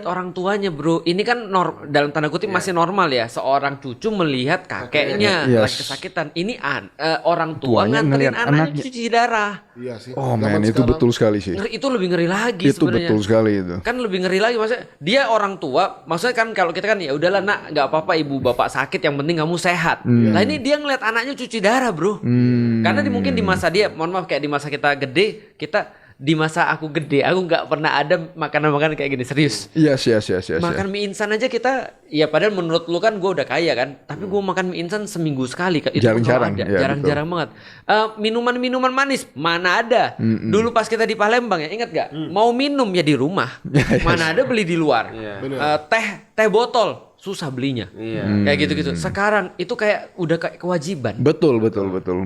orang tuanya bro, ini kan dalam tanda kutip masih normal ya, seorang cucu melihat kakeknya lagi kesakitan. Ini orang tua Tuanya nganterin ngelihat anaknya anaknya. cuci darah. Iya sih. Oh Zaman man, itu sekarang- betul sekali sih. Itu lebih ngeri lagi Itu sebenarnya. betul sekali itu. Kan lebih ngeri lagi, maksudnya dia orang tua, maksudnya kan kalau kita kan ya udahlah nak, nggak apa-apa ibu bapak sakit, yang penting kamu sehat. Nah ini dia ngeliat anaknya cuci darah bro. Karena mungkin di masa dia, mohon maaf, kayak di masa kita gede, di masa aku gede, aku nggak pernah ada makanan-makanan kayak gini, serius. Yes. Makan mie instan aja kita, ya padahal menurut lu kan gue udah kaya kan, tapi gue makan mie instan seminggu sekali, itu Jarang-jarang, pun kalau ada, ya, jarang-jarang banget. Minuman-minuman manis mana ada? Dulu pas kita di Palembang ya, ingat gak? Mau minum ya di rumah, mana ada beli di luar. Teh botol susah belinya, kayak gitu-gitu. Sekarang itu kayak udah kayak kewajiban. Betul.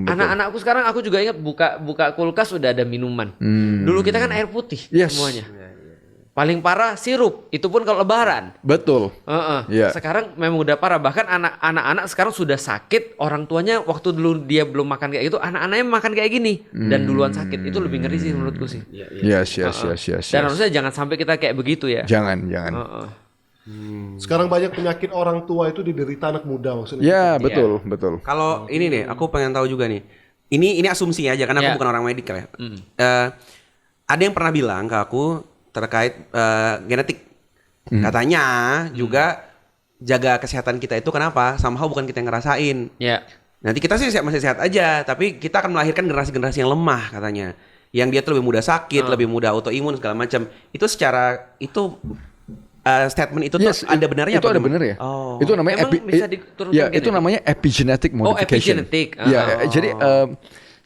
Anak-anakku sekarang, aku juga ingat buka kulkas udah ada minuman. Dulu kita kan air putih semuanya. Paling parah sirup, itu pun kalau lebaran. Betul. Iya. Sekarang memang udah parah. Bahkan anak-anak sekarang sudah sakit, orang tuanya waktu dulu dia belum makan kayak gitu, anak-anaknya makan kayak gini dan duluan sakit. Itu lebih ngeri sih menurutku sih. Yes. Dan harusnya jangan sampai kita kayak begitu ya. Jangan. Sekarang banyak penyakit orang tua itu diderita anak muda maksudnya. Ya, betul. Kalau ini nih, aku pengen tahu juga nih. Ini asumsi aja karena aku bukan orang medikal ya. Ada yang pernah bilang ke aku terkait genetik. Katanya juga jaga kesehatan kita itu kenapa? Somehow bukan kita yang ngerasain. Ya. Nanti kita sih masih sehat aja, tapi kita akan melahirkan generasi-generasi yang lemah katanya. Yang dia tuh lebih mudah sakit, lebih mudah autoimun segala macam. Itu secara statement itu tuh ada benarnya itu apa? ada benar ya. Oh. Itu namanya Emang bisa diturunkan ya, itu genetik? namanya epigenetic modification. epigenetic. Ya,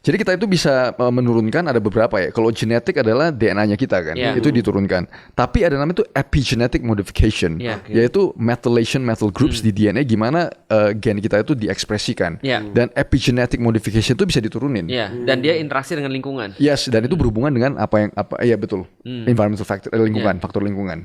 jadi kita itu bisa menurunkan, ada beberapa ya. Kalau genetik adalah DNA-nya kita kan, Yeah. itu diturunkan. Tapi ada namanya itu epigenetic modification, Yeah. yaitu methylation methyl groups di DNA, gimana gen kita itu diekspresikan. Yeah. Dan epigenetic modification itu bisa diturunin. Ya, dan dia interaksi dengan lingkungan. Yes, dan itu berhubungan dengan ya betul, environmental factor, lingkungan, faktor lingkungan.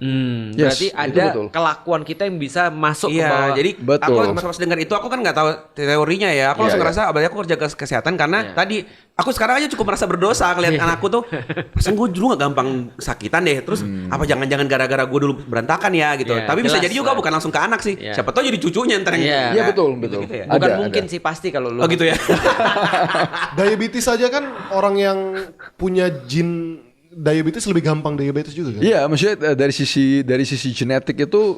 Yes, Berarti itu ada betul. kelakuan kita yang bisa masuk ke Iya, bawah. jadi Betul. aku pas dengar itu aku kan nggak tahu teorinya ya. Aku langsung ngerasa berarti aku kerja kesehatan karena tadi aku sekarang aja cukup merasa berdosa ngeliat anakku tuh. Pasan gue dulu nggak gampang sakitan deh. Terus apa jangan-jangan gara-gara gue dulu berantakan ya gitu. Iya, Tapi bisa jelas jadi juga lah. bukan langsung ke anak sih. Iya. Siapa tahu jadi cucunya ntar yang. Iya. Iya, betul. Gitu ya. Bukan Ada, mungkin ada. sih, pasti kalau lu. Oh gitu ya. Diabetes saja kan orang yang punya jin diabetes lebih gampang diabetes juga kan? Iya, maksudnya dari sisi genetik itu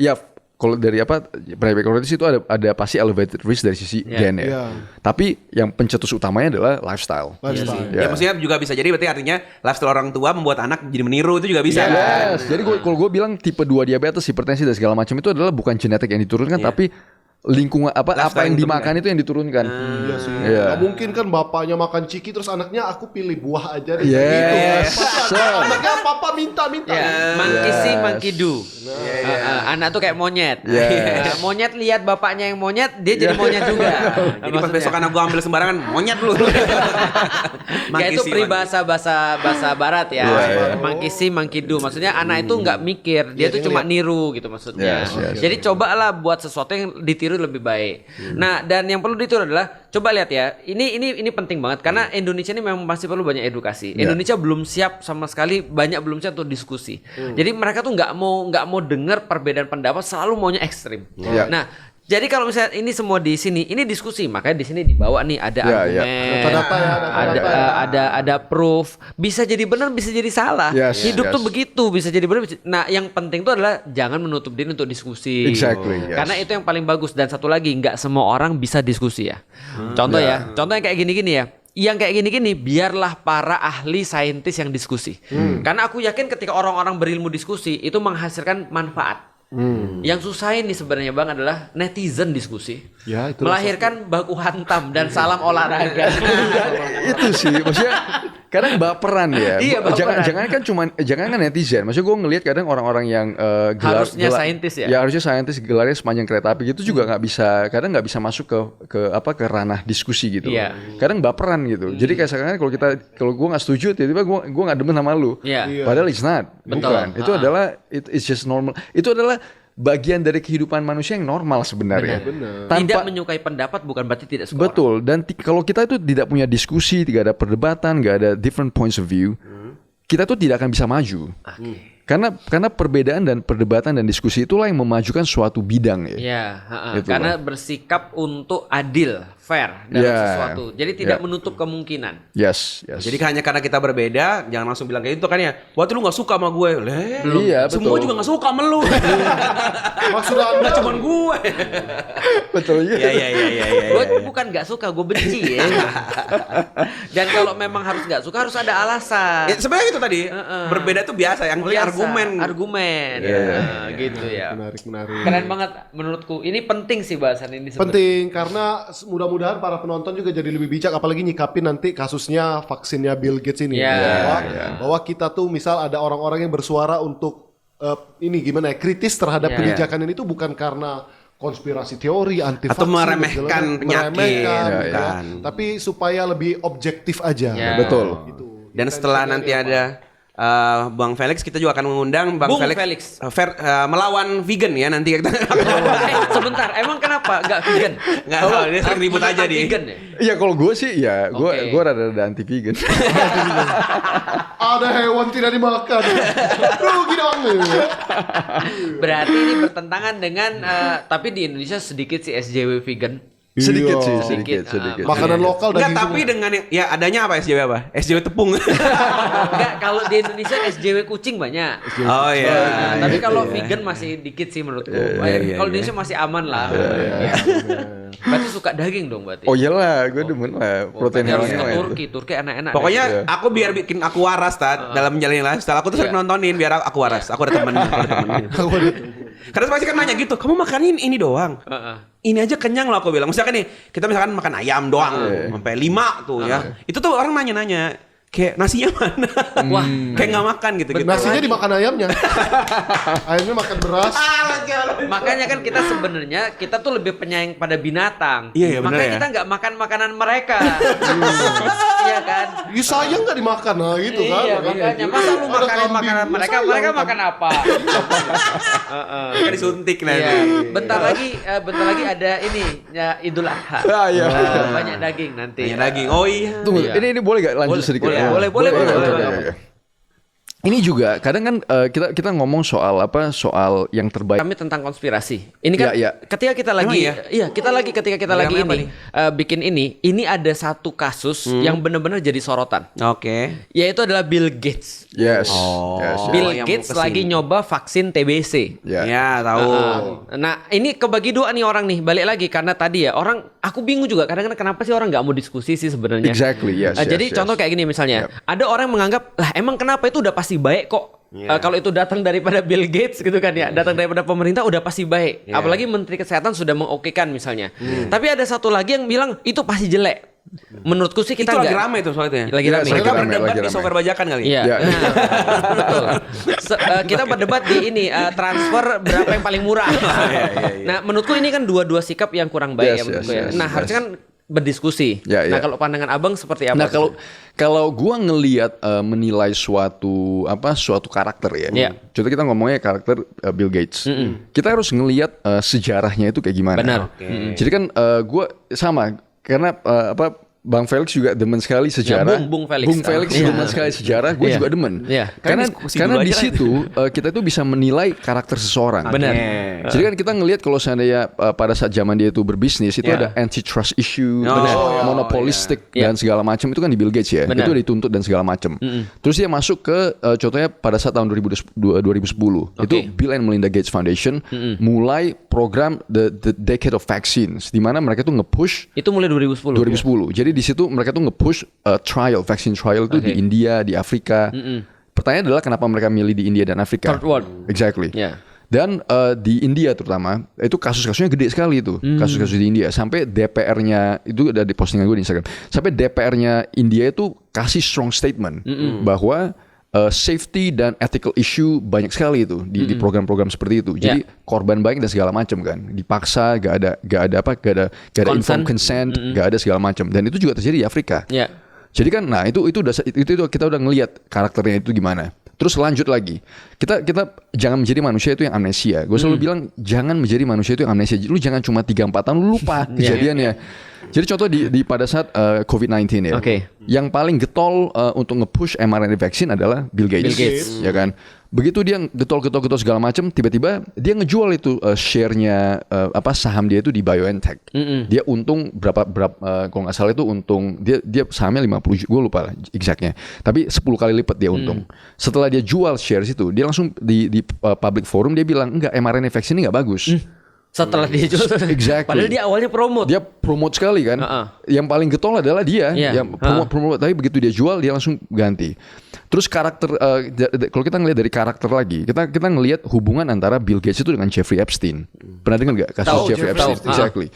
ya kalau dari diabetes itu ada pasti elevated risk dari sisi gen ya. Iya. Tapi yang pencetus utamanya adalah lifestyle. Lifestyle. Iya. Ya maksudnya juga bisa jadi berarti artinya lifestyle orang tua membuat anak jadi meniru itu juga bisa kan. Yes. Jadi kalau gue bilang tipe 2 diabetes, hipertensi dan segala macam itu adalah bukan genetik yang diturunkan, tapi lingkungan apa Lifestyle yang yang dimakan itu yang diturunkan. Iya sih. Iya. Nggak mungkin kan bapaknya makan ciki terus anaknya aku pilih buah aja deh. Yes. Gitu. Yes. Anaknya papa minta. Ya, monkey see, Yes. monkey do. Anak tuh kayak monyet. Yes. Monyet lihat bapaknya yang monyet, dia jadi monyet juga. Jadi pas besok anak gua ambil sembarangan monyet lu. Kayak itu peribahasa bahasa barat ya. Iya. Monkey see, monkey do. Maksudnya anak itu nggak mikir, dia tuh cuma niru gitu maksudnya. Yes. Jadi cobalah buat sesuatu yang ditiru lebih baik. Nah, dan yang perlu ditiru adalah coba lihat ya. Ini penting banget karena Indonesia ini memang masih perlu banyak edukasi. Indonesia belum siap sama sekali, belum siap untuk diskusi. Jadi mereka tuh nggak mau dengar perbedaan pendapat, selalu maunya ekstrim. Iya. Nah, jadi kalau misalnya ini semua di sini, ini diskusi, makanya di sini dibawa nih ada argumen, Data-data ya, ada proof, bisa jadi benar, bisa jadi salah. Yes, Hidup tuh yes. begitu, bisa jadi benar. Nah, yang penting tuh adalah jangan menutup diri untuk diskusi. Exactly, yes. Karena itu yang paling bagus. Dan satu lagi, nggak semua orang bisa diskusi ya. Contoh ya, contoh yang kayak gini-gini ya. Yang kayak gini-gini, biarlah para ahli saintis yang diskusi. Karena aku yakin ketika orang-orang berilmu diskusi itu menghasilkan manfaat. Yang susah ini sebenarnya Bang adalah netizen diskusi. Ya, itu melahirkan baku hantam dan salam olahraga. Itu sih maksudnya kadang baperan ya. Iya, baperan. Jangan kan netizen. Maksudnya gue ngelihat kadang orang-orang yang Harusnya saintis ya? Ya harusnya saintis gelarnya sepanjang kereta api gitu juga nggak bisa. Kadang nggak bisa masuk ke ranah diskusi gitu. Iya. Kadang baperan gitu. Jadi kayak sekarang kalau gue nggak setuju, tiba-tiba gue nggak demen sama lu. Iya. Padahal it's not. Betul. Bukan. Itu adalah it's just normal. Itu adalah bagian dari kehidupan manusia yang normal sebenarnya. Tidak menyukai pendapat bukan berarti tidak suka. Betul. Dan kalau kita itu tidak punya diskusi, tidak ada perdebatan, nggak ada different points of view, kita tuh tidak akan bisa maju. Karena perbedaan dan perdebatan dan diskusi itulah yang memajukan suatu bidang ya. Ya, Itu karena loh. bersikap untuk adil, fair dalam Ya, sesuatu. Jadi tidak ya. menutup kemungkinan. Yes. Jadi hanya karena kita berbeda, jangan langsung bilang kayak gitu kan ya. Waktu lu nggak suka sama gue, Iya, semua betul. juga nggak suka sama lu. Maksud Anda Nggak cuman gue. betul ya. Iya. Gue bukan nggak suka, gue benci ya. Dan kalau memang harus nggak suka harus ada alasan. Ya, sebenarnya itu tadi berbeda tuh biasa. Yang penting Biasa, argumen. gitu ya. menarik. Keren banget menurutku. Ini penting sih bahasan ini sebenarnya. Penting karena mudah-mudahan para penonton juga jadi lebih bijak apalagi nyikapin nanti kasusnya vaksinnya Bill Gates ini. Ya, Bahwa kita tuh misal ada orang-orang yang bersuara untuk ini gimana ya kritis terhadap Ya. kebijakan ini tuh bukan karena konspirasi teori anti Atau vaksin meremehkan penyakit, bukan. tapi supaya lebih objektif aja. Ya. Betul. Gitu. Dan setelah nanti ada Bang Felix, kita juga akan mengundang Bang Bung Felix, Felix. Melawan vegan ya nanti kita. Sebentar, emang kenapa nggak vegan? Nggak tahu, dia sering ribut aja dia. Vegan ya? Iya kalau gue sih ya gue Oke. rada anti vegan. Ada hewan tidak dimakan. Rugi dong. Berarti ini bertentangan dengan tapi di Indonesia sedikit sih SJW vegan. sedikit sih, Sedikit, sedikit. Makanan lokal Enggak, daging tapi semua. dengan ya adanya apa SJW apa? SJW tepung. Enggak, kalau di Indonesia SJW kucing banyak. Oh iya. Nah, tapi iya, kalau iya. vegan masih dikit sih menurutku. iya, Kalau di iya. Indonesia masih aman lah. Iya. Berarti suka daging dong berarti. Oh iyalah, gue demen lah protein Berarti harus hewani. ke Turki enak-enak. Pokoknya Iya. aku biar bikin aku waras dalam menjalani lifestyle. Aku tuh sering Iya. nontonin biar aku waras. Aku ada temen. Karena pasti kan nanya gitu, kamu makanin ini doang. Ini aja kenyang loh aku bilang. Misalkan nih, kita misalkan makan ayam doang sampai 5 tuh ya. Itu tuh orang nanya-nanya, kayak nasinya mana? Wah, Kayak nggak makan gitu. Nasinya dimakan ayamnya. Ayamnya makan beras. makanya kan kita sebenarnya kita tuh lebih penyayang pada binatang. Iya, bener makanya ya. kita nggak makan makanan mereka. Iya kan? Ya sayang nggak dimakan nah gitu kan. Iya, makanya masa lu Ada makanin kambing, makanan ya mereka, sayang mereka kan. makan apa? Kan disuntik nanti. Iya. Bentar lagi ada ini ya Idul Adha. Ah, iya. Banyak daging nanti. Banyak daging. Oh iya. Tunggu, Iya. ini boleh gak lanjut Boleh, sedikit? boleh, Ya. boleh. Oke. Ini juga kadang kan kita ngomong soal soal yang terbaik. Kami tentang konspirasi. Ini kan Iya, iya. ketika kita lagi Emang iya, ketika kita lagi Apa ini bikin ini ada satu kasus yang benar-benar jadi sorotan. Oke. Yaitu adalah Bill Gates. Yes. Oh. Yes, yes. Bill yang Gates mau kesini. lagi nyoba vaksin TBC. Ya. Ya, tahu. Nah ini kebagi dua nih orang nih. Balik lagi karena tadi ya orang aku bingung juga kadang-kadang kenapa sih orang nggak mau diskusi sih sebenarnya. Exactly, yes, Jadi yes, contoh yes. kayak gini misalnya, ada orang yang menganggap lah emang kenapa itu udah pasti baik kok. Kalau itu datang daripada Bill Gates gitu kan ya, datang daripada pemerintah udah pasti baik. Apalagi Menteri Kesehatan sudah mengokekan misalnya. Tapi ada satu lagi yang bilang itu pasti jelek. Menurutku sih Itu kita lagi nggak- ramai tuh soalnya. Lagi Iya, rame. Mereka Lagi rame, berdebat lagi di rame. software bajakan kali. Iya. Ya. Nah, betul. Kita berdebat di ini transfer berapa yang paling murah. Nah, menurutku ini kan dua-dua sikap yang kurang baik Yes, ya menurutku yes, ya. yes, Nah, yes. harusnya kan berdiskusi. Ya, Nah, ya. kalau pandangan Abang seperti apa? Nah kalau gua ngelihat menilai suatu karakter ya. Iya. Contoh kita ngomongnya karakter Bill Gates. Kita harus ngelihat sejarahnya itu kayak gimana. Benar. Jadi kan gua sama karena Bang Felix juga demen sekali sejarah. Ya, Bung Felix. Bung Felix Iya. demen sekali sejarah, gue Iya. juga demen. Iya. Karena Diskusi dulu di aja kan. situ kita tuh bisa menilai karakter seseorang. Benar. Jadi kan kita ngelihat kalau seandainya pada saat zaman dia itu berbisnis itu Iya. ada antitrust issue, Oh, benar, iya. monopolistik Iya. dan segala macam itu kan di Bill Gates ya. Benar. Itu dituntut dan segala macam. Terus dia masuk ke contohnya pada saat tahun 2010 itu Bill and Melinda Gates Foundation mulai program the Decade of Vaccines di mana mereka tuh nge-push Itu mulai 2010. 2010. Jadi di situ mereka tuh nge-push vaksin trial itu di India, di Afrika. Pertanyaannya adalah kenapa mereka milih di India dan Afrika? Third world. Exactly. Ya. Dan di India terutama itu kasus-kasusnya gede sekali itu. Kasus-kasus di India sampai DPR-nya itu ada di postingan gue di Instagram. Sampai DPR-nya India itu kasih strong statement bahwa safety dan ethical issue banyak sekali itu di program-program seperti itu. Jadi korban banyak dan segala macam kan. Dipaksa, gak ada informed consent, gak ada segala macam. Dan itu juga terjadi di Afrika. Ya. Jadi kan, nah itu kita udah ngelihat karakternya itu gimana. Terus lanjut lagi, kita jangan menjadi manusia itu yang amnesia. Gue selalu bilang jangan menjadi manusia itu yang amnesia. Lu jangan cuma 3-4 tahun lu lupa kejadiannya. Jadi contoh di pada saat COVID-19 ya, Oke. yang paling getol untuk nge-push mRNA vaksin adalah Bill Gates, Bill Gates. ya kan. Begitu dia getol segala macam, tiba-tiba dia ngejual itu share-nya saham dia itu di BioNTech. Dia untung berapa kalau nggak salah itu untung dia sahamnya 50 juta, gue lupa lah exactnya. Tapi 10 kali lipat dia untung. Setelah dia jual shares itu, dia langsung di public forum dia bilang enggak, mRNA vaksin ini nggak bagus. Setelah dia jual. Exactly. Padahal dia awalnya promote. Dia promote sekali kan. Yang paling getol adalah dia yang promote, tapi begitu dia jual dia langsung ganti. Terus karakter kalau kita ngelihat dari karakter lagi, kita ngelihat hubungan antara Bill Gates itu dengan Jeffrey Epstein. Pernah dengar nggak kasus Jeffrey Epstein? Exactly.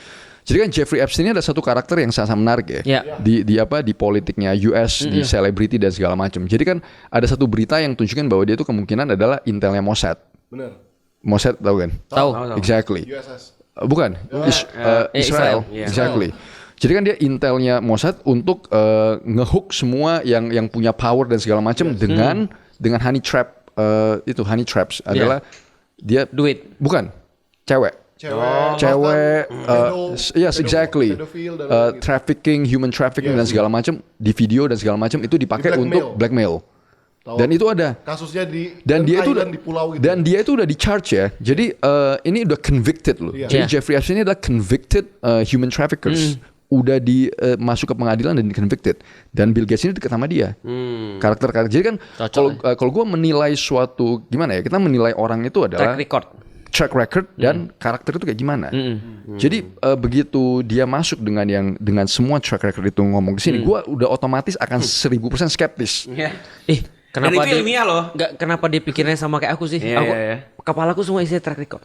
Jadi kan Jeffrey Epstein ini ada satu karakter yang sangat menarik ya. Di politiknya US, di selebriti dan segala macam. Jadi kan ada satu berita yang tunjukkan bahwa dia itu kemungkinan adalah intelnya Mossad. Benar. Mossad tahu kan? Tahu. Exactly. USS. Bukan, Israel. Exactly. Jadi kan dia intelnya Mossad untuk ngehook semua yang punya power dan segala macam dengan honey trap. Itu honey traps adalah dia duit. Bukan, cewek, yes exactly, trafficking, human trafficking dan segala macam di video dan segala macam itu dipakai untuk blackmail. Dan itu ada kasusnya dan dia itu di pulau itu. Dan dia itu udah di charge ya. Jadi ini udah convicted loh. Jadi Jeffrey Epstein ini adalah convicted human traffickers. Udah masuk ke pengadilan dan di convicted. Dan Bill Gates ini dekat sama dia. Karakter. Jadi kan kalau gue menilai suatu gimana ya? Kita menilai orang itu adalah track record dan karakter itu kayak gimana. Jadi begitu dia masuk dengan semua track record itu ngomong ke sini, gue udah otomatis akan 1000% skeptis. Kenapa dan itu ilmiah loh. Kenapa dia pikirnya sama kayak aku sih? Kepalaku semua isinya track record.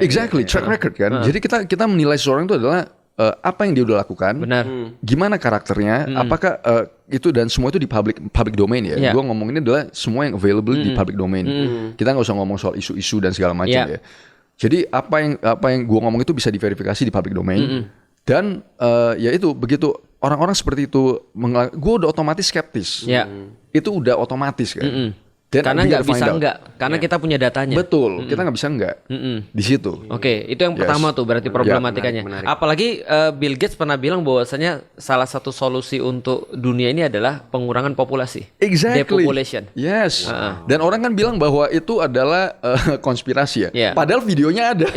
Exactly, track record kan. Jadi kita menilai seseorang itu adalah apa yang dia udah lakukan, benar. Gimana karakternya, apakah itu dan semua itu di public domain ya. Gue ngomong ini adalah semua yang available di public domain. Kita nggak usah ngomong soal isu-isu dan segala macam ya. Jadi apa yang gue ngomong itu bisa diverifikasi di public domain. Dan ya itu begitu orang-orang seperti itu, gue udah otomatis skeptis. Itu udah otomatis kan. Dan karena nggak bisa enggak, karena kita punya datanya. Betul, kita nggak bisa enggak di situ. Oke, itu yang pertama tuh berarti problematikanya. Menarik. Apalagi Bill Gates pernah bilang bahwasanya salah satu solusi untuk dunia ini adalah pengurangan populasi. Exactly. Depopulation. Yes. Dan orang kan bilang bahwa itu adalah konspirasi ya. Padahal videonya ada.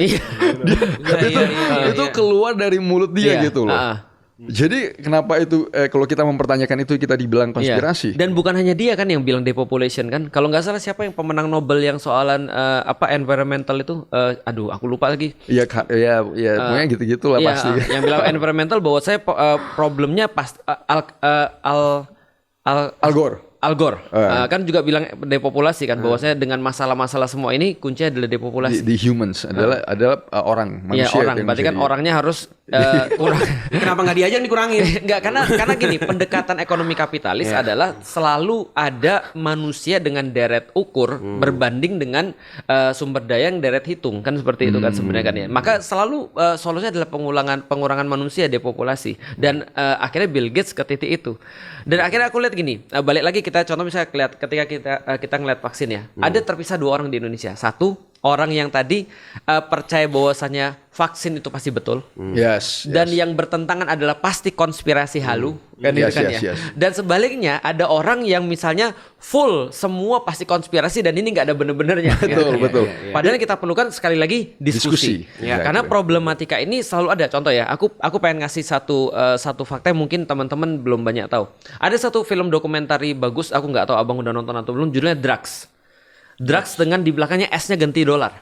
Itu keluar dari mulut dia gitu loh. Jadi kenapa itu kalau kita mempertanyakan itu kita dibilang konspirasi? Dan bukan hanya dia kan yang bilang depopulation kan? Kalau nggak salah siapa yang pemenang Nobel yang soalan environmental itu? Aku lupa lagi. Iya, pokoknya gitu-gitu lah pasti. Yang bilang environmental bahwa saya problemnya pas Al Gore kan juga bilang depopulasi kan, bahwasanya dengan masalah-masalah semua ini kuncinya adalah depopulasi. Di humans adalah orang manusia. Iya, orang. Berarti kan orangnya harus kurang. Kenapa nggak diajak dikurangin? Enggak, karena gini, pendekatan ekonomi kapitalis adalah selalu ada manusia dengan deret ukur berbanding dengan sumber daya yang deret hitung, kan seperti itu kan sebenarnya kan ya. Maka selalu solusinya adalah pengurangan manusia, depopulasi. Dan akhirnya Bill Gates ke titik itu. Dan akhirnya aku lihat gini, balik lagi kita contoh misalnya ketika kita ngeliat vaksin ya, ada terpisah 2 orang di Indonesia. Satu, orang yang tadi percaya bahwasannya vaksin itu pasti betul. Dan yang bertentangan adalah pasti konspirasi halu. Yes. Dan sebaliknya ada orang yang misalnya full semua pasti konspirasi dan ini nggak ada bener-benernya. Betul. Padahal kita perlukan sekali lagi diskusi. Karena problematika ini selalu ada. Contoh ya, aku pengen ngasih satu fakta yang mungkin teman-teman belum banyak tahu. Ada satu film dokumentari bagus, aku nggak tahu abang udah nonton atau belum, judulnya Drugs dengan di belakangnya S-nya ganti dolar.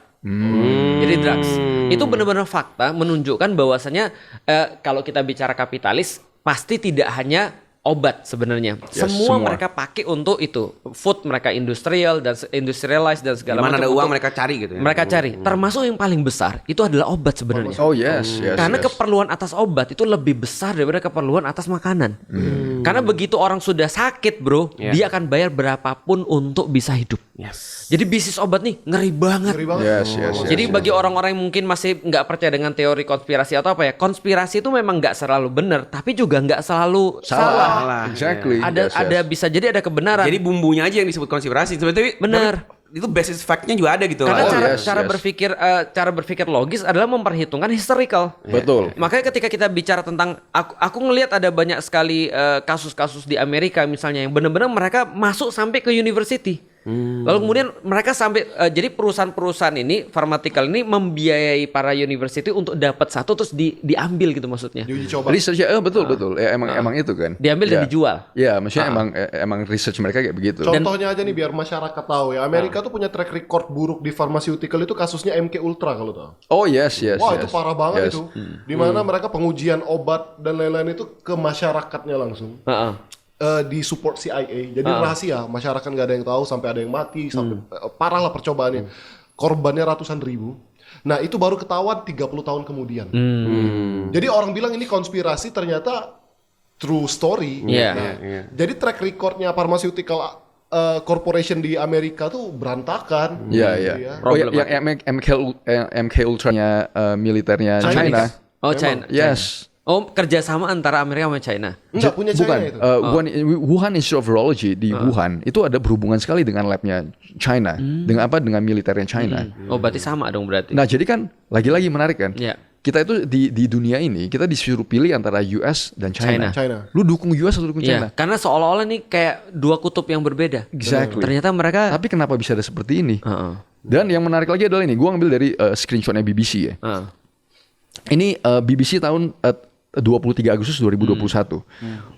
Jadi drugs. Itu benar-benar fakta menunjukkan bahwasanya kalau kita bicara kapitalis pasti tidak hanya obat sebenarnya. Semua mereka pakai untuk itu. Food mereka industrialized dan segala macam. Mana ada uang mereka cari gitu ya. Mereka cari. Termasuk yang paling besar itu adalah obat sebenarnya. Karena keperluan atas obat itu lebih besar daripada keperluan atas makanan. Karena begitu orang sudah sakit, bro, dia akan bayar berapapun untuk bisa hidup. Jadi bisnis obat nih ngeri banget. Jadi bagi orang-orang yang mungkin masih nggak percaya dengan teori konspirasi atau apa ya, konspirasi itu memang nggak selalu benar, tapi juga nggak selalu salah. Exactly. Ada bisa jadi ada kebenaran. Jadi bumbunya aja yang disebut konspirasi. Sebetulnya benar. Itu basis fact-nya juga ada gitu. Karena cara berpikir logis adalah memperhitungkan historical. Betul. Makanya ketika kita bicara tentang aku ngelihat ada banyak sekali kasus-kasus di Amerika misalnya yang benar-benar mereka masuk sampai ke university. Lalu kemudian mereka sampai jadi perusahaan-perusahaan ini pharmaceutical ini membiayai para university untuk dapat satu terus diambil gitu maksudnya. Diuji coba. Research betul. Ya, emang itu kan. Diambil dan Ya. dijual. Ya, maksudnya emang research mereka kayak begitu. Contohnya aja nih biar masyarakat tahu ya. Amerika tuh punya track record buruk di pharmaceutical itu kasusnya MK Ultra kalau tahu. Oh yes. Wah yes. itu parah banget Yes. itu. Dimana mereka pengujian obat dan lain-lain itu ke masyarakatnya langsung. Di support CIA. Jadi rahasia, masyarakat nggak ada yang tahu sampai ada yang mati, sampai parah lah percobaannya. Korbannya ratusan ribu. Nah itu baru ketahuan 30 tahun kemudian. Jadi orang bilang ini konspirasi, ternyata true story. Iya. Nah, jadi track recordnya pharmaceutical corporation di Amerika tuh berantakan. Iya. Oh ya, Problematik. yang MK Ultranya militernya China. Oh, China. Yes. Oh, kerjasama antara Amerika sama China. Enggak punya China Bukan, itu. Wuhan Institute of Virology di Wuhan itu ada berhubungan sekali dengan labnya China, dengan militernya China. Oh, berarti sama dong berarti. Nah jadi kan lagi-lagi menarik kan, Iya. kita itu di dunia ini kita disuruh pilih antara US dan China. China. Lu dukung US atau dukung Iya, China? karena seolah-olah nih kayak dua kutub yang berbeda. Exactly. Ternyata mereka Tapi kenapa bisa ada seperti ini? Heeh. Dan yang menarik lagi adalah ini, gua ngambil dari screenshotnya BBC ya. Ini BBC tahun 23 Agustus 2021.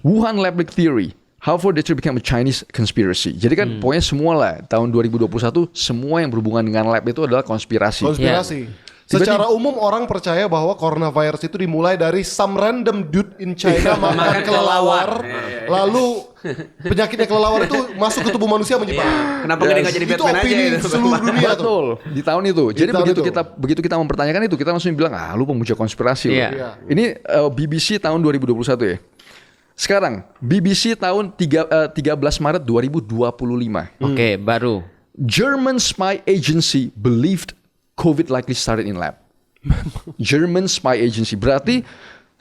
Wuhan Lab Leak Theory. How for Detroit became a Chinese conspiracy. Jadi kan pokoknya semua lah tahun 2021 semua yang berhubungan dengan lab itu adalah konspirasi. Konspirasi. Secara umum orang percaya bahwa coronavirus itu dimulai dari some random dude in China makan kelelawar, lalu penyakitnya kelelawar itu masuk ke tubuh manusia menyebar. Kenapa gini nggak jadi Itu Batman aja opini gitu? seluruh dunia tuh. Betul, di tahun itu. Jadi tahun begitu itu. begitu kita mempertanyakan itu, kita langsung bilang, lu pemuja konspirasi lu. Iya. Ini BBC tahun 2021 ya. Sekarang BBC tahun 13 Maret 2025. Oke, baru. German spy agency believed COVID likely started in lab. German spy agency berarti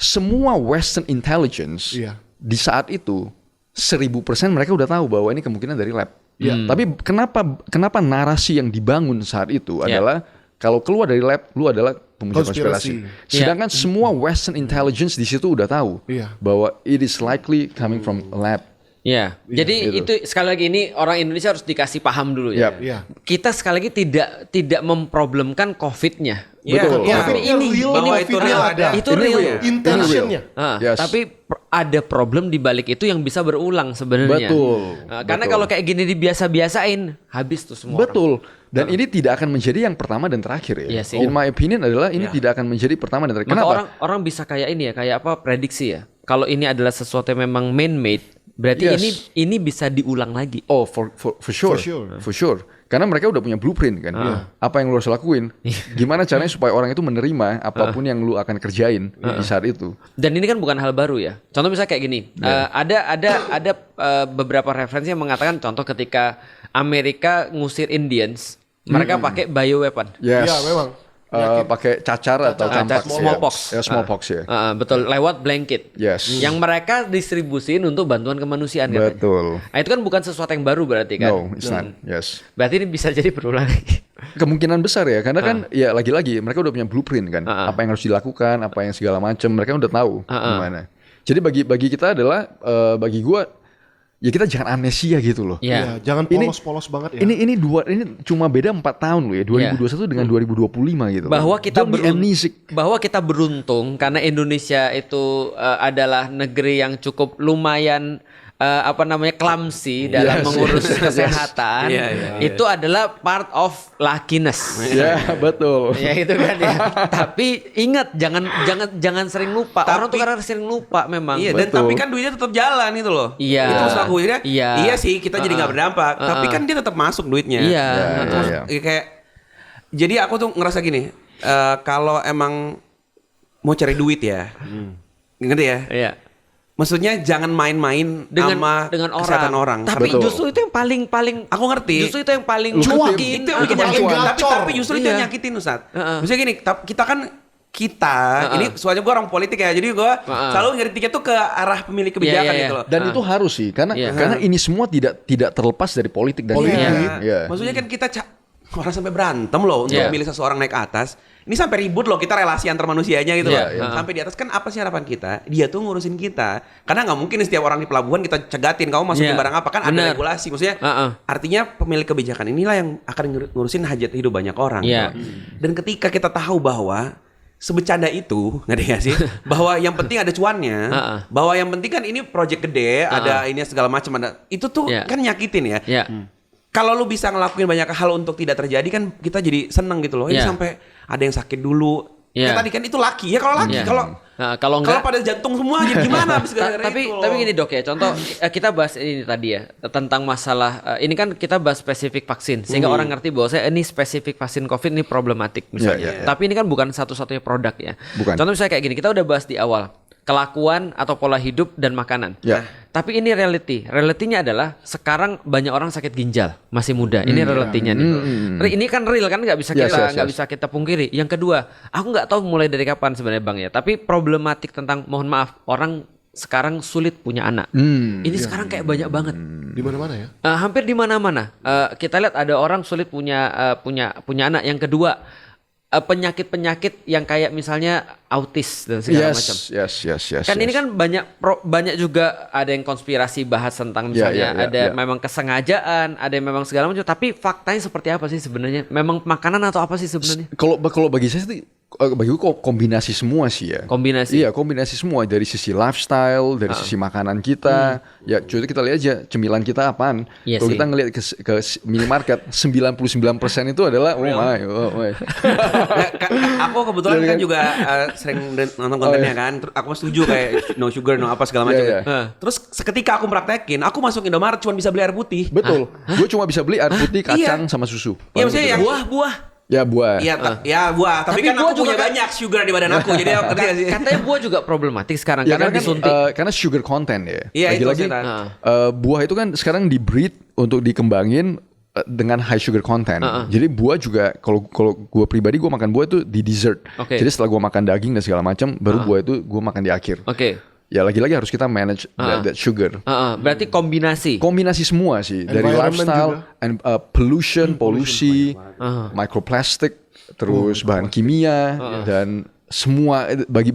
semua Western intelligence Iya. di saat itu 1000% mereka udah tahu bahwa ini kemungkinan dari lab. Tapi kenapa narasi yang dibangun saat itu adalah kalau keluar dari lab lu adalah pemuja konspirasi. Sedangkan semua Western intelligence di situ udah tahu bahwa it is likely coming from a lab. Iya. Jadi itu sekali lagi ini orang Indonesia harus dikasih paham dulu ya. Iya. Kita sekali lagi tidak memproblemkan COVID-nya. Iya, Betul. iya. Tapi ini bahwa itu real ada. Itu Ini real. real. Intentionnya. Yes. Tapi ada problem di balik itu yang bisa berulang sebenarnya. Betul. Karena kalau kayak gini dibiasa-biasain, habis tuh semua. Betul. Dan ini tidak akan menjadi yang pertama dan terakhir ya. Iya sih. In my opinion adalah ini tidak akan menjadi pertama dan terakhir. Maka Kenapa? orang bisa kayak ini ya, kayak apa prediksi ya. Kalau ini adalah sesuatu yang memang man-made, berarti Yes. ini bisa diulang lagi. Oh, for sure. For sure. Karena mereka udah punya blueprint kan. Apa yang lu harus lakuin? Gimana caranya supaya orang itu menerima apapun yang lu akan kerjain di saat itu. Dan ini kan bukan hal baru ya. Contoh misalnya kayak gini, ada beberapa referensi yang mengatakan contoh ketika Amerika ngusir Indians, mereka pakai bioweapon. Yes. Iya, memang. Pakai cacar atau campak. Smallpox. Ya, smallpox ya. Betul, lewat blanket. Yes. Yang mereka distribusin untuk bantuan kemanusiaan katanya. Betul. Nah, itu kan bukan sesuatu yang baru berarti kan? No, it's not. Yes. Berarti ini bisa jadi berulang lagi. Kemungkinan besar ya, karena kan ya lagi-lagi mereka udah punya blueprint kan, apa yang harus dilakukan, apa yang segala macam, mereka udah tahu gimana. Jadi bagi kita adalah bagi gua ya kita jangan amnesia gitu loh. Iya. Ya, jangan polos-polos banget ya. Ini cuma beda 4 tahun loh ya, 2021 dengan 2025 gitu. Bahwa kita Don't be amnesic. bahwa kita beruntung karena Indonesia itu adalah negeri yang cukup lumayan clumsy dalam mengurus kesehatan. Itu adalah part of luckiness. Ya, betul. Ya itu kan ya. Tapi ingat jangan sering lupa. Orang tuh karena sering lupa memang. Iya, dan Betul. tapi kan duitnya tetap jalan itu loh. Iya. Itu maksud aku ya. Iya. Iya sih, kita jadi nggak berdampak. Tapi kan dia tetap masuk duitnya. Iya. Iya. Kayak jadi aku tuh ngerasa gini, kalau emang mau cari duit ya, ngerti ya? Iya. Maksudnya jangan main-main sama dengan kesehatan orang. Tapi Betul. justru itu yang paling Aku ngerti. Justru itu yang paling Cuak. nyakitin. Itu yang bikin Makin nyakitin. gacor. Tapi justru itu yang Iya. nyakitin Ustaz. Maksudnya gini, kita ini soalnya gue orang politik ya, jadi gue selalu ngeritiknya tuh ke arah pemilih kebijakan Iya, iya, gitu loh. Dan itu harus sih, karena ini semua tidak terlepas dari politik dan Politik. ini. Iya. Maksudnya kan kita orang sampai berantem loh untuk Iya. memilih seseorang naik atas. Ini sampai ribut loh kita relasi antar manusianya gitu Iya, loh. iya. Sampai di atas kan apa sih harapan kita? Dia tuh ngurusin kita. Karena nggak mungkin setiap orang di pelabuhan kita cegatin kamu masukin Iya. barang apa, kan ada Bener. regulasi. Maksudnya artinya pemilik kebijakan inilah yang akan ngurusin hajat hidup banyak orang. Iya. gitu. Dan ketika kita tahu bahwa sebecanda itu, ngerti gak sih? Bahwa yang penting ada cuannya, bahwa yang penting kan ini project gede, ada ini segala macam, ada itu tuh Iya. kan nyakitin ya. Iya. Kalau lu bisa ngelakuin banyak hal untuk tidak terjadi kan kita jadi seneng gitu loh. Ini Iya. sampai ada yang sakit dulu. Iya. Kayak tadi kan itu laki ya, kalau laki Iya. kalau Nah, kalau enggak pada jantung semua jadi gimana habis gara-gara tapi itu loh. tapi gini dok ya, contoh kita bahas ini tadi ya tentang masalah ini kan kita bahas spesifik vaksin sehingga orang ngerti bahwa ini spesifik vaksin COVID ini problematik misalnya. Ya. Tapi ini kan bukan satu-satunya produk ya. Bukan. Contoh misalnya kayak gini, kita udah bahas di awal kelakuan atau pola hidup dan makanan. Ya. Tapi ini reality. Realitinya adalah sekarang banyak orang sakit ginjal masih muda. Ini realitinya nih. Ini kan real kan nggak bisa Yes, kita yes, nggak yes. bisa kita pungkiri. Yang kedua, aku nggak tahu mulai dari kapan sebenarnya Bang ya. Tapi problematik tentang mohon maaf orang sekarang sulit punya anak. Ini sekarang kayak banyak banget. Di mana-mana ya. Hampir di mana-mana. Kita lihat ada orang sulit punya anak. Yang kedua, penyakit-penyakit yang kayak misalnya autis dan segala macam. Yes. Kan ini kan banyak juga ada yang konspirasi bahas tentang misalnya ada memang kesengajaan, ada yang memang segala macam. Tapi faktanya seperti apa sih sebenarnya? Memang makanan atau apa sih sebenarnya? Kalau bagi saya sih bagi gue kombinasi semua sih ya. Kombinasi. Iya, kombinasi semua dari sisi lifestyle, dari sisi makanan kita. Ya, coba kita lihat aja cemilan kita apaan. Iya Kalau sih. kita ngelihat ke minimarket, 99% itu adalah oh my. Aku kebetulan kan juga sering nonton kontennya kan. Aku setuju kayak no sugar, no apa segala macam. Iya. Terus seketika aku praktekin, aku masuk Indomaret cuma bisa beli air putih. Betul. Gue cuma bisa beli air putih, kacang sama susu. Iya maksudnya yang Buah-buah. Ya buah. Iya, ya buah. Tapi kan buah aku punya juga kan- banyak sugar di badan aku. Jadi ngerti gak sih? Katanya buah juga problematik sekarang Ya, karena kan, disuntik. karena sugar content ya. Iya, itu Lagi-lagi setan. buah itu kan sekarang di breed untuk dikembangin dengan high sugar content. Jadi buah juga kalau gue pribadi gue makan buah itu di dessert. Oke. Jadi setelah gue makan daging dan segala macam, baru buah itu gue makan di akhir. Oke. Ya lagi-lagi harus kita manage that sugar. Berarti kombinasi. Kombinasi semua sih dari Environment lifestyle, juga. and polusi, microplastic, terus bahan kimia dan semua bagi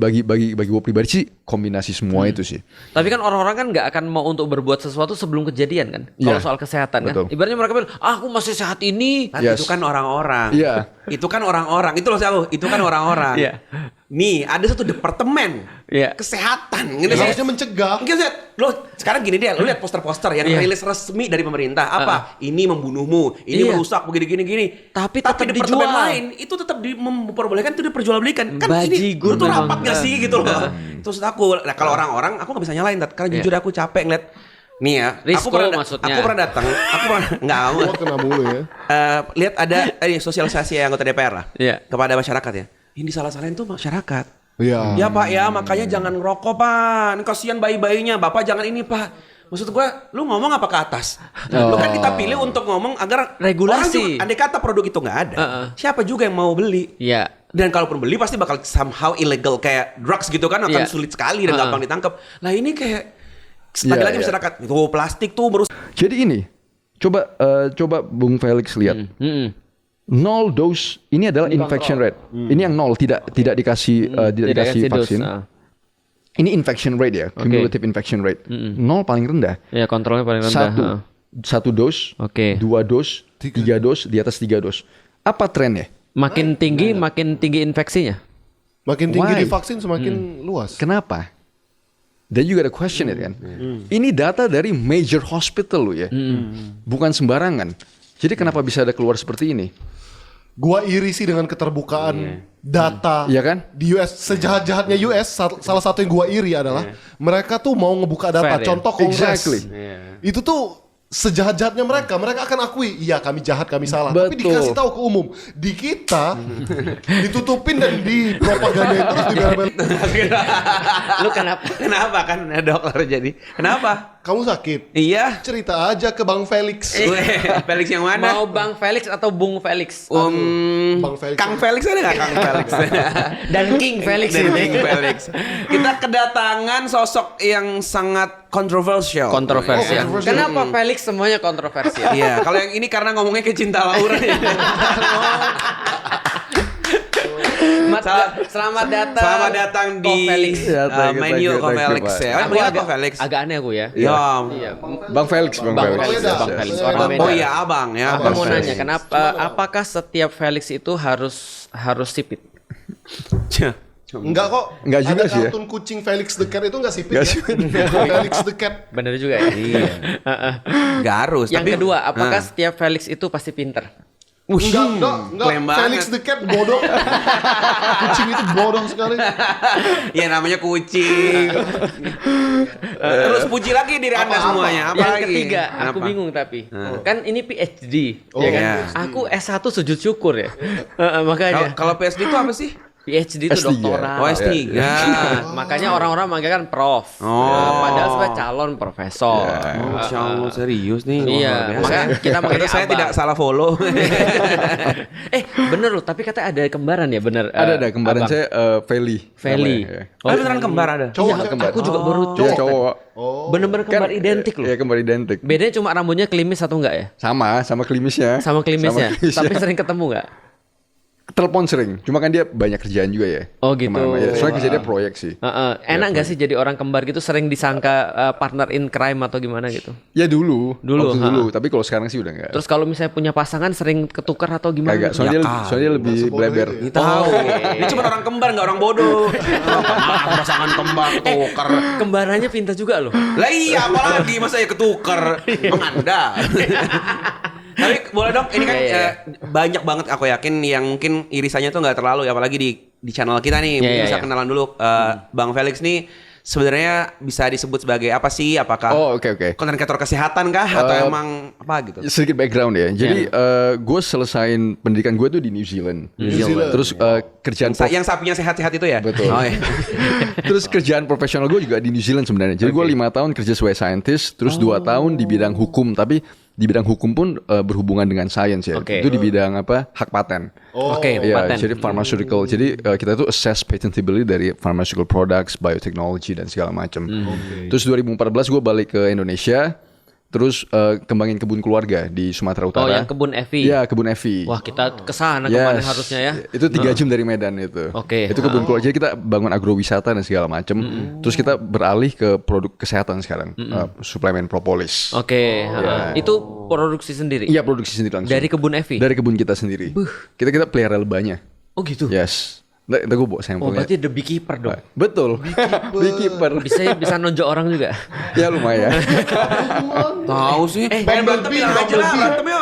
gue pribadi sih kombinasi semua itu sih. Tapi kan orang-orang kan nggak akan mau untuk berbuat sesuatu sebelum kejadian kan. Kalau Iya. soal kesehatan Betul. kan. Ibaratnya mereka bilang, aku masih sehat ini. Tapi Yes. itu kan orang-orang. Iya. Itu kan orang-orang. Itu loh aku. Itu kan orang-orang. Iya. Nih, ada satu departemen Iya. kesehatan. Ya, Gitu harusnya mencegah. Mungkin lo sekarang gini deh, lo lihat poster-poster yang Iya. rilis resmi dari pemerintah apa? Ini membunuhmu, ini Iya. merusak begini-gini. Tapi tetap departemen dijual. lain itu tetap memperbolehkan itu diperjualbelikan. Kan ini Bajigur lo tuh memang. rapat gak sih gitu loh. Terus aku, nah kalau orang-orang aku gak bisa nyalain, Tat. Karena jujur aku capek ngeliat. Nih ya, Risiko aku pernah maksudnya. aku pernah datang, aku pernah nggak mau. Gua kena mulu ya. Lihat ada sosialisasi anggota DPR lah Iya. kepada masyarakat ya. Ini salah-salahin tuh masyarakat. Iya. Ya Pak ya, makanya jangan ngerokok Pak. Ini kasihan bayi-bayinya. Bapak jangan ini Pak. Maksud gua, lu ngomong apa ke atas? Lu kan kita pilih untuk ngomong agar Regulasi. orang juga, andai kata produk itu nggak ada, siapa juga yang mau beli? Iya. Dan kalaupun beli pasti bakal somehow illegal kayak drugs gitu kan akan Iya. sulit sekali dan gampang ditangkap. Lah ini kayak Iya, lagi-lagi iya. masyarakat itu plastik tuh merusak. Jadi ini coba Bung Felix lihat. Nol dose ini adalah infection rate. Ini yang nol tidak dikasih tidak dikasih dikasih vaksin. dos. Ini infection rate ya, cumulative infection rate. Nol paling rendah. Ya kontrolnya paling rendah. Satu dos, Oke. 2 dos, 3 dos, di atas 3 dos. Apa trennya? Makin tinggi infeksinya. Makin tinggi Why? divaksin semakin luas. Kenapa? Then you gotta question it kan. Ini data dari major hospital lo ya, bukan sembarangan. Jadi kenapa bisa ada keluar seperti ini? Gua iri sih dengan keterbukaan data Iya kan? di US. Sejahat-jahatnya US, salah satu yang gua iri adalah mereka tuh mau ngebuka data. Fair, ya? Contoh Kongres. Exactly. Itu tuh sejahat-jahatnya mereka akan akui, iya kami jahat, kami salah. Tapi Betul. dikasih tahu ke umum. Di kita ditutupin dan dipropagandain terus dibela-belain. Lu kenapa? Kenapa kan dokter jadi? Kenapa? Kamu sakit? Iya. Cerita aja ke Bang Felix. Felix yang mana? Mau Bang Felix atau Bung Felix? Bang Felix. Kang Felix ada nggak Kang Felix? Dan King Felix Dan ini. King Felix. Kita kedatangan sosok yang sangat kontroversial. Kontroversial. Oh, kontroversial. Kenapa Felix semuanya kontroversial? Iya, kalau yang ini karena ngomongnya ke Cinta Laura ya. Selamat datang. Selamat datang di Felix. menu Felix ya. Aku Aku Felix. agak aneh aku ya. Ya. Iya. Bang Felix, Bang Bang Felix. Felix, Bang Felix. Orang Medan. Oh iya, abang ya. Aku mau Felix. nanya, kenapa? Apakah setiap Felix itu harus sipit? Enggak kok. Enggak juga ada sih ya. kartun kucing Felix the Cat itu enggak sipit Enggak ya. sipit. Felix the Cat. Bener juga ya. Iya. Gak harus. Yang tapi- kedua, apakah Ah. setiap Felix itu pasti pinter? Enggak. Klaim banget. Felix the Cat bodoh. Kucing itu bodoh sekali. Ya namanya kucing. Terus puji lagi diri Anda semuanya. Apa Yang lagi? ketiga, aku Kenapa? bingung tapi kan ini PhD, Oh, ya kan? iya. Aku S1 sujud syukur ya. Makanya Kalau PSD itu apa sih? PhD itu S3. doktorat. Oh, S3. Makanya orang-orang manggil kan prof. Oh. Padahal sebenarnya calon profesor. Masya Allah, serius nih. Iya, Luar biasa. makanya kita manggilnya Saya abang. tidak salah follow. Bener loh, tapi katanya ada kembaran ya, bener. Ada kembaran abang. saya Feli. Feli. namanya, ya. Oh, beneran kembar ada. Cowok, Iya, kembar. aku juga baru Dia cek. cowok. Bener-bener kembar identik loh. Iya, kembar identik. Bedanya cuma rambutnya klimis atau enggak ya? Sama klimisnya. Sama klimisnya. Tapi sering ketemu enggak? Telepon sering. Cuma kan dia banyak kerjaan juga ya. Oh, gitu. Kemana-mana. Ya, soalnya kerja dia proyek sih. Enak nggak sih jadi orang kembar gitu sering disangka partner in crime atau gimana gitu? Ya dulu. Dulu, Waktu dulu. Tapi kalau sekarang sih udah enggak. Terus kalau misalnya punya pasangan sering ketukar atau gimana? Kagak. Soalnya, dia lebih bleber. Ini tahu. Ini cuma orang kembar, nggak orang bodoh. Maaf, pasangan kembar ketukar. Kembarannya pintar juga loh. Lah iya, apalagi masa ya ketukar. Emang Anda. Tapi boleh dong, ini kan Iya. banyak banget aku yakin yang mungkin irisannya tuh nggak terlalu, apalagi di channel kita nih. Mungkin bisa kenalan dulu. Bang Felix nih sebenarnya bisa disebut sebagai apa sih? Apakah Oh, oke. konten kreator kesehatan kah? Atau emang apa gitu? Sedikit background ya. Jadi gue selesain pendidikan gue tuh di New Zealand. Zealand. Terus kerjaan Yang sapinya sehat-sehat itu ya? Betul. Oh, iya. Terus kerjaan profesional gue juga di New Zealand sebenarnya. Jadi gue 5 tahun kerja sebagai scientist, terus 2 tahun di bidang hukum. Tapi di bidang hukum pun berhubungan dengan science ya. Oke. Itu di bidang apa? Hak paten. Oke, Ya, paten. jadi pharmaceutical. Jadi kita tuh assess patentability dari pharmaceutical products, biotechnology dan segala macam. Terus 2014 gue balik ke Indonesia. Terus kembangin kebun keluarga di Sumatera Utara. Oh, yang kebun Evi. Iya, kebun Evi. Wah, kita kesana kemarin harusnya ya. Itu 3 jam dari Medan itu. Oke. Itu kebun keluarga. Jadi kita bangun agrowisata dan segala macam. Terus kita beralih ke produk kesehatan sekarang. Suplemen propolis. Oke, itu produksi sendiri. Iya, produksi sendiri langsung. Dari kebun Evi. Dari kebun kita sendiri. Kita pelihara lebahnya. Oh gitu. Yes. Ntar gue bawa Oh, sampelnya. berarti the beekeeper dong. Betul. Beekeeper. Bisa nonjok orang juga. Ya lumayan. Tahu sih. Pengen berantem aja lah, berantem ya.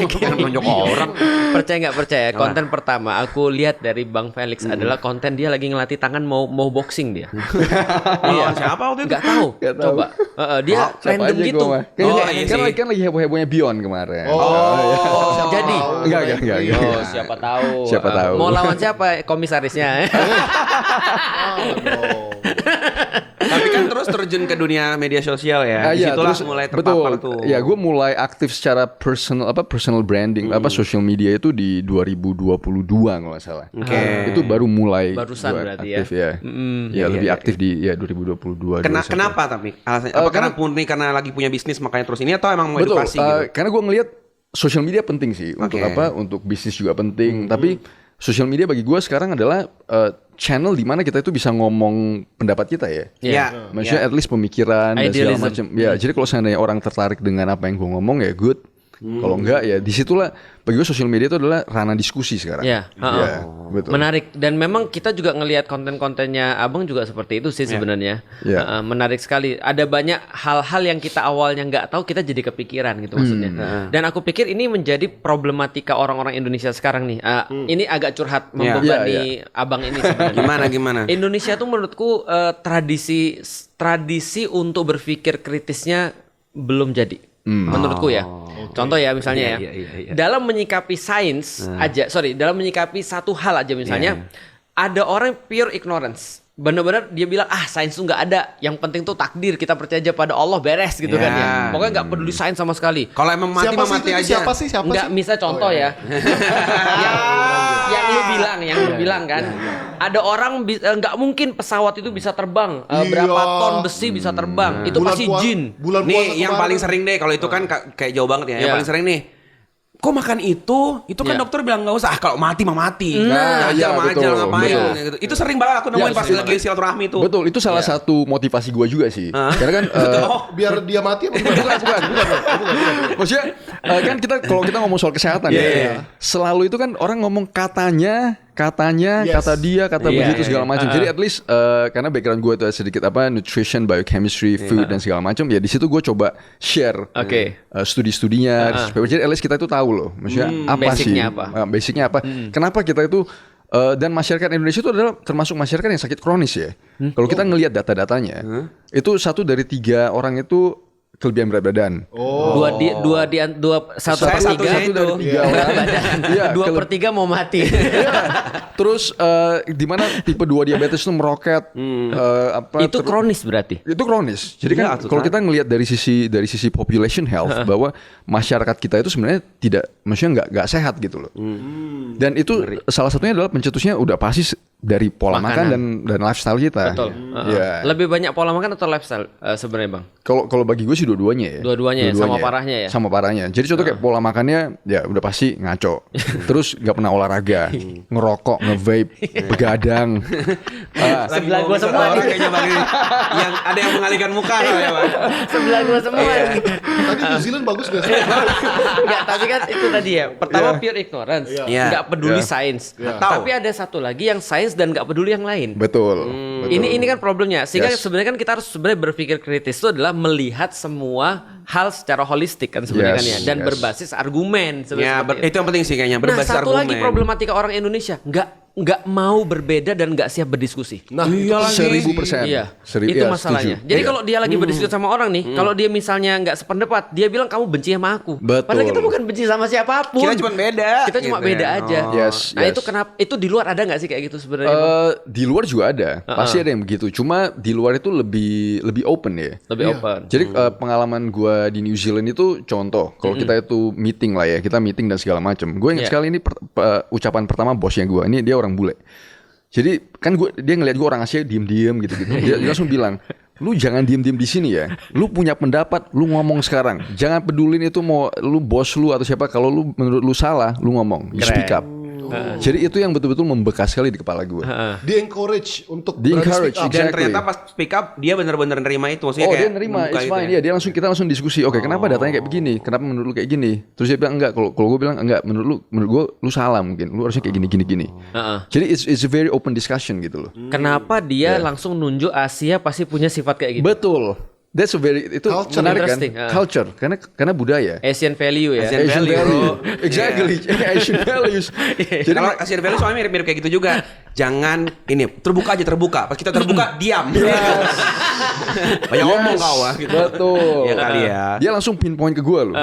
Kira nonjok orang. Percaya nggak percaya? Konten pertama aku lihat dari Bang Felix adalah konten dia lagi ngelatih tangan mau boxing dia. Iya, siapa waktu itu? Nggak tahu. Nggak tahu. Coba. Dia Siapa random aja gitu. gua mah. Dia Oh, nggak- iya Kan sih. lagi heboh-hebohnya Beyond kemarin. Jadi. Enggak. Oh, siapa tahu. Siapa tahu. Mau lawan siapa komisarisnya? Tapi kan terus terjun ke dunia media sosial ya. Iya, Disitulah terus mulai terpapar betul. tuh. Ya, gue mulai aktif secara personal branding, social media itu di 2022 kalau nggak salah. Oke. Itu baru mulai. Barusan gua berarti aktif, ya. Ya, lebih aktif di 2022. 2021. Kenapa tapi? Alasannya, apa karena murni karena lagi punya bisnis makanya terus ini atau emang mau Betul. edukasi gitu? Karena gue ngelihat social media penting sih untuk Oke. apa? Untuk bisnis juga penting. Tapi social media bagi gue sekarang adalah channel di mana kita itu bisa ngomong pendapat kita ya. Iya. Maksudnya at least pemikiran dan segala Idealism. macam. Ya, jadi kalau seandainya orang tertarik dengan apa yang gue ngomong ya good. Kalau enggak ya disitulah bagi gue sosial media itu adalah ranah diskusi sekarang. Ya, Ya, betul. menarik dan memang kita juga ngelihat konten-kontennya Abang juga seperti itu sih sebenarnya. Ya. Menarik sekali. Ada banyak hal-hal yang kita awalnya nggak tahu kita jadi kepikiran gitu maksudnya. Dan aku pikir ini menjadi problematika orang-orang Indonesia sekarang nih. Ini agak curhat membebani Abang ini sebenarnya. Gimana? Indonesia tuh menurutku tradisi untuk berpikir kritisnya belum jadi. Menurutku ya. Contoh ya misalnya Iya. dalam menyikapi sains dalam menyikapi satu hal aja misalnya, ada orang pure ignorance. Benar-benar dia bilang sains tuh nggak ada. Yang penting tuh takdir, kita percaya aja pada Allah, beres gitu kan ya. Pokoknya nggak peduli sains sama sekali. Kalau emang mati Siapa mah sih mati itu? aja. Siapa Enggak, sih? misal contoh ya. yang lu bilang kan. Ada orang nggak mungkin pesawat itu bisa terbang. Berapa ton besi bisa terbang. Itu pasti jin. Bulan puasa Nih yang kemarin. paling sering deh kalau itu kan kayak jauh banget ya. Yang Iya. paling sering nih kok makan itu kan dokter bilang nggak usah. Kalau mati mah mati. Nah, Ajar mah ajar, betul, ngapain betul. gitu. Itu sering banget aku nemuin pas lagi silaturahmi itu. Betul, itu salah satu motivasi gue juga sih. Karena kan Biar dia mati apa gimana? bukan. Maksudnya kan kalau kita ngomong soal kesehatan selalu itu kan orang ngomong katanya, Yes. kata dia, kata begitu segala macam. Jadi at least karena background gue itu sedikit nutrition, biochemistry, food dan segala macam. Ya di situ gue coba share studi-studinya. Jadi at least kita itu tahu loh, maksudnya apa basicnya sih? apa? Basicnya apa? Kenapa kita itu dan masyarakat Indonesia itu adalah termasuk masyarakat yang sakit kronis ya. Kalau kita ngelihat data-datanya, itu 1 dari 3 orang itu kelebihan berat badan. Satu per Saya tiga satunya itu. Tiga orang. Iya, 2/3 mau mati. Terus di mana tipe 2 diabetes itu meroket. Itu kronis berarti. Itu kronis. Jadi kan Iya, kalau kita ngelihat dari sisi population health bahwa masyarakat kita itu sebenarnya maksudnya nggak sehat gitu loh. Dan itu salah satunya adalah pencetusnya udah pasti dari pola makan dan lifestyle kita. Betul. Ya. Lebih banyak pola makan atau lifestyle sebenarnya, Bang? Kalau bagi gue sih dua-duanya ya. Dua-duanya ya, sama parahnya ya? Sama parahnya. Jadi contoh kayak pola makannya ya udah pasti ngaco. Terus nggak pernah olahraga, ngerokok, nge-vape, begadang. Sebelah gua semua orang nih. kayaknya Bang ini. Yang ada yang mengalihkan muka ya, Bang. Sebelah gua semua nih. Tadi New Zealand bagus gak sih? Enggak, tapi kan itu tadi ya. Pertama pure ignorance, Iya. nggak peduli sains. Atau- Tapi ada satu lagi yang sains dan nggak peduli yang lain. Betul. Ini kan problemnya. Sehingga Yes. sebenarnya kan kita harus sebenarnya berpikir kritis itu adalah melihat semua hal secara holistik kan sebenarnya kan ya, dan berbasis argumen sebenarnya. Ya, seperti itu yang penting sih kayaknya Nah, berbasis satu argumen. lagi problematika orang Indonesia nggak mau berbeda dan nggak siap berdiskusi. Nah, Iya lagi. 1000%. Iya, Seri- itu iya, masalahnya. setuju. Jadi Iya. kalau dia lagi berdiskusi sama orang nih, kalau dia misalnya nggak sependapat, dia bilang kamu benci sama aku. Betul. Padahal kita bukan benci sama siapapun. Kita cuma beda. Kita cuma gitu beda ya. aja. Oh. Yes, Nah yes. itu kenapa? Itu di luar ada nggak sih kayak gitu sebenarnya? Bang? Di luar juga ada, pasti ada yang begitu. Cuma di luar itu lebih open ya. Lebih open. Jadi pengalaman gue di New Zealand itu contoh, kalau kita itu meeting lah ya, kita meeting dan segala macam. Gue ingat Iya. sekali ini ucapan pertama bosnya gue, ini dia orang bule. Jadi kan dia ngelihat gue orang Asia diem-diem gitu-gitu. Dia langsung bilang, lu jangan diem-diem di sini ya. Lu punya pendapat, lu ngomong sekarang. Jangan pedulin itu mau lu bos lu atau siapa. Kalau lu menurut lu salah, lu ngomong. You speak up. Jadi itu yang betul-betul membekas sekali di kepala gue. Di encourage untuk Di berani encourage, speak up. Dan exactly. ternyata pas speak up dia benar-benar nerima itu. Maksudnya Oh kayak dia nerima, membuka it's gitu fine. ya. Iya, kita langsung diskusi. Oke, kenapa datanya kayak begini? Kenapa menurut lu kayak gini? Terus dia bilang enggak. Kalau gue bilang enggak, menurut gue lu salah mungkin. Lu harusnya kayak gini. Jadi it's a very open discussion gitu loh. Kenapa dia langsung nunjuk Asia pasti punya sifat kayak gitu? Betul. That's a very itu Culture. menarik kan? Interesting. Culture karena budaya. Asian value ya. Asian value, bro. Exactly. Asian values. Jadi Kalau Asian value soalnya mirip-mirip kayak gitu juga. Jangan ini terbuka aja terbuka. Pas kita terbuka diam. Banyak ngomong kau ah gitu. Betul. Iya kali ya. Dia langsung pinpoint ke gue loh.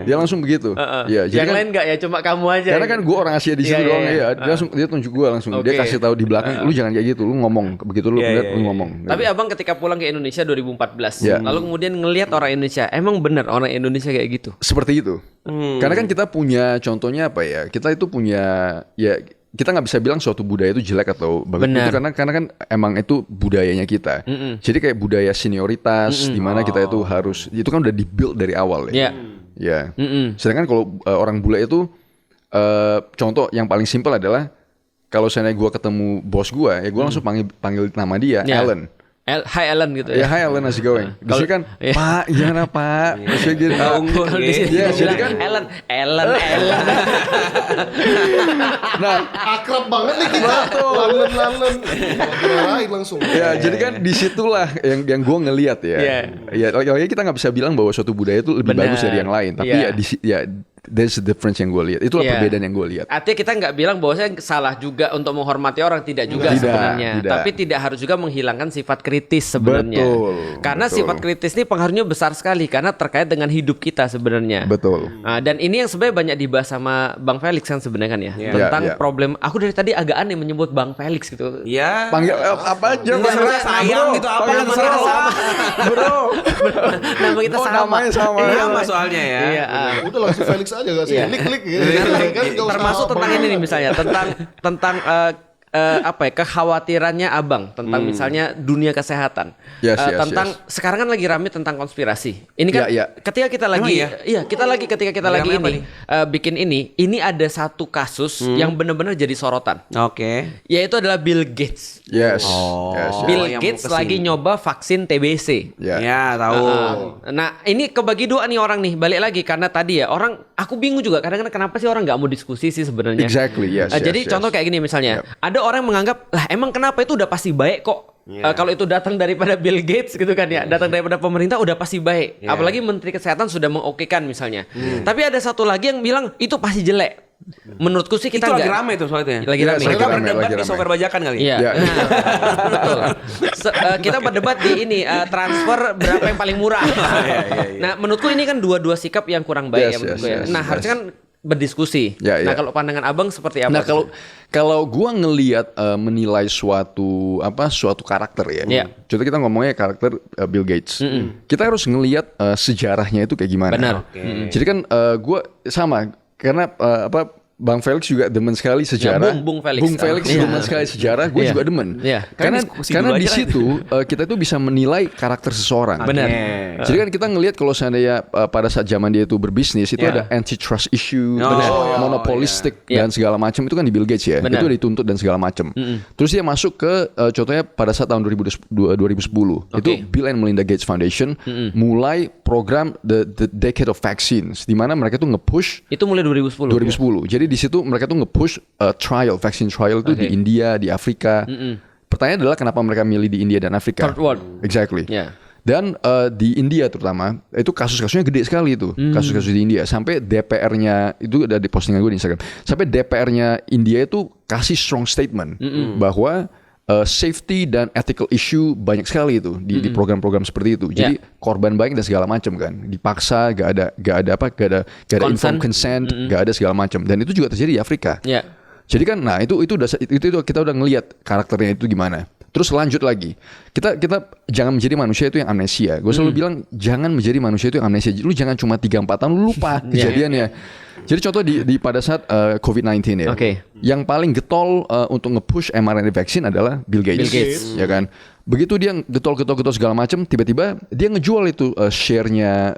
Dia langsung begitu. Iya, Yang jadi kan, lain nggak ya, cuma kamu aja. karena kan gue orang Asia di situ Iya, doang iya, ya. iya. Dia tunjuk gue langsung. Dia Oke. kasih tahu di belakang, lu jangan kayak gitu, lu ngomong. Begitu lu Iya, lihat iya, lu iya. ngomong. Tapi abang ketika pulang ke Indonesia 2014, Ya. lalu kemudian ngelihat orang Indonesia, emang benar orang Indonesia kayak gitu? Seperti itu. Karena kan kita punya contohnya apa ya? Kita itu punya ya kita nggak bisa bilang suatu budaya itu jelek atau bagus Benar. itu karena kan emang itu budayanya kita. Jadi kayak budaya senioritas di mana kita itu harus itu kan udah di-build dari awal Iya. ya. Ya. Sedangkan kalau orang bule itu contoh yang paling simpel adalah kalau saya gue ketemu bos gue ya gue langsung panggil nama dia Iya. Alan. Hi Alan gitu Ya, ya. hi Alan, how's it going? Biasanya kan, Iya. Pak, gimana Pak? Maksudnya gitu. Kalau di sini Iya, dia jadi bilang kan Alan. nah, Akrab banget nih kita. Lalen. Dimarahin langsung. ya jadi kan disitulah yang gue ngelihat ya. Iya. Ya, lagi kita nggak bisa bilang bahwa suatu budaya itu lebih Benar. bagus dari yang lain. Tapi Iya. ya there's a difference yang gue lihat. Itulah Iya. perbedaan yang gue lihat. Artinya kita nggak bilang bahwa saya salah juga untuk menghormati orang, tidak juga Tidak, sebenarnya. tidak. Tapi tidak harus juga menghilangkan sifat kritis sebenarnya. Betul, Karena betul. sifat kritis ini pengaruhnya besar sekali karena terkait dengan hidup kita sebenarnya. Betul. Nah, dan ini yang sebenarnya banyak dibahas sama Bang Felix kan sebenarnya kan ya, Iya. tentang Iya, iya. problem. Aku dari tadi agak aneh menyebut Bang Felix gitu. Iya. Panggil apa aja? Terserah Bro. sayang gitu apa Panggil namanya terserah. sama. Bro. Nama kita Oh, sama. namanya sama. Sama soalnya ya. Iya. Udah langsung Felix aja gak sih? Iya. Klik gitu. Kan nggak usah Termasuk tentang abang. ini nih misalnya tentang kekhawatirannya Abang tentang misalnya dunia kesehatan. Tentang sekarang kan lagi rame tentang konspirasi. Ini kan ketika kita lagi ketika kita lagi ini bikin ini ada satu kasus yang benar-benar jadi sorotan. Oke. Yaitu adalah Bill Gates. Bill Gates lagi nyoba vaksin TBC. Ya, tahu. Nah, ini kebagi dua nih orang nih. Balik lagi karena tadi ya orang, aku bingung juga kadang-kadang kenapa sih orang nggak mau diskusi sih sebenarnya. Jadi contoh kayak gini misalnya, ada orang menganggap lah emang kenapa itu udah pasti baik kok. Kalau itu datang daripada Bill Gates gitu kan ya, datang daripada pemerintah udah pasti baik. Apalagi Menteri Kesehatan sudah mengokekan misalnya. Tapi ada satu lagi yang bilang itu pasti jelek. Menurutku sih kita itu lagi rame tuh soalnya. Lagi rame. Mereka berdebat di software bajakan kali. Iya. Betul. Kita berdebat di ini transfer berapa yang paling murah. Nah, menurutku ini kan dua sikap yang kurang baik Nah, harusnya kan berdiskusi. Nah, kalau pandangan Abang seperti apa? Nah, kalau gua ngelihat menilai suatu karakter ya. Contoh kita ngomongnya karakter Bill Gates. Kita harus ngelihat sejarahnya itu kayak gimana. Benar. Jadi kan gua sama karena Bang Felix juga demen sekali sejarah. Bung Felix demen sekali sejarah, gue juga demen. Karena di situ kita tuh bisa menilai karakter seseorang. Benar. Jadi kan kita ngelihat kalau seandainya pada saat zaman dia itu berbisnis itu ada antitrust issue, monopolistik dan segala macam itu kan di Bill Gates ya. Itu dituntut dan segala macam. Terus dia masuk ke contohnya pada saat tahun 2010 itu Bill and Melinda Gates Foundation mulai program the Decade of Vaccines di mana mereka tuh nge-push itu mulai 2010. Jadi di situ mereka tuh nge-push vaksin trial itu di India, di Afrika. Pertanyaannya adalah kenapa mereka milih di India dan Afrika? Third world. Exactly. Dan di India terutama itu kasus-kasusnya gede sekali itu, kasus-kasus di India. Sampai DPR-nya itu ada di postingan gue di Instagram. Sampai DPR-nya India itu kasih strong statement bahwa safety dan ethical issue banyak sekali itu di program-program seperti itu. Jadi korban banyak dan segala macam kan, dipaksa, gak ada informed consent, gak ada segala macam. Dan itu juga terjadi di Afrika. Jadi kan, nah itu kita udah ngelihat karakternya itu gimana. Terus lanjut lagi, kita jangan menjadi manusia itu yang amnesia. Gue selalu bilang jangan menjadi manusia itu yang amnesia. Lu jangan cuma 3-4 tahun lu lupa kejadiannya. Jadi contoh di pada saat COVID-19 ya, yang paling getol untuk nge-push mRNA vaksin adalah Bill Gates. Ya kan. Begitu dia getol segala macam, tiba-tiba dia ngejual itu share-nya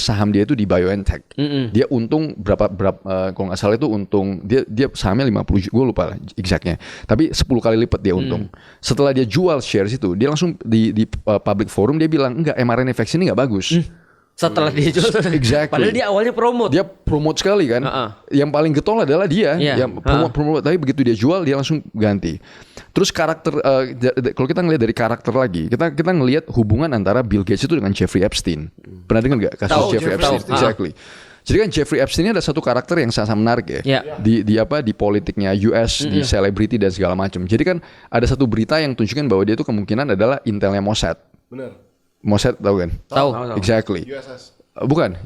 saham dia itu di BioNTech. Dia untung berapa kalau nggak salah itu untung dia sahamnya 50, gue lupa exactnya. Tapi 10 kali lipat dia untung. Setelah dia jual shares itu, dia langsung di public forum dia bilang enggak, mRNA vaksin ini nggak bagus. Setelah dia jual, padahal dia awalnya promote. Dia promote sekali kan. Yang paling getol adalah dia yang promote. Tapi begitu dia jual, dia langsung ganti. Terus karakter, kalau kita ngelihat dari karakter lagi, kita ngelihat hubungan antara Bill Gates itu dengan Jeffrey Epstein. Pernah dengar nggak kasus Jeffrey Epstein? Exactly. Jadi kan Jeffrey Epstein ini ada satu karakter yang sangat menarik ya. Di politiknya US, di selebriti dan segala macam. Jadi kan ada satu berita yang tunjukkan bahwa dia itu kemungkinan adalah intelnya Mossad. Benar. Mossad tahu kan? Tahu. Exactly. USS. Bukan.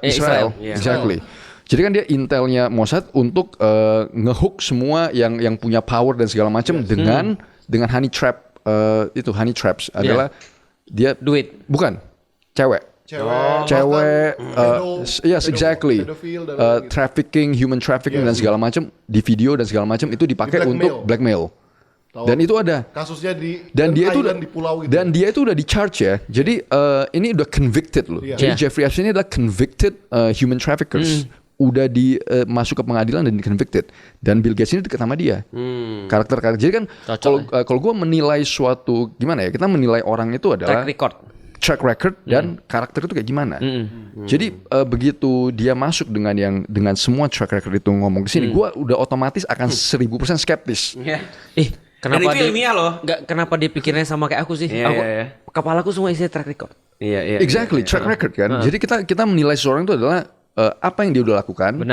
Israel. Exactly. Jadi kan dia intelnya Mossad untuk ngehook semua yang punya power dan segala macam dengan honey trap. Itu honey traps adalah dia duit. Bukan. Cewek. Yes, exactly. Trafficking, human trafficking dan segala macam di video dan segala macam itu dipakai untuk blackmail. Dan itu ada kasusnya dia di pulau itu. Dan dia itu udah di charge ya. Jadi ini udah convicted loh. Jadi Jeffrey Epstein ini adalah convicted human traffickers. Udah masuk ke pengadilan dan di convicted. Dan Bill Gates ini deket sama dia. Karakter. Jadi kan kalau gue menilai suatu gimana ya? Kita menilai orang itu adalah track record dan karakter itu kayak gimana. Jadi begitu dia masuk dengan semua track record itu ngomong ke sini, gue udah otomatis akan 1000% skeptis. Kenapa dia ilmiah loh? Kenapa dia pikirnya sama kayak aku sih? Kepalaku semua isi track record. Exactly, track record kan. Jadi kita menilai seseorang itu adalah apa yang dia udah lakukan,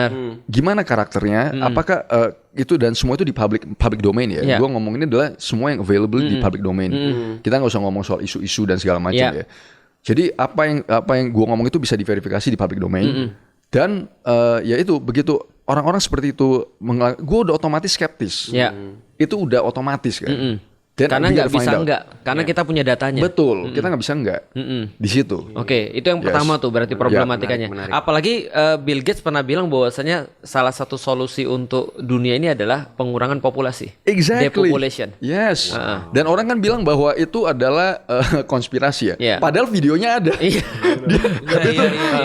gimana karakternya, apakah itu dan semua itu di public domain ya. Gue ngomong ini adalah semua yang available di public domain. Kita nggak usah ngomong soal isu-isu dan segala macam ya. Jadi apa yang gue ngomong itu bisa diverifikasi di public domain. Dan ya itu begitu orang-orang seperti itu, gue udah otomatis skeptis. Itu udah otomatis kan. Then Karena we nggak gotta find bisa out. nggak, karena kita punya datanya. Betul, kita nggak bisa nggak di situ. Oke, itu yang Yes. pertama tuh berarti problematikanya. menarik. Apalagi Bill Gates pernah bilang bahwasanya salah satu solusi untuk dunia ini adalah pengurangan populasi. Exactly. Depopulation. Yes. Dan orang kan bilang bahwa itu adalah konspirasi ya. Iya. Padahal videonya ada. Iya.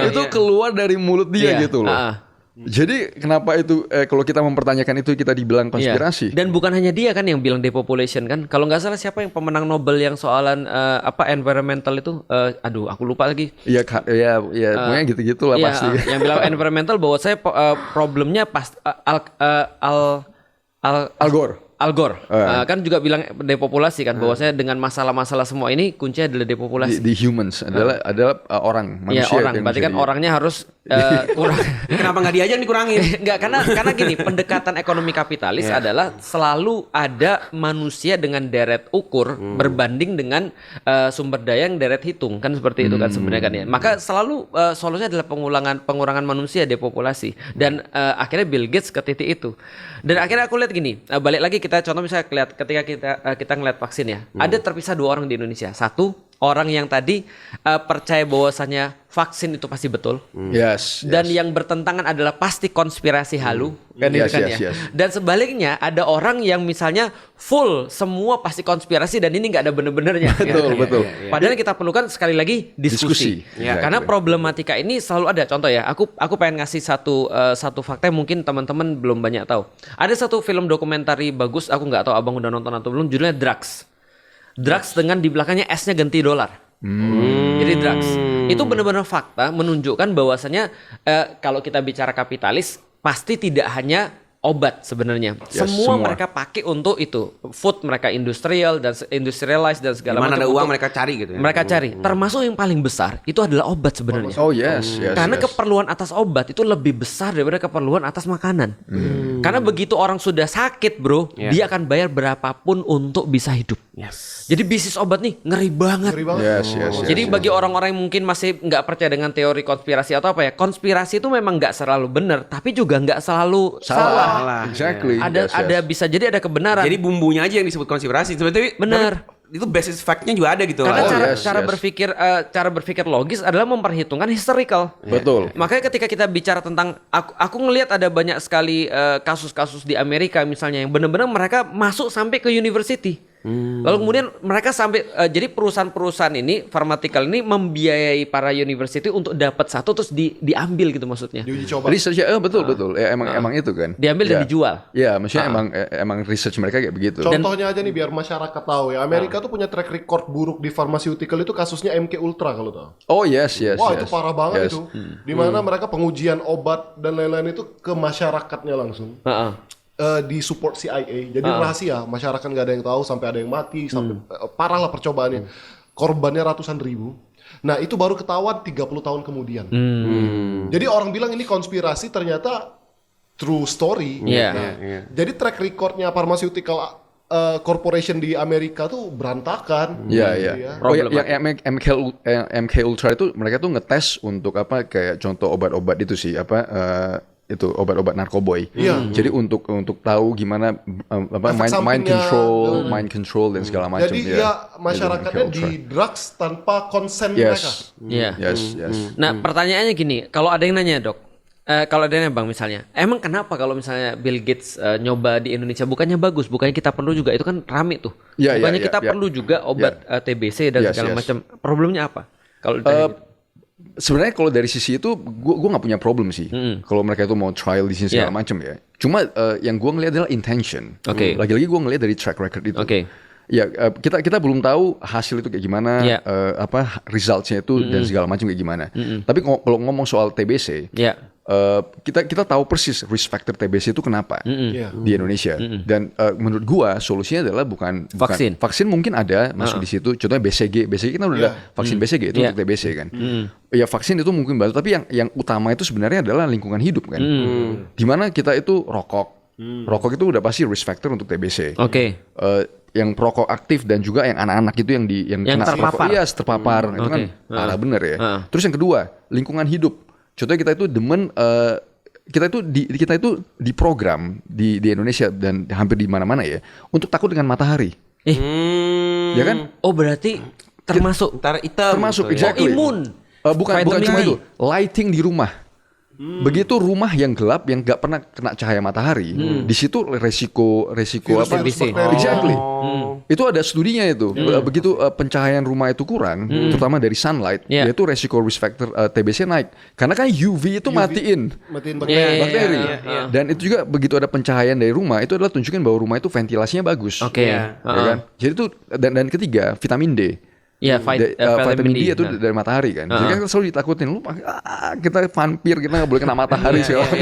Itu keluar dari mulut dia Iya. gitu loh. Jadi kenapa itu kalau kita mempertanyakan itu kita dibilang Iya. konspirasi? Dan bukan hanya dia kan yang bilang depopulation kan. Kalau nggak salah siapa yang pemenang Nobel yang soalan environmental itu? Aduh, aku lupa lagi. Iya, pokoknya gitu-gitu lah Iya, pasti. yang bilang environmental bahwa saya problemnya pas Al Gore. Al Gore kan juga bilang depopulasi kan bahwasanya dengan masalah-masalah semua ini kuncinya adalah depopulasi. Di humans adalah orang Iya, manusia. orang. yang Berarti kan menjadi- orangnya harus kurang. Kenapa nggak diajak dikurangin? Enggak, karena gini, pendekatan ekonomi kapitalis adalah selalu ada manusia dengan deret ukur berbanding dengan sumber daya yang deret hitung, kan seperti itu kan sebenarnya kan ya. Maka selalu solusinya adalah pengurangan manusia, depopulasi. Dan akhirnya Bill Gates ke titik itu. Dan akhirnya aku lihat gini, balik lagi kita contoh misalnya ketika kita ngeliat vaksin ya. Ada terpisah 2 orang di Indonesia. Satu, orang yang tadi percaya bahwasannya vaksin itu pasti betul. Yes. Dan yang bertentangan adalah pasti konspirasi halu kan itu Yes, kan yes, ya. yes. Dan sebaliknya ada orang yang misalnya full semua pasti konspirasi dan ini nggak ada bener-benernya. Betul, betul. Padahal yang kita perlukan sekali lagi diskusi. Diskusi, Ya, exactly. karena problematika ini selalu ada. Contoh ya, aku pengen ngasih satu fakta yang mungkin teman-teman belum banyak tahu. Ada satu film dokumentari bagus, aku nggak tahu abang udah nonton atau belum, judulnya Drugs. Drugs dengan di belakangnya S-nya ganti dolar. Jadi drugs. Itu benar-benar fakta menunjukkan bahwasanya kalau kita bicara kapitalis pasti tidak hanya obat sebenarnya. Yes, semua semua. mereka pakai untuk itu. Food mereka industrial dan industrialized dan segala Mana macam. ada uang untuk- mereka cari gitu ya. mereka cari. Termasuk yang paling besar itu adalah obat sebenarnya. Oh yes, yes. Karena yes. keperluan atas obat itu lebih besar daripada keperluan atas makanan. Karena begitu orang sudah sakit, bro, dia akan bayar berapapun untuk bisa hidup. Yes. Jadi bisnis obat nih ngeri banget. Ngeri banget. Yes, yes, yes. Jadi bagi orang-orang yang mungkin masih nggak percaya dengan teori konspirasi atau apa ya, konspirasi itu memang nggak selalu benar, tapi juga nggak selalu salah. Salah. Exactly. Ada Yes, yes. ada bisa jadi ada kebenaran. Jadi bumbunya aja yang disebut konspirasi. Sebetulnya Benar. Itu basis fact-nya juga ada gitu. Karena Oh, cara yes, cara yes. cara berpikir logis adalah memperhitungkan historical. Betul. Makanya ketika kita bicara tentang aku ngelihat ada banyak sekali kasus-kasus di Amerika misalnya yang benar-benar mereka masuk sampai ke university. Lalu kemudian mereka sampai jadi perusahaan-perusahaan ini pharmaceutical ini membiayai para university untuk dapat satu terus diambil gitu maksudnya. Diuji coba. Research betul. Ya, emang itu kan. Diambil dan Ya. dijual. Ya, maksudnya emang research mereka kayak begitu. Contohnya aja nih biar masyarakat tahu ya. Amerika tuh punya track record buruk di pharmaceutical itu kasusnya MK Ultra kalau tahu. Oh yes, yes. Wah yes. itu parah banget Yes. itu. Dimana mereka pengujian obat dan lain-lain itu ke masyarakatnya langsung. Di support CIA. Jadi rahasia, masyarakat nggak ada yang tahu sampai ada yang mati, sampai parah lah percobaannya. Korbannya ratusan ribu. Nah itu baru ketahuan 30 tahun kemudian. Jadi orang bilang ini konspirasi, ternyata true story. Iya. Nah, jadi track recordnya pharmaceutical corporation di Amerika tuh berantakan. Iya, Gitu iya. ya. Oh, yang MK Ultra itu mereka tuh ngetes untuk apa kayak contoh obat-obat itu sih apa itu obat-obat narkoboy. Iya. Jadi untuk tahu gimana apa Efek mind sampingnya, mind control dan segala macam. Jadi ya. ya masyarakatnya Itu MK Ultra. di drugs tanpa konsen mereka. Yes. Iya. Yes, yes. Nah, pertanyaannya gini, kalau ada yang nanya, Dok, kalau ada yang nanya, Bang misalnya, emang kenapa kalau misalnya Bill Gates nyoba di Indonesia bukannya bagus, bukannya kita perlu juga, itu kan rame tuh. Iya, iya, Bukannya iya, kita iya. perlu juga obat TBC dan Yes, segala yes. macam. Problemnya apa? Kalau ditanya gitu. Sebenarnya kalau dari sisi itu gue nggak punya problem sih. Kalau mereka itu mau trial di sini segala Yeah. macam ya. Cuma yang gue ngelihat adalah intention. Oke. Lagi-lagi gue ngelihat dari track record itu. Oke. Ya kita belum tahu hasil itu kayak gimana, Yeah. apa resultsnya itu dan segala macam kayak gimana. Tapi kalau ngomong soal TBC, Ya. kita tahu persis risk factor TBC itu kenapa Iya. di Indonesia. Dan menurut gua solusinya adalah bukan Vaksin. Vaksin mungkin ada masuk di situ. Contohnya BCG kan udah ada vaksin BCG itu Yeah. untuk TBC kan. Ya vaksin itu mungkin bantu, tapi yang utama itu sebenarnya adalah lingkungan hidup kan. Dimana kita itu rokok. Rokok itu udah pasti risk factor untuk TBC. Oke. Yang perokok aktif dan juga yang anak-anak itu yang Yang terpapar. Iya, terpapar. Itu kan Oke. parah bener ya. Terus Terus yang kedua, lingkungan hidup. Contohnya kita itu demen kita itu diprogram di Indonesia dan hampir di mana-mana ya untuk takut dengan matahari. Ya kan? Oh berarti termasuk Ntar hitam. Termasuk, gitu ya. exactly. imun. Bukan Vitamin cuma D. itu, lighting di rumah. Begitu rumah yang gelap yang nggak pernah kena cahaya matahari, di situ resiko Virus, apa? virus, bakteri. Exactly. Oh. Itu ada studinya itu. Begitu pencahayaan rumah itu kurang, terutama dari sunlight, Yeah. yaitu resiko risk factor TBC naik. Karena kan UV itu matiin Matiin Iya, bakteri. bakteri. Dan itu juga begitu ada pencahayaan dari rumah, itu adalah tunjukin bahwa rumah itu ventilasinya bagus. Oke. Iya. Ya kan? Jadi itu dan ketiga vitamin D. Iya, Vitamin D itu Nah. dari matahari kan. Jadi kan selalu ditakutin lu kita vampir, kita nggak boleh kena matahari segala macam.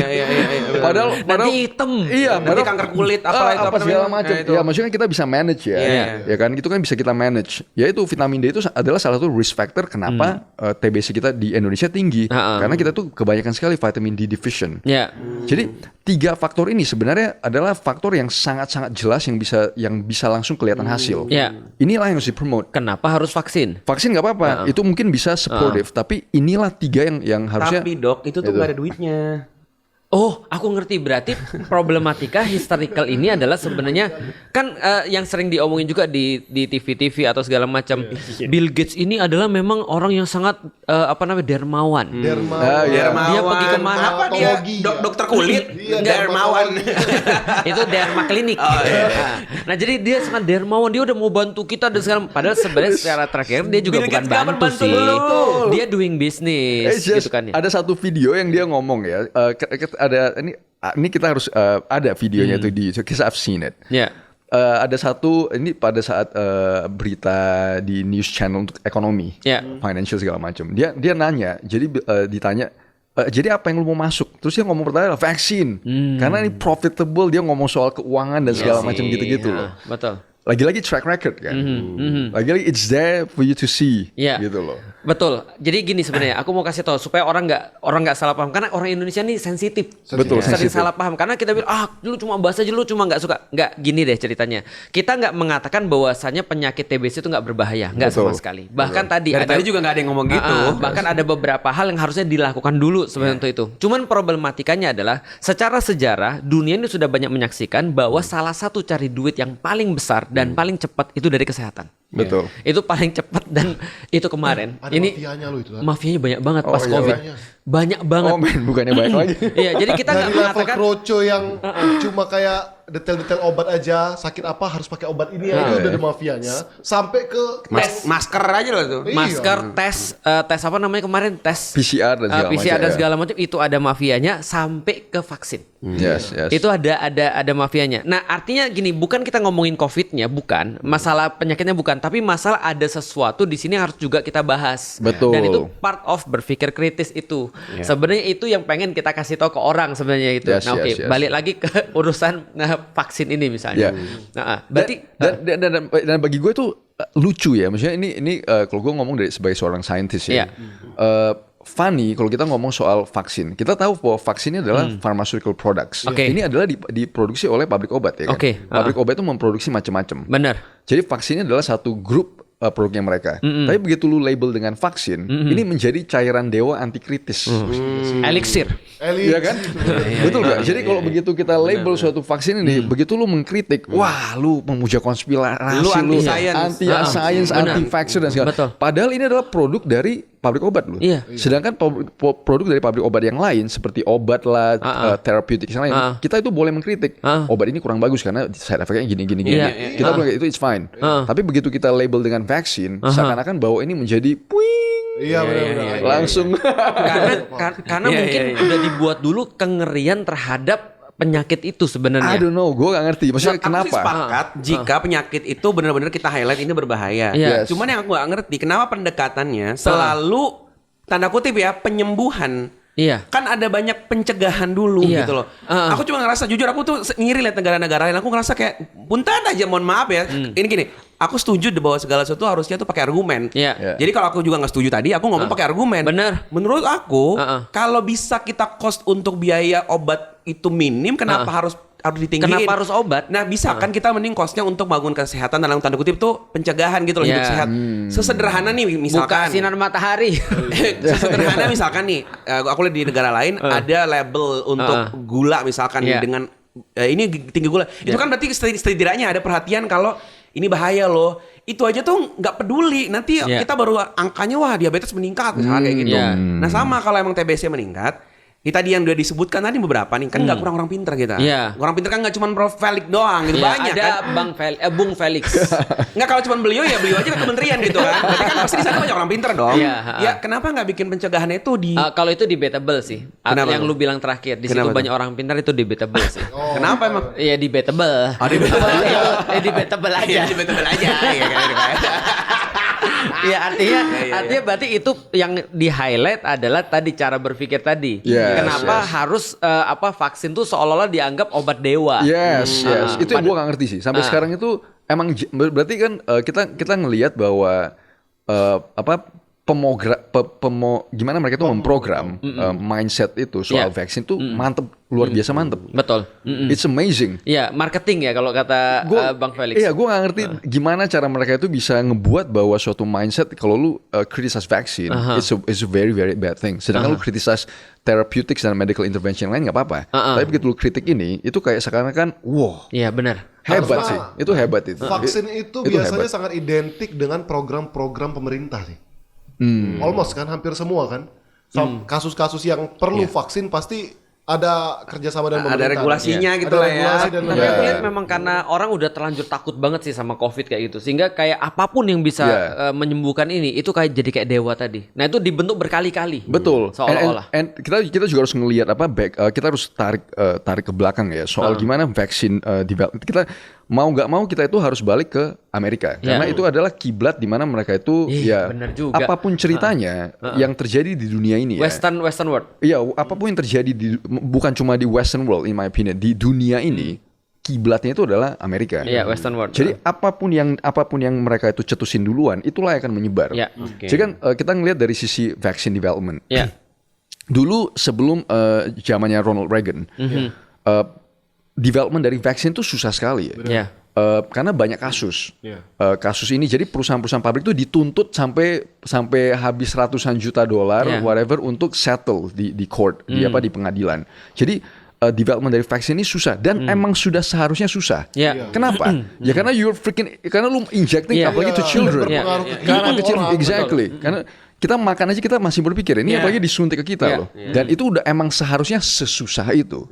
Padahal Nanti hitam. Iya, Nanti kanker kulit apa itu apa segala namanya? macam. Ya, itu. Ya maksudnya kita bisa manage ya. Iya. Ya kan itu kan bisa kita manage. Ya itu vitamin D itu adalah salah satu risk factor kenapa TBC kita di Indonesia tinggi. Karena kita tuh kebanyakan sekali vitamin D deficient. Ya. Jadi 3 faktor ini sebenarnya adalah faktor yang sangat-sangat jelas yang bisa langsung kelihatan hasil. Ya. Inilah yang harus dipromote. Kenapa harus vaksin? Vaksin nggak apa-apa, itu mungkin bisa supportive, tapi inilah 3 yang harusnya. Tapi dok, itu tuh nggak ada duitnya. Oh, aku ngerti. Berarti problematika historical ini adalah sebenarnya kan yang sering diomongin juga di TV-TV atau segala macam. Bill Gates ini adalah memang orang yang sangat dermawan. Dermawan. Dia pergi kemana? Apa dia? Patologi. Dokter kulit? Iya, Dermawan. Itu derma klinik. Nah, jadi dia sangat dermawan. Dia udah mau bantu kita dan segala. Padahal sebenarnya secara terakhir dia juga Bill bukan Gates nggak bantu membantu sih. lu. Dia doing business gitu kan ya. Ada satu video yang dia ngomong ya, ada ini kita harus ada videonya itu di, because I've seen it. Ya. Ada satu ini pada saat berita di news channel untuk ekonomi, Ya. financial segala macam. Dia nanya, jadi ditanya, jadi apa yang lu mau masuk? Terus dia ngomong pertama vaksin, karena ini profitable. Dia ngomong soal keuangan dan segala macam gitu-gitu loh. Betul. Lagi-lagi track record kan, lagi-lagi it's there for you to see, Iya. gitu loh. Betul. Jadi gini sebenarnya, aku mau kasih tahu supaya orang nggak salah paham, karena orang Indonesia ini sensitif. Betul, Sering sensitif. salah paham karena kita bilang lu cuma bahas aja, lu cuma nggak suka. Nggak, gini deh ceritanya. Kita nggak mengatakan bahwasanya penyakit TBC itu nggak berbahaya, nggak sama Betul. sekali. Bahkan tadi Dari tadi juga nggak ada yang ngomong gitu. bahkan ada beberapa hal yang harusnya dilakukan dulu sebenarnya untuk itu. Cuman problematikanya adalah secara sejarah dunia ini sudah banyak menyaksikan bahwa salah satu cari duit yang paling besar dan paling cepat itu dari kesehatan. Betul. Itu paling cepat dan itu kemarin. Ada Ini mafianya lo itu. mafianya banyak banget Oh, pas iya, COVID. iya. Banyak banget. Oh men, bukannya baik lagi. Iya, jadi kita nggak Dari level mengatakan kroco yang cuma kayak detail-detail obat aja, sakit apa harus pakai obat ini aja udah ada mafianya, sampai ke Masker aja loh tuh. Iya. masker, tes apa namanya kemarin, tes PCR dan segala PCR macam, dan ya. segala macam itu ada mafianya sampai ke vaksin. Yes. Itu ada mafianya. Nah, artinya gini, bukan kita ngomongin COVID-nya, bukan. Masalah penyakitnya bukan, tapi masalah ada sesuatu di sini harus juga kita bahas. Betul. Dan itu part of berpikir kritis itu. Sebenarnya itu yang pengen kita kasih tahu ke orang sebenarnya itu. Yes, Nah, oke, yes. balik lagi ke urusan vaksin ini misalnya. Ya. Nah, berarti dan bagi gue tuh lucu ya, maksudnya ini kalau gue ngomong sebagai seorang saintis ya, Iya. funny kalau kita ngomong soal vaksin, kita tahu bahwa vaksin ini adalah pharmaceutical products. Oke. Ini adalah diproduksi oleh pabrik obat ya kan. Oke. Pabrik obat itu memproduksi macam-macam. benar. Jadi vaksin ini adalah satu grup produknya mereka. Tapi begitu lu label dengan vaksin, ini menjadi cairan dewa antikritis. Elixir. elit. Iya kan? Betul nggak? Jadi kalau begitu kita label suatu vaksin ini, begitu lu mengkritik, wah lu memuja konspirasi, Lu anti-science. anti-science, Benar. anti-vaxxer dan segala. Betul. Padahal ini adalah produk dari pabrik obat loh. Iya. Sedangkan produk dari pabrik obat yang lain seperti obat lah, therapeutic yang lain, kita itu boleh mengkritik. Obat ini kurang bagus karena side effect-nya gini. Iya. Kita boleh itu it's fine. Tapi begitu kita label dengan vaksin, seakan-akan bahwa ini menjadi puing. Iya benar-benar. Langsung. Karena mungkin udah dibuat dulu kengerian terhadap penyakit itu sebenarnya. I don't know, gue gak ngerti. Maksudnya Aku sih kenapa? sepakat jika penyakit itu benar-benar kita highlight ini berbahaya. Iya. Yes. Cuman yang aku gak ngerti kenapa pendekatannya selalu tanda kutip ya penyembuhan. Iya. Kan ada banyak pencegahan dulu Iya. gitu loh. Aku cuma ngerasa jujur aku tuh ngiri lihat negara-negara lain. Aku ngerasa kayak punten aja mohon maaf ya. Ini gini. Aku setuju bahwa segala sesuatu harusnya tuh pakai argumen. Iya. Iya. Jadi kalau aku juga nggak setuju tadi, aku ngomong pakai argumen. Bener. Menurut aku, Kalau kalau bisa kita cost untuk biaya obat itu minim, kenapa harus ditinggiin? Kenapa harus obat? Nah bisa kan kita mending costnya untuk bangun kesehatan dalam tanda kutip tuh pencegahan gitu loh, hidup Iya. sehat. Sesederhana nih Buka misalkan. sinar matahari. Sesederhana misalkan nih, aku lihat di negara lain ada label untuk gula misalkan Iya. dengan ini tinggi gula. Itu kan berarti setidaknya ada perhatian kalau ini bahaya loh. Itu aja tuh nggak peduli. Nanti kita baru angkanya wah diabetes meningkat misalnya kayak gitu. Nah sama kalau emang TBC meningkat, ini tadi yang udah disebutkan tadi beberapa nih kan nggak kurang orang pintar kita. Orang pintar kan nggak cuma Prof Felix doang gitu banyak ada kan. Bung Felix. Nggak kalau cuma beliau ya beliau aja ke kementerian gitu kan. Berarti kan pasti di sana banyak orang pintar dong. Ya kenapa nggak bikin pencegahannya itu di? Kalau itu debatable sih. Yang lu bilang terakhir di situ banyak orang pintar itu debatable sih. Kenapa emang? Iya debatable. Debatable. Debatable aja. Debatable aja. Iya kan. Ya artinya berarti itu yang di highlight adalah tadi cara berpikir tadi. Kenapa harus vaksin tuh seolah-olah dianggap obat dewa? Yes. Itu yang gue gak ngerti sih. Sampai sekarang itu emang berarti kan kita ngelihat bahwa gimana mereka tuh memprogram mindset itu soal vaksin tuh mantep, luar biasa mantep. Betul. It's amazing. Iya, marketing ya kalau kata Bang Felix. Iya, gue gak ngerti gimana cara mereka itu bisa ngebuat bahwa suatu mindset kalau lu criticize vaksin, it's a very very bad thing. Sedangkan lu criticize therapeutics dan medical intervention lain nggak apa-apa. Tapi begitu lu kritik ini, itu kayak sekarang kan, wow. Iya benar. Hebat sih. Itu hebat itu. Vaksin itu biasanya sangat identik dengan program-program pemerintah sih. Almost kan, hampir semua kan. Kasus-kasus yang perlu vaksin pasti ada kerjasama dengan pemerintah. Ada regulasinya gitu lah ya. Tapi aku lihat memang karena orang udah terlanjur takut banget sih sama COVID kayak gitu. Sehingga kayak apapun yang bisa menyembuhkan ini, itu kayak jadi kayak dewa tadi. Nah itu dibentuk berkali-kali. Betul. Seolah-olah. And kita juga harus ngelihat kita harus tarik ke belakang ya. Soal gimana vaksin develop. Kita mau nggak mau kita itu harus balik ke Amerika karena itu adalah kiblat di mana mereka itu bener juga. Apapun ceritanya yang terjadi di dunia ini Western world. Iya, apapun yang terjadi bukan cuma di Western world in my opinion, di dunia ini kiblatnya itu adalah Amerika. Iya, Western world. Jadi apapun yang mereka itu cetusin duluan itulah yang akan menyebar. Jadi kan kita ngelihat dari sisi vaccine development. Dulu sebelum zamannya Ronald Reagan development dari vaksin itu susah sekali ya. Karena banyak kasus. Kasus ini jadi perusahaan-perusahaan pabrik itu dituntut sampai habis ratusan juta dolar whatever untuk settle di court, di pengadilan. Jadi development dari vaksin ini susah dan emang sudah seharusnya susah. Kenapa? Ya karena lu injecting apalagi to children. Karena kecil exactly. Karena kita makan aja kita masih berpikir ini apalagi disuntik ke kita loh. Dan itu udah emang seharusnya sesusah itu.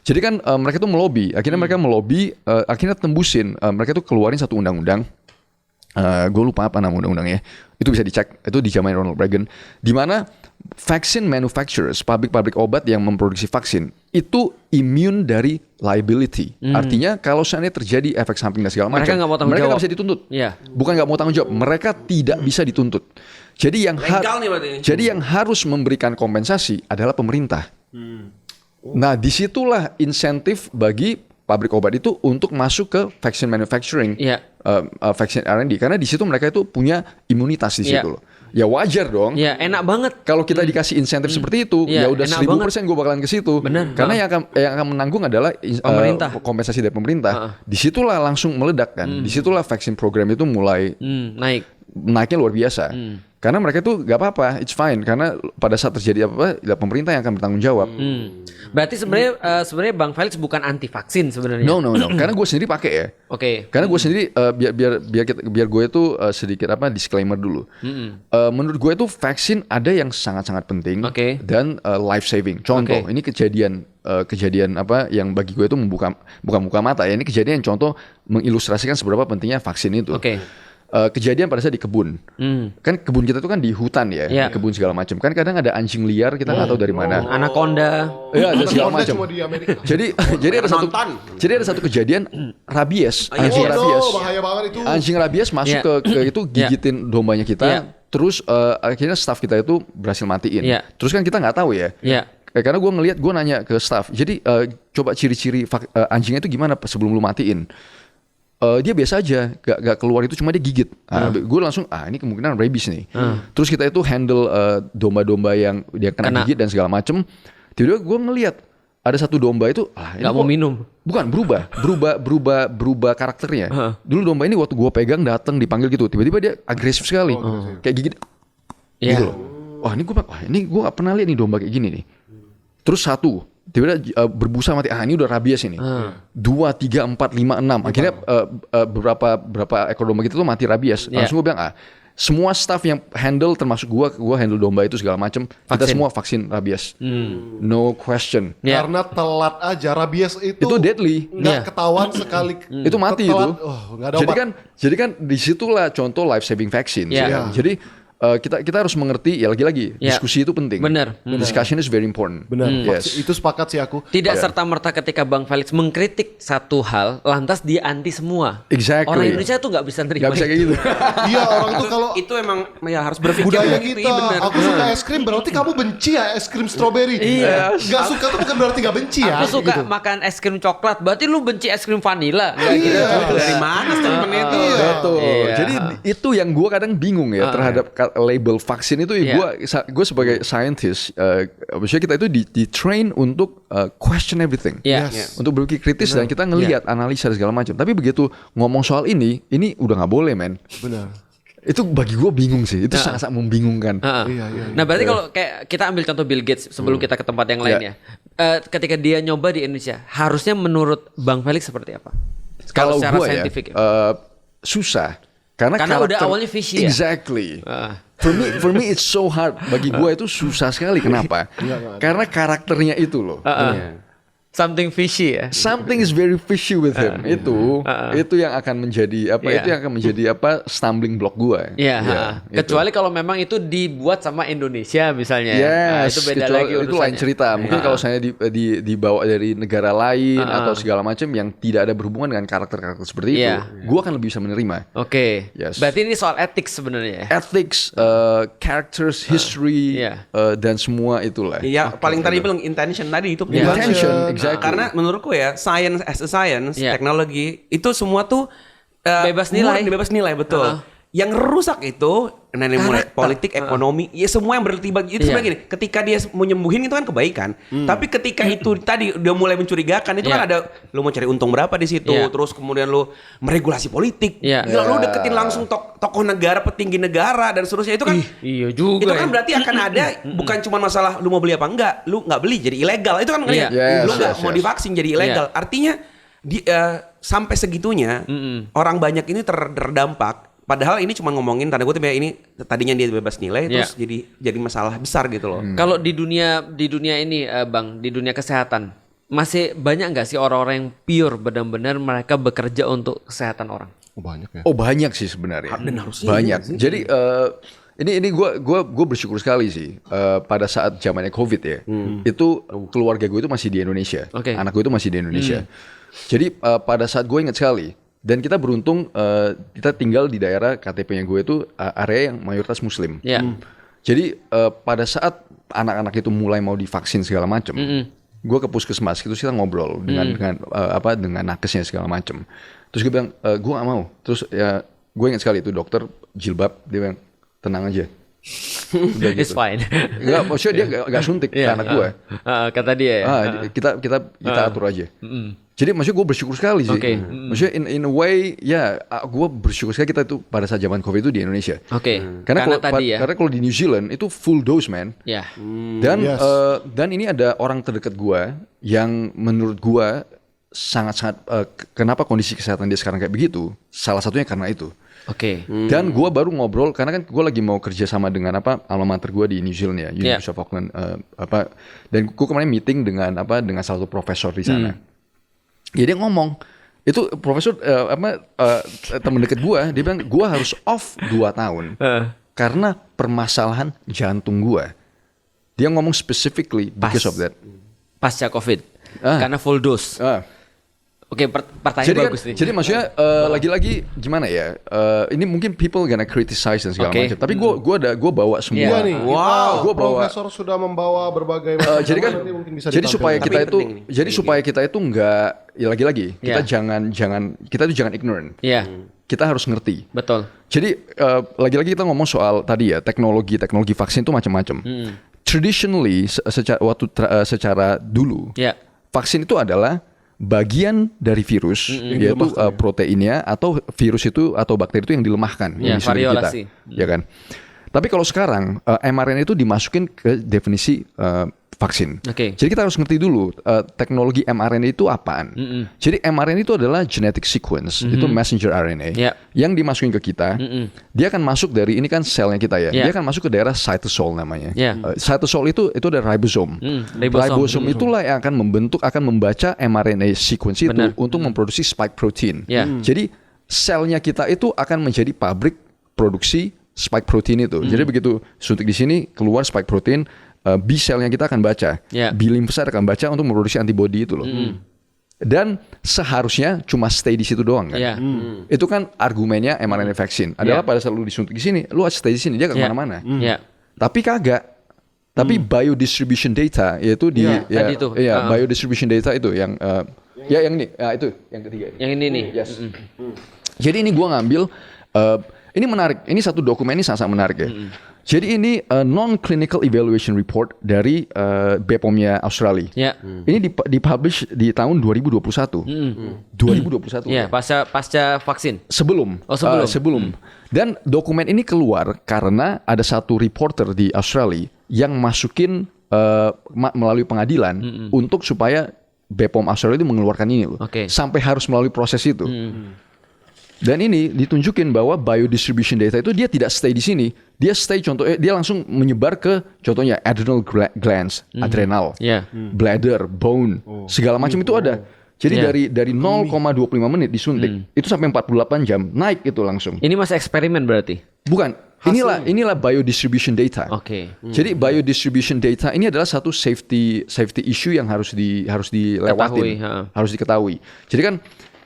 Jadi kan mereka tuh melobi, akhirnya mereka melobi, akhirnya tembusin, mereka tuh keluarin satu undang-undang, gue lupa apa nama undang-undangnya, itu bisa dicek, itu di zaman Ronald Reagan, di mana vaccine manufacturers, pabrik-pabrik obat yang memproduksi vaksin, itu immune dari liability. Artinya kalau seandainya terjadi efek samping dan segala macam, mereka nggak bisa dituntut. Bukan nggak mau tanggung jawab, mereka tidak bisa dituntut. Jadi yang harus memberikan kompensasi adalah pemerintah. Nah, disitulah insentif bagi pabrik obat itu untuk masuk ke vaccine manufacturing, vaccine R&D, karena di situ mereka itu punya imunitas di situ loh. Ya wajar dong. Enak banget. Kalau kita dikasih insentif seperti itu, ya udah 1000% gue bakalan ke situ. Karena yang akan menanggung adalah kompensasi dari pemerintah. Disitulah langsung meledak kan. Disitulah vaksin program itu mulai naiknya luar biasa. Karena mereka tuh gak apa-apa, it's fine. Karena pada saat terjadi apa-apa, pemerintah yang akan bertanggung jawab. Berarti sebenarnya Bang Felix bukan anti vaksin sebenarnya. No. Karena gue sendiri pakai ya. Karena gue sendiri biar gue itu sedikit disclaimer dulu. Menurut gue itu vaksin ada yang sangat-sangat penting dan life saving. Contoh, ini kejadian apa yang bagi gue itu bukan buka mata ya. Ini kejadian yang contoh mengilustrasikan seberapa pentingnya vaksin itu. Kejadian pada saat di kebun, kan kebun kita itu kan di hutan ya, di kebun segala macam. Kan kadang ada anjing liar kita nggak tahu dari mana. Anaconda, ada segala macam. Jadi ada satu kejadian rabies, anjing rabies. Bahaya banget itu. Anjing rabies masuk ke itu gigitin dombanya kita. Terus akhirnya staff kita itu berhasil matiin. Terus kan kita nggak tahu ya. Karena gue nanya ke staff. Jadi coba ciri-ciri anjingnya itu gimana sebelum lu matiin. Dia biasa aja, gak keluar itu cuma dia gigit. Gue langsung ini kemungkinan rabies nih. Terus kita itu handle domba-domba yang dia kena gigit dan segala macem. Tiba-tiba gue ngeliat ada satu domba itu nggak mau minum. Bukan, berubah karakternya. Dulu domba ini waktu gue pegang datang dipanggil gitu, tiba-tiba dia agresif sekali, kayak gigit. Gitu loh. Ini gue gak pernah lihat nih domba kayak gini nih. Terus satu tiba-tiba berbusa mati. Ini udah rabies ini. 2, 3, 4, 5, 6. Akhirnya berapa ekor domba kita tuh mati rabies. Langsung gue bilang semua staff yang handle termasuk gue handle domba itu segala macam. Kita semua vaksin rabies. No question. Karena telat aja rabies itu deadly. Nggak ketahuan sekali. Itu mati itu. Nggak ada obat. Jadi kan disitulah contoh life saving vaccine. Jadi kita harus mengerti lagi-lagi diskusi itu penting. Benar. Discussion is very important. Benar. Yes. Itu sepakat sih aku. Tidak serta-merta ketika Bang Felix mengkritik satu hal, lantas dia anti semua. Exactly. Orang Indonesia tuh nggak bisa nerima. Gak bisa kayak gitu. Iya, orang tuh kalau itu emang ya harus berpikir budaya gitu, kita, bener. aku suka es krim berarti kamu benci ya es krim strawberry. Iya. Gak suka tuh bukan berarti gak benci ya. Aku suka gitu. makan es krim coklat, berarti lu benci es krim vanila. Iya. Dari mana statement itu? Iya. Betul. Iya. Jadi itu yang gue kadang bingung ya terhadap label vaksin itu. Gue sebagai scientist, maksudnya kita itu di train untuk question everything, untuk berpikir kritis dan kita ngelihat analisa segala macam. Tapi begitu ngomong soal ini udah nggak boleh, men. Benar. Itu bagi gue bingung sih. Itu sangat-sangat membingungkan. Iya. Nah berarti kalau kayak kita ambil contoh Bill Gates sebelum kita ke tempat yang lainnya, ketika dia nyoba di Indonesia, harusnya menurut Bang Felix seperti apa? Kalau secara gue saintifik susah. Karena udah awalnya fishy ya? Exactly. For me it's so hard. Bagi gue itu susah sekali. Kenapa? Karena karakternya itu loh. Something fishy ya. Something is very fishy with him. Itu yang akan menjadi apa? Itu yang akan menjadi apa? Stumbling block gue. Iya. Kecuali kalau memang itu dibuat sama Indonesia misalnya. Yes, itu beda lagi urusannya. Itu lain cerita. Mungkin kalau saya dibawa dari negara lain atau segala macam yang tidak ada berhubungan dengan karakter-karakter seperti itu, gue akan lebih bisa menerima. Oke. Yes. Berarti ini soal etik sebenarnya. Ethics, characters, history, dan semua itulah. Iya, paling tadi bilang intention tadi itu penting banget. Intention, exactly. Karena menurutku ya, science as a science, teknologi itu semua tuh bebas nilai. Bebas nilai, betul. Yang rusak itu mulai politik, ekonomi, ya semua yang berlibat itu sebenarnya gini. Ketika dia mau nyembuhin itu kan kebaikan. Tapi ketika itu tadi udah mulai mencurigakan itu kan ada lu mau cari untung berapa di situ, terus kemudian lu meregulasi politik. Gila, lu deketin langsung tokoh negara, petinggi negara dan seterusnya itu kan. Iya juga. Itu kan berarti akan ada bukan cuma masalah lu mau beli apa enggak, lu nggak beli jadi ilegal. Itu kan lu nggak mau divaksin jadi ilegal. Artinya sampai segitunya orang banyak ini terdampak. Padahal ini cuma ngomongin tanda kutip ya, ini tadinya dia bebas nilai terus jadi masalah besar gitu loh. Kalau di dunia ini Bang, di dunia kesehatan masih banyak nggak sih orang-orang yang pure benar-benar mereka bekerja untuk kesehatan orang? Oh banyak ya. Oh banyak sih sebenarnya. Banyak. Jadi ini gue bersyukur sekali sih pada saat zamannya COVID ya. Itu keluarga gue itu masih di Indonesia. Anak gue itu masih di Indonesia. Jadi pada saat gue ingat sekali. Dan kita beruntung kita tinggal di daerah KTP-nya gue itu area yang mayoritas Muslim. Jadi pada saat anak-anak itu mulai mau divaksin segala macam, gue ke puskesmas itu kita ngobrol dengan nakesnya segala macam. Terus gue bilang gue gak mau. Terus ya gue ingat sekali itu dokter jilbab dia bilang tenang aja. Udah It's fine. Enggak, maksudnya dia gak suntik ke anak gue. Kata dia ya. Kita atur aja. Jadi maksudnya gue bersyukur sekali sih. Maksudnya in a way gue bersyukur sekali kita itu pada saat zaman COVID itu di Indonesia. Karena kalau di New Zealand itu full dose man. Dan ini ada orang terdekat gue yang menurut gue sangat-sangat kenapa kondisi kesehatan dia sekarang kayak begitu. Salah satunya karena itu. Dan gue baru ngobrol karena kan gue lagi mau kerja sama dengan alma mater gue di New Zealand ya, University of Auckland dan gue kemarin meeting dengan salah satu profesor di sana. Dia ngomong itu profesor teman dekat gue, dia bilang gue harus off 2 tahun karena permasalahan jantung gue. Dia ngomong specifically because of that. Pasca COVID karena full dose. Oke, pertanyaan bagus nih. Jadi maksudnya lagi-lagi gimana ya? Ini mungkin people gonna criticize dan segala macam. Tapi gue bawa semua. Nih. Wow. Gue bawa. Profesor sudah membawa berbagai. Jadi kan, supaya kita itu nggak, ya lagi-lagi kita jangan ignorant. Kita harus ngerti. Betul. Jadi lagi-lagi kita ngomong soal tadi ya teknologi vaksin itu macam-macam. Traditionally secara dulu, vaksin itu adalah bagian dari virus, yaitu proteinnya atau virus itu atau bakteri itu yang dilemahkan di seluruh kita, ya kan. Tapi kalau sekarang mRNA itu dimasukin ke definisi vaksin. Oke. Jadi kita harus ngerti dulu teknologi mRNA itu apaan. Jadi mRNA itu adalah genetic sequence, itu messenger RNA yang dimasukin ke kita. Dia akan masuk dari ini kan selnya kita ya. Dia akan masuk ke daerah cytosol namanya. Cytosol itu ada ribosome. Ribosome itulah yang akan membaca mRNA sequence itu untuk memproduksi spike protein. Jadi selnya kita itu akan menjadi pabrik produksi spike protein itu. Jadi begitu suntik di sini keluar spike protein, B cell-nya kita akan baca, B lymphocyte akan baca untuk memproduksi antibody itu loh. Dan seharusnya cuma stay di situ doang kan. Itu kan argumennya mRNA vaksin adalah pada saat lu disuntik di sini, lu harus stay di sini, dia gak kemana-mana. Tapi kagak. Tapi biodistribution data yaitu di biodistribution data itu yang yang ini, itu yang ketiga. Yang ini nih. Yes. Jadi ini gua ngambil ini menarik. Ini satu dokumen ini sangat menarik ya. Jadi ini non-clinical evaluation report dari BPOM-nya Australia. Ini dipublish di tahun 2021. 2021. Iya, pasca vaksin. Sebelum. Sebelum. Dan dokumen ini keluar karena ada satu reporter di Australia yang masukin melalui pengadilan untuk supaya BPOM Australia itu mengeluarkan ini loh. Sampai harus melalui proses itu. Dan ini ditunjukin bahwa biodistribution data itu dia tidak stay di sini. Dia stay dia langsung menyebar ke contohnya adrenal glands, adrenal, bladder, bone, segala macam itu ada. Jadi dari 0,25 menit disuntik itu sampai 48 jam naik itu langsung. Ini masih eksperimen berarti? Bukan. Inilah biodistribution data. Jadi biodistribution data ini adalah satu safety issue yang harus dilewatin, harus diketahui. Jadi kan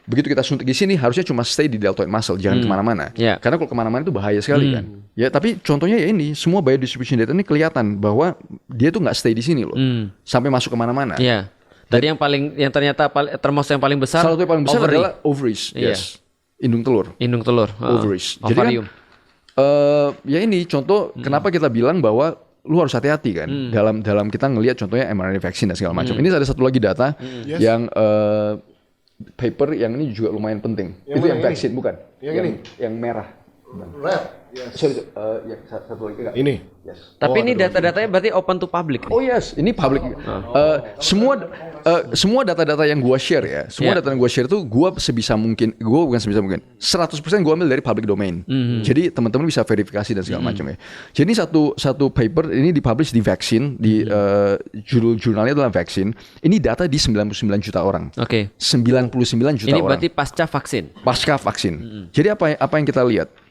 begitu kita suntik di sini harusnya cuma stay di deltoid muscle, jangan kemana-mana. Karena kalau kemana-mana itu bahaya sekali kan. Ya tapi contohnya ya ini semua biodistribution data ini kelihatan bahwa dia tuh nggak stay di sini loh, sampai masuk kemana-mana. Tadi yang ternyata termasuk yang paling besar. Salah satu yang paling besar adalah ovaries, indung telur. Ovaries. Jadi kan ya ini contoh kenapa kita bilang bahwa lu harus hati-hati kan dalam kita ngelihat contohnya mRNA vaksin dan segala macam. Ini ada satu lagi data yang paper yang ini juga lumayan penting. Itu yang vaksin bukan? Yang merah. Red. Sorry, satu lagi enggak? Ini. Tapi ini data-datanya berarti open to public. Oh yes, ini public. Semua data-data yang gua share ya, data yang gua share itu gua sebisa mungkin, 100% gua ambil dari public domain. Jadi teman-teman bisa verifikasi dan segala macam ya. Jadi satu paper ini dipublish di Vaccine, di jurnalnya adalah Vaccine. Ini data di 99 juta orang. 99 juta ini orang. berarti pasca vaksin. Pasca vaksin. Jadi apa yang kita lihat?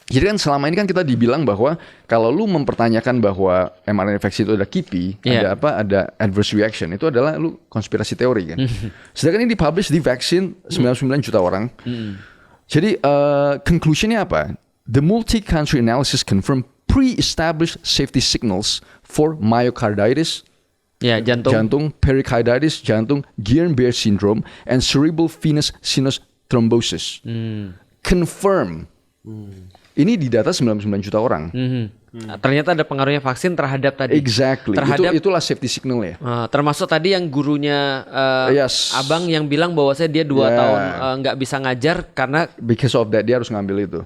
Jadi kan selama ini kan kita dibilang bahwa kalau lu mempertanyakan bahwa mRNA vaksin itu ada KIPI, ada adverse reaction, itu adalah lu konspirasi teori kan. Sedangkan ini dipublish di Vaccine 99 juta orang. Jadi conclusionnya apa? The multi-country analysis confirm pre-established safety signals for myocarditis, jantung, pericarditis, jantung, Guillain-Barré syndrome, and cerebral venous sinus thrombosis. Confirm. Ini di data 99 juta orang. Ternyata ada pengaruhnya vaksin terhadap tadi. Exactly. Itulah safety signal ya. Termasuk tadi yang gurunya abang yang bilang bahwasanya dia 2 tahun nggak bisa ngajar karena because of that dia harus ngambil itu.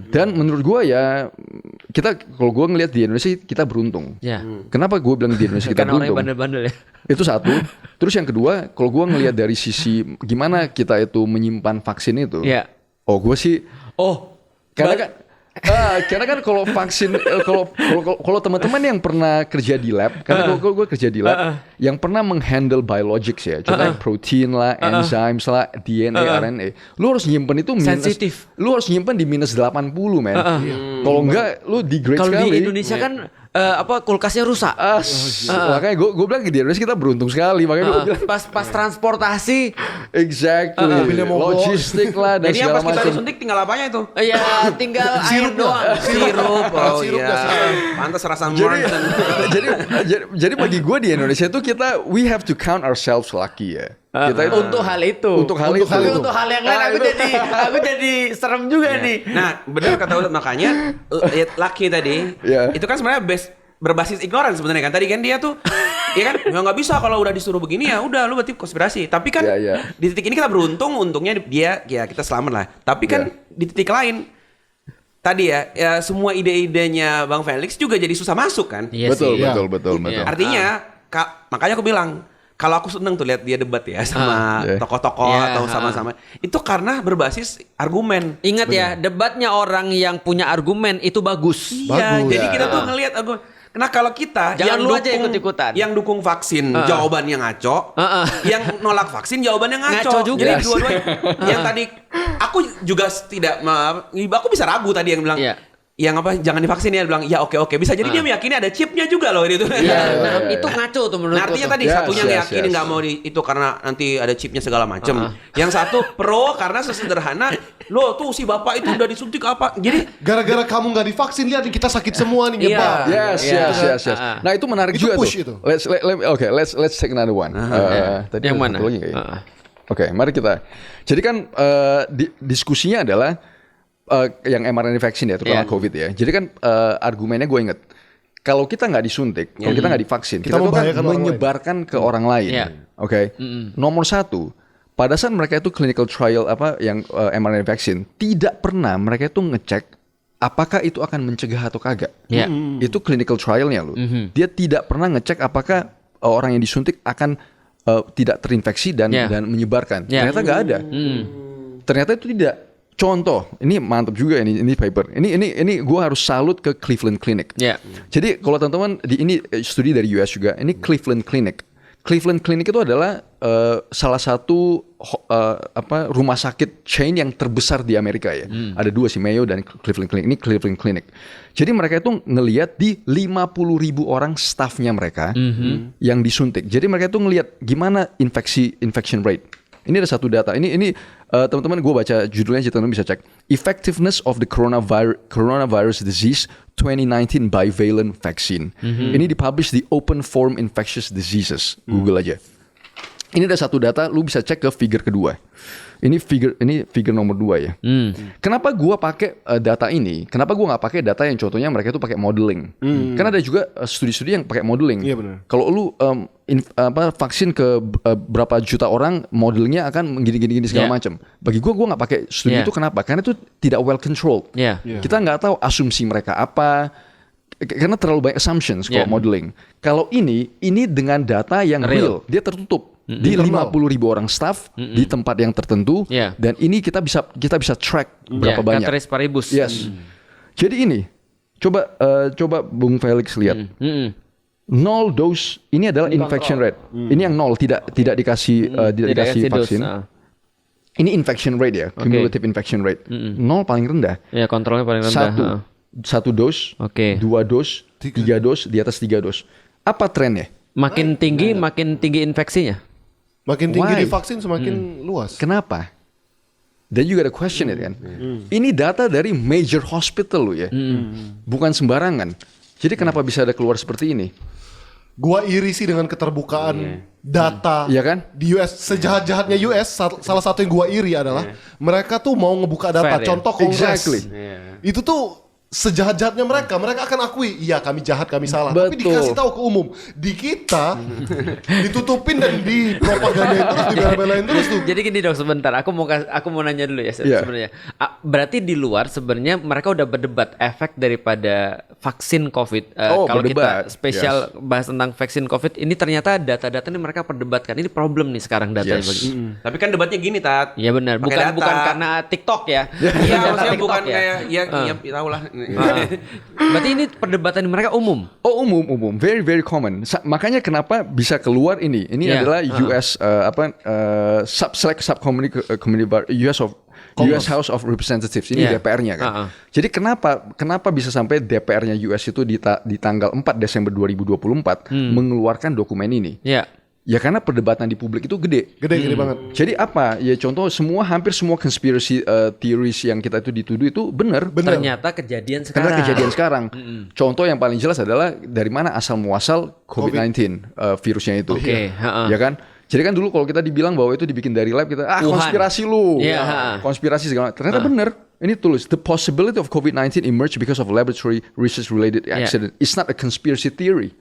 Dan menurut gua ya kalau gua ngelihat di Indonesia kita beruntung. Kenapa gua bilang di Indonesia kita karena beruntung? Karena orang bandel-bandel ya. Itu satu. Terus yang kedua, kalau gua ngelihat dari sisi gimana kita itu menyimpan vaksin itu. Gua sih karena kan kalau vaksin kalau teman-teman yang pernah kerja di lab, karena gue kerja di lab yang pernah menghandle biologics ya, contohnya protein lah, enzymes lah, DNA, RNA, lu harus nyimpen itu sensitif. Lu harus nyimpen di -80 men. Kalau enggak lu degrade sekali. Kalau di Indonesia kan kulkasnya rusak. Makanya gue bilang di Indonesia kita beruntung sekali. Makanya gue bilang pas transportasi, exactly, logistik lah dan jadi segala pas kita macam. disuntik tinggal apanya itu? Ya tinggal air doang. Sirup. Pantas rasa Jadi bagi gue di Indonesia itu we have to count ourselves lucky ya. Kita itu untuk hal itu. Untuk hal yang lain aku jadi serem juga nih. Nah, benar kata Ulut, makanya lucky tadi. Itu kan sebenarnya berbasis ignorance sebenarnya kan. Tadi kan dia tuh ya kan nggak bisa kalau udah disuruh begini ya udah lu berarti konspirasi. Tapi kan di titik ini kita beruntung, untungnya dia kita selamat lah. Tapi kan di titik lain tadi ya semua ide-idenya Bang Felix juga jadi susah masuk kan. Betul. Artinya makanya aku bilang kalau aku seneng tuh lihat dia debat ya sama tokoh-tokoh atau sama-sama itu karena berbasis argumen. Ingat ya, debatnya orang yang punya argumen itu bagus. Iya, jadi kita tuh ngelihat argumen. Nah kalau kita jangan lu aja ikut-ikutan. Yang dukung vaksin jawabannya ngaco, yang nolak vaksin jawabannya ngaco juga. Jadi dua-duanya. Yang tadi aku juga aku bisa ragu tadi yang bilang yang jangan divaksin ya, bilang ya oke bisa jadi dia meyakini ada chipnya juga loh itu. Itu ngaco tuh menurut. Nah, artinya tadi satunya meyakini nggak mau itu karena nanti ada chipnya segala macam. Yang satu pro karena sesederhana loh tuh si bapak itu udah disuntik apa. Jadi gara-gara kamu nggak divaksin lihat nih kita sakit semua nih nyebar. Yes. Nah itu menarik itu juga push tuh. Itu. Let's take another one. Tadi yang mana? Oke, mari kita. Jadi kan diskusinya adalah yang mRNA vaksin ya, terutama COVID ya. Jadi kan argumennya gue inget, kalau kita nggak disuntik, kalau kita nggak divaksin, kita tuh kan menyebarkan ke orang lain. Oke. Nomor satu, pada saat mereka itu clinical trial yang mRNA vaksin, tidak pernah mereka itu ngecek apakah itu akan mencegah atau kagak. Itu clinical trialnya loh. Dia tidak pernah ngecek apakah orang yang disuntik akan tidak terinfeksi dan menyebarkan. Ternyata nggak ada. Ternyata itu tidak. Contoh, ini mantap juga ini paper. Ini gue harus salut ke Cleveland Clinic. Jadi kalau teman-teman ini studi dari US juga, ini Cleveland Clinic. Cleveland Clinic itu adalah salah satu rumah sakit chain yang terbesar di Amerika ya. Ada dua sih, Mayo dan Cleveland Clinic. Ini Cleveland Clinic. Jadi mereka itu ngelihat di 50.000 orang staffnya mereka yang disuntik. Jadi mereka itu ngelihat gimana infection rate. Ini ada satu data. Ini teman-teman gue baca judulnya aja, teman-teman bisa cek. Effectiveness of the coronavirus disease 2019 bivalent vaccine. Ini dipublish di Open Forum Infectious Diseases. Google aja. Ini ada satu data, lu bisa cek ke figure kedua. Ini figure nomor 2 ya. Kenapa gua pakai data ini? Kenapa gua nggak pakai data yang contohnya mereka itu pakai modeling? Karena ada juga studi-studi yang pakai modeling. Iya benar. Kalau lu vaksin ke berapa juta orang, modelingnya akan gini segala macam. Bagi gua nggak pakai studi itu. Kenapa? Karena itu tidak well controlled. Kita nggak tahu asumsi mereka apa. Karena terlalu banyak assumptions kalau modeling. Kalau ini dengan data yang real, dia tertutup. Di 50.000 orang staff di tempat yang tertentu dan ini kita bisa track berapa banyak. Ceteris paribus. Yes. Jadi ini coba Bung Felix lihat. 0 dose ini adalah infection rate. Ini yang 0 tidak dikasih vaksin. Ini infection rate ya, cumulative infection rate. 0 paling rendah. Ya, kontrolnya paling rendah. Satu dos, 2 dos, 3 dos, di atas 3 dos. Apa trennya? Makin tinggi infeksinya. Makin tinggi divaksin semakin luas. Kenapa? Dan juga ada question kan. Ini data dari major hospital lo ya. Bukan sembarangan. Jadi kenapa bisa ada keluar seperti ini? Gua iri sih dengan keterbukaan data kan? di US. Sejahat-jahatnya US, salah satu yang gua iri adalah mereka tuh mau ngebuka data. Fair, contoh Kongres. Itu tuh sejahat-jahatnya mereka akan akui, iya kami jahat, kami salah. Betul. Tapi dikasih tahu ke umum. Di kita ditutupin dan dipropagandain terus, dibela-belain terus tuh. Jadi gini dong, sebentar, aku mau nanya dulu ya sebenarnya. Berarti di luar sebenarnya mereka udah berdebat efek daripada vaksin COVID. Kalau kita spesial bahas tentang vaksin COVID, ini ternyata data-data ini mereka perdebatkan. Ini problem nih sekarang datanya bagi. Tapi kan debatnya gini, Tat. Iya benar, bukan karena TikTok ya. Iya, maksudnya bukan kayak ya tahu lah. Berarti ini perdebatan mereka umum. Oh umum, very very common. Makanya kenapa bisa keluar ini? Ini adalah US US House of Representatives, ini DPR-nya kan. Jadi kenapa bisa sampai DPR-nya US itu di tanggal 4 Desember 2024 mengeluarkan dokumen ini? Ya karena perdebatan di publik itu gede banget. Jadi apa? Ya contoh hampir semua conspiracy theories yang kita itu dituduh itu benar. Ternyata kejadian sekarang. Contoh yang paling jelas adalah dari mana asal muasal COVID-19 virusnya itu. Ya kan? Jadi kan dulu kalau kita dibilang bahwa itu dibikin dari lab, kita konspirasi lu. Konspirasi segala. Ternyata benar. Ini tulis, the possibility of COVID-19 emerged because of laboratory research related accident. It's not a conspiracy theory.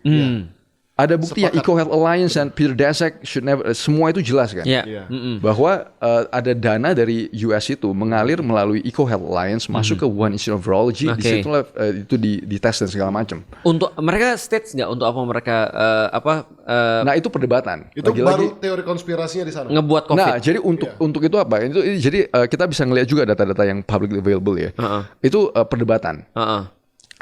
Ada bukti ya, Sepakat. EcoHealth Alliance dan Peter Daszak should never, semua itu jelas kan. Iya. Iya. Bahwa ada dana dari US itu mengalir melalui EcoHealth Alliance masuk ke Wuhan Institute of Virology. Di Oke. situ itu dites dan segala macam. Untuk mereka states nggak untuk apa mereka Nah itu perdebatan. Itu Lagi-lagi- baru teori konspirasinya di sana. ngebuat COVID. Nah, jadi untuk itu apa? Jadi kita bisa ngelihat juga data-data yang publicly available ya. Itu perdebatan Heeh.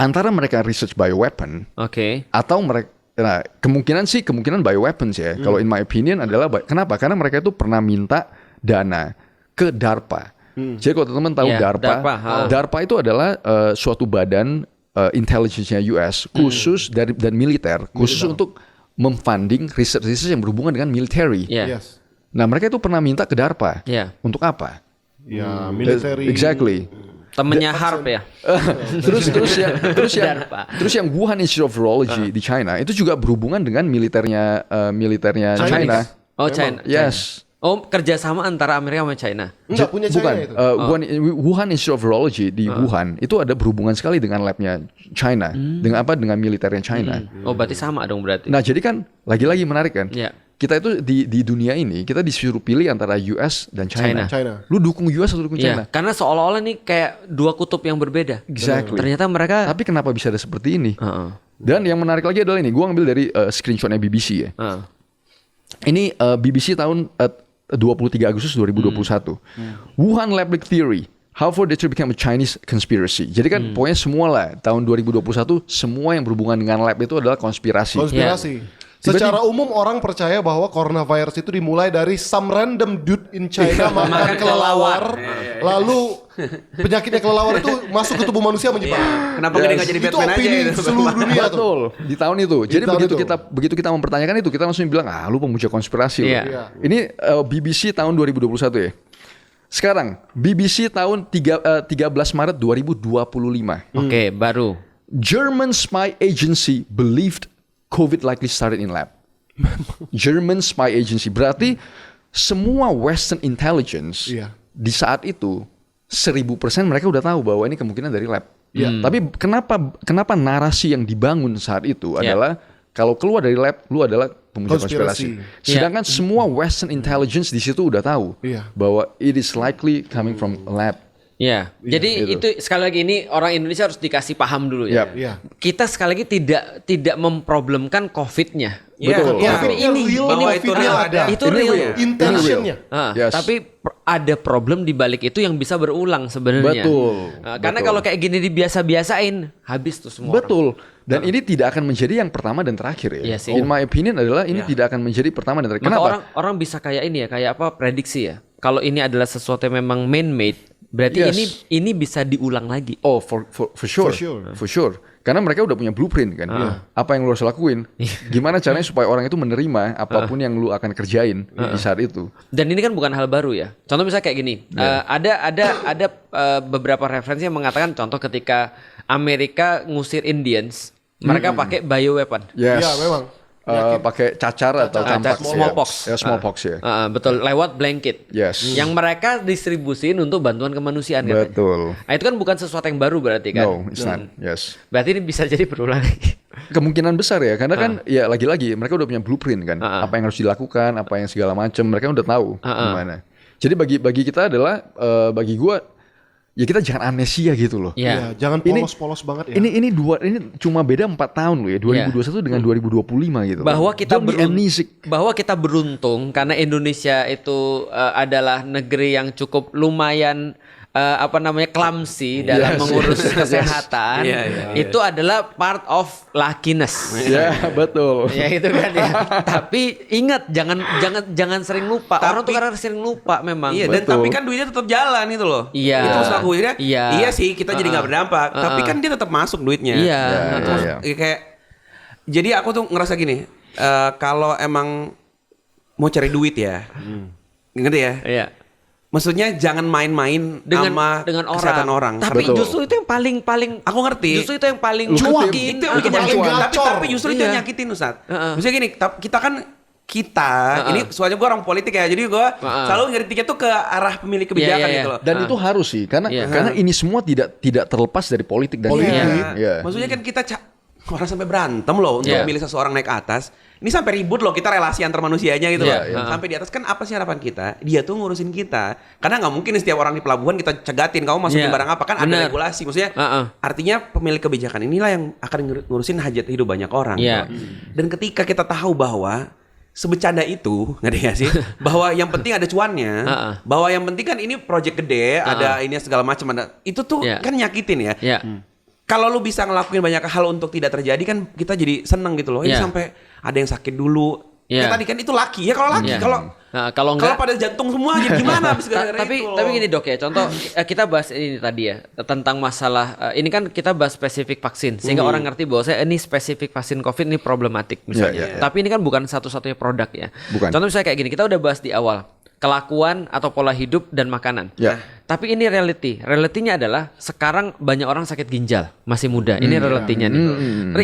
antara mereka research bioweapon Oke. atau mereka. Nah, kemungkinan bioweapons ya. Kalau in my opinion adalah kenapa? Karena mereka itu pernah minta dana ke DARPA. Jadi kalau teman-teman tahu Ya, DARPA, DARPA itu adalah suatu badan intelligence-nya US khusus dan militer, khusus untuk memfunding research yang berhubungan dengan military. Iya. Yes. Nah, mereka itu pernah minta ke DARPA. Iya. Untuk apa? Ya, military. Exactly. Temennya Harp ya. terus DARPA. yang Wuhan Institute of Virology di China itu juga berhubungan dengan militernya China. Oh, China. Yes. Oh, kerjasama antara Amerika sama China. Enggak punya China Bukan. itu. Wuhan Institute of Virology di Wuhan itu ada berhubungan sekali dengan labnya China, dengan militernya China. Oh, berarti sama dong berarti. Nah, jadi kan lagi-lagi menarik kan? Iya. Kita itu di dunia ini kita disuruh pilih antara US dan China. China. Lu dukung US atau dukung China? Iya, karena seolah-olah nih kayak dua kutub yang berbeda. Exactly. Ternyata mereka Tapi kenapa bisa ada seperti ini? Heeh. Dan yang menarik lagi adalah ini, gue ambil dari screenshotnya BBC ya. Heeh. Ini BBC tahun 23 Agustus 2021. Wuhan Lab Leak Theory. How for Detroit became a Chinese conspiracy. Jadi kan pokoknya semua lah tahun 2021 semua yang berhubungan dengan lab itu adalah konspirasi. Konspirasi. Secara umum orang percaya bahwa coronavirus itu dimulai dari some random dude in China makan kelelawar, lalu penyakitnya kelelawar itu masuk ke tubuh manusia menyebar. Kenapa gini nggak jadi Itu Batman aja opini gitu? seluruh dunia tuh. Betul, di tahun itu. Jadi tahun begitu itu. begitu kita mempertanyakan itu, kita langsung bilang, lu pemuja konspirasi lu. Iya. Ini BBC tahun 2021 ya. Sekarang BBC tahun 13 Maret 2025. Oke, baru. German spy agency believed COVID likely started in lab. German spy agency berarti semua Western intelligence Iya. di saat itu 1000% mereka udah tahu bahwa ini kemungkinan dari lab. Tapi kenapa narasi yang dibangun saat itu adalah kalau keluar dari lab lu adalah pemuja konspirasi. Sedangkan semua Western intelligence di situ udah tahu bahwa it is likely coming from a lab. Iya. Jadi itu sekali lagi ini orang Indonesia harus dikasih paham dulu ya. Iya. Kita sekali lagi tidak memproblemkan COVID-nya. Iya, Betul. iya. Tapi ini bahwa itu real ada. Itu Ini real. real. Intentionnya. Yes. Tapi ada problem di balik itu yang bisa berulang sebenarnya. Betul. Karena kalau kayak gini dibiasa-biasain, habis tuh semua. Betul. Dan ini tidak akan menjadi yang pertama dan terakhir ya. Iya sih. In my opinion adalah ini tidak akan menjadi pertama dan terakhir. Maka Kenapa? orang bisa kayak ini ya, kayak apa prediksi ya. Kalau ini adalah sesuatu yang memang man-made, berarti Yes. ini bisa diulang lagi. Oh, for sure. For sure. Karena mereka udah punya blueprint kan. Apa yang lu harus lakuin? Gimana caranya supaya orang itu menerima apapun yang lu akan kerjain di saat itu. Dan ini kan bukan hal baru ya. Contoh misalnya kayak gini, ada beberapa referensi yang mengatakan contoh ketika Amerika ngusir Indians, mereka pakai bioweapon. Yes. Iya, memang. Pakai cacar atau campak. Smallpox. Ya, smallpox ya. Betul, lewat blanket. Yes. Yang mereka distribusin untuk bantuan kemanusiaan katanya. Betul. Nah, itu kan bukan sesuatu yang baru berarti kan. No, it's not. Yes. Berarti ini bisa jadi berulang lagi. Kemungkinan besar ya, karena kan ya lagi-lagi mereka udah punya blueprint kan, apa yang harus dilakukan, apa yang segala macam, mereka udah tahu gimana. Jadi bagi kita adalah bagi gua ya kita jangan amnesia gitu loh. Iya. Iya, jangan polos-polos banget ya. Ini cuma beda 4 tahun loh ya, 2021 dengan 2025 gitu. Bahwa kita Don't be amnesic. bahwa kita beruntung karena Indonesia itu adalah negeri yang cukup lumayan clumsy dalam Yes, mengurus yes, kesehatan. Iya, iya, Itu adalah part of luckiness. Ya, betul. Ya itu kan ya. Tapi ingat jangan sering lupa. Orang tuh karena sering lupa memang. Iya, dan Betul. tapi kan duitnya tetap jalan itu loh. Iya. Itu maksud aku ya. Iya. Iya sih, kita jadi nggak berdampak. Tapi kan dia tetap masuk duitnya. Iya. Iya. Kayak jadi aku tuh ngerasa gini, kalau emang mau cari duit ya, ngerti ya? Iya. Maksudnya jangan main-main sama dengan kesehatan orang. Tapi Betul. justru itu yang paling Aku ngerti. Justru itu yang paling Cuan. nyakitin. Itu yang bikin Makin nyakitin. gacor. Tapi justru itu yang Iya. nyakitin Ustaz. Maksudnya gini, kita ini soalnya gue orang politik ya, jadi gue selalu ngeritiknya tuh ke arah pemilih kebijakan Iya, iya, gitu loh. Dan itu harus sih, karena Iya. ini semua tidak terlepas dari politik dan Politik. ini. Iya. Maksudnya kan kita orang sampai berantem loh untuk memilih seseorang naik atas. Ini sampai ribut loh kita relasi antar manusianya gitu loh. Sampai di atas kan apa sih harapan kita? Dia tuh ngurusin kita. Karena nggak mungkin setiap orang di pelabuhan kita cegatin kamu masukin barang apa kan ada regulasi. Maksudnya artinya pemilik kebijakan inilah yang akan ngurusin hajat hidup banyak orang. Dan ketika kita tahu bahwa sebecanda itu, ngerti gak sih? Bahwa yang penting ada cuannya, bahwa yang penting kan ini project gede, ada ini segala macam ada. Itu tuh kan nyakitin ya. Kalau lu bisa ngelakuin banyak hal untuk tidak terjadi kan kita jadi seneng gitu loh. Ini sampai ada yang sakit dulu. Kayak tadi kan itu laki ya kalau laki kalau enggak pada jantung semua aja gimana habis gara-gara itu. Tapi gini Dok ya, contoh kita bahas ini tadi ya tentang masalah ini kan kita bahas spesifik vaksin sehingga orang ngerti bahwa ini spesifik vaksin COVID ini problematik misalnya. Tapi ini kan bukan satu-satunya produk ya. Bukan. Contoh misalnya kayak gini, kita udah bahas di awal kelakuan atau pola hidup dan makanan. Tapi ini reality. Realitinya adalah sekarang banyak orang sakit ginjal masih muda. Ini realitinya nih.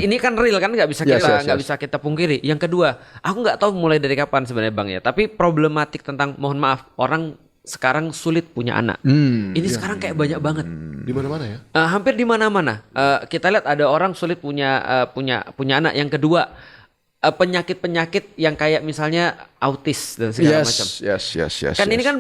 Ini kan real kan nggak bisa kita nggak bisa kita pungkiri. Yang kedua, aku nggak tahu mulai dari kapan sebenarnya Bang ya. Tapi problematik tentang mohon maaf orang sekarang sulit punya anak. Ini sekarang kayak banyak banget. Di mana-mana ya? Hampir di mana-mana. Kita lihat ada orang sulit punya anak. Yang kedua, penyakit-penyakit yang kayak misalnya autis dan segala macam. Kan ini kan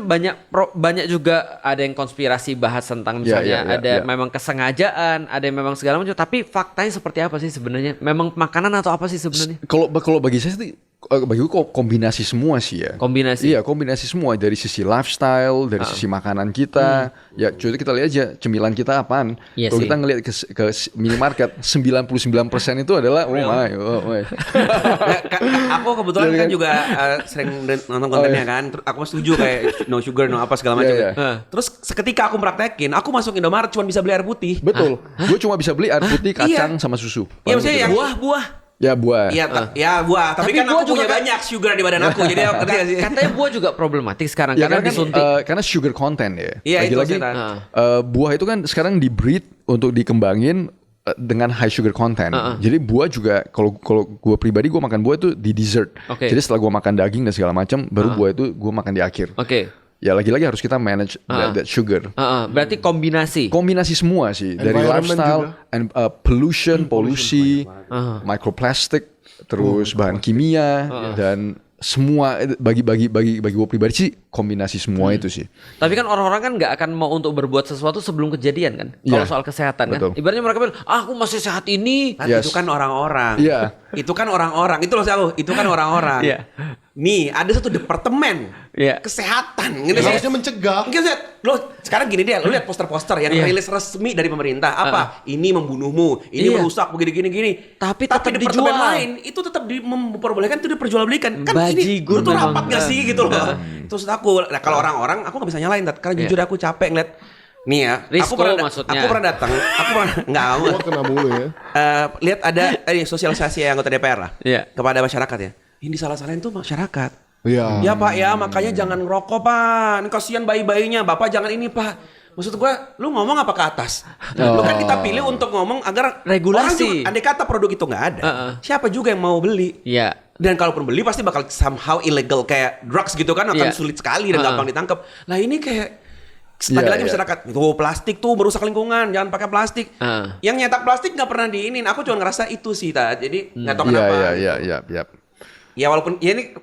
banyak juga ada yang konspirasi bahas tentang misalnya memang kesengajaan, ada yang memang segala macam. Tapi faktanya seperti apa sih sebenarnya? Memang makanan atau apa sih sebenarnya? Kalau bagi saya sih bagi gue kombinasi semua sih ya. Kombinasi. Iya, kombinasi semua dari sisi lifestyle, dari sisi makanan kita. Ya, coba kita lihat aja cemilan kita apaan. Kalau kita ngelihat ke minimarket 99% itu adalah Aku kebetulan kan juga sering nonton kontennya kan. Aku setuju kayak no sugar, no apa segala macam. Terus seketika aku praktekin, aku masuk Indomaret cuma bisa beli air putih. Betul. Gue cuma bisa beli air putih, kacang sama susu. Iya, maksudnya yang buah-buah. Ya buah. Iya buah. Tapi kan aku punya banyak sugar di badan aku. Jadi ngerti gak sih? Katanya buah juga problematik sekarang karena disuntik. Karena sugar content ya. Iya, Lagi-lagi buah itu kan sekarang di-breed untuk dikembangin dengan high sugar content. Jadi buah juga kalau gue pribadi gue makan buah itu di dessert. Jadi setelah gue makan daging dan segala macam, baru buah itu gue makan di akhir. Ya lagi-lagi harus kita manage that sugar. Berarti kombinasi semua sih dari lifestyle, and polusi, microplastic, terus bahan kimia dan semua bagi gue pribadi sih kombinasi semua itu sih. Tapi kan orang-orang kan nggak akan mau untuk berbuat sesuatu sebelum kejadian kan. Kalau soal kesehatan kan. Ibaratnya mereka bilang, aku masih sehat ini. Itu kan orang-orang. Itu kan orang-orang. Itu loh aku. Itu kan orang-orang. Nih ada satu departemen kesehatan. Harusnya mencegah. Lo sekarang gini deh. Lo lihat poster-poster yang rilis resmi dari pemerintah. Apa? Ini membunuhmu. Ini merusak begini-gini. Tapi departemen dijual. lain itu tetap memperbolehkan itu diperjualbelikan. Kan Bajigur ini lu tuh rapat gak sih gitu loh. Terus aku, nah kalau orang-orang aku gak bisa nyalain karena jujur aku capek ngeliat nih ya. Risiko maksudnya. Aku pernah datang. Aku kena mulu ya. Lihat ada sosialisasi anggota DPR lah kepada masyarakat ya. Ini salah-salahin tuh masyarakat. Iya. Ya Pak ya, makanya jangan ngerokok Pak. Kasihan bayi-bayinya. Bapak jangan ini Pak. Maksud gue, lu ngomong apa ke atas? Lu kan kita pilih untuk ngomong agar regulasi. Andai kata produk itu nggak ada, siapa juga yang mau beli? Dan kalaupun beli pasti bakal somehow illegal kayak drugs gitu kan akan sulit sekali dan gampang ditangkap. Nah ini kayak lagi-lagi masyarakat tuh plastik tuh merusak lingkungan, jangan pakai plastik. Yang nyetak plastik nggak pernah diinin. Aku cuma ngerasa itu sih jadi nggak tahu kenapa. Ya walaupun ya ini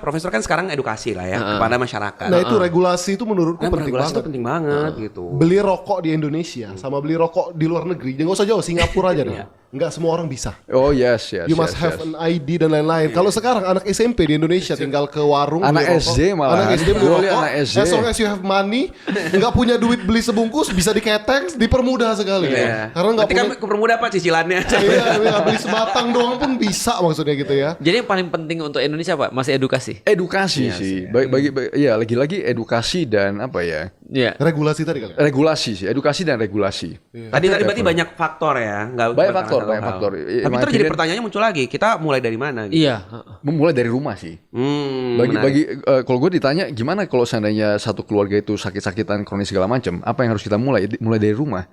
profesor kan sekarang edukasi lah ya kepada masyarakat. Nah itu regulasi itu menurutku penting banget. Itu penting banget gitu. Beli rokok di Indonesia sama beli rokok di luar negeri, jangan usah jauh, Singapura aja deh. Nggak semua orang bisa. Oh yes. You must have an ID dan lain-lain. Kalau sekarang anak SMP di Indonesia tinggal ke warung anak SD malah. Anak SD beli rokok. As long as you have money, nggak punya duit beli sebungkus bisa diketeng, dipermudah sekali. Karena nggak punya. Kepermudah apa cicilannya? Iya, beli sebatang doang pun bisa maksudnya gitu ya. Jadi yang paling penting untuk Indonesia Pak masih edukasi. Edukasi sih. Lagi-lagi edukasi dan apa ya? Regulasi tadi kali. Regulasi sih, edukasi dan regulasi. Tadi berarti banyak faktor ya, banyak faktor. Tapi terus jadi pertanyaannya muncul lagi, kita mulai dari mana? Gitu? Iya. Mulai dari rumah sih. Kalau gue ditanya gimana kalau seandainya satu keluarga itu sakit-sakitan kronis segala macam, apa yang harus kita mulai? Mulai dari rumah.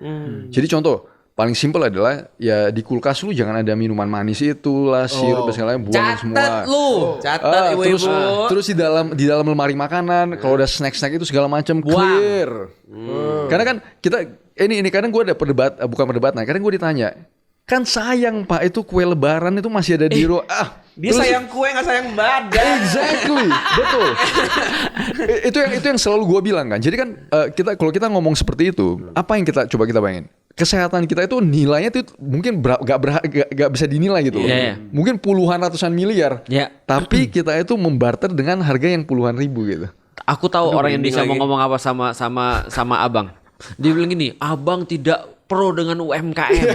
Jadi contoh paling simpel adalah ya di kulkas lu jangan ada minuman manis itulah, sirup dan segala macam, buangin semua. Catat ibu-ibu. Terus di dalam lemari makanan kalau ada snack-snack itu segala macam clear. Karena kan kita ini kadang gue ada bukan perdebatan, kadang gue ditanya, Kan sayang Pak, itu kue lebaran itu masih ada di Dia sayang kue nggak sayang badan. Exactly, betul. itu yang selalu gue bilang kan. Jadi kan kalau kita ngomong seperti itu, apa yang kita bayangin? Kesehatan kita itu nilainya tuh mungkin gak bisa dinilai gitu loh. Mungkin puluhan ratusan miliar. Tapi kita itu membarter dengan harga yang puluhan ribu gitu. Aku tahu orang yang bisa mau ngomong apa sama abang. Dia bilang gini, abang tidak pro dengan UMKM.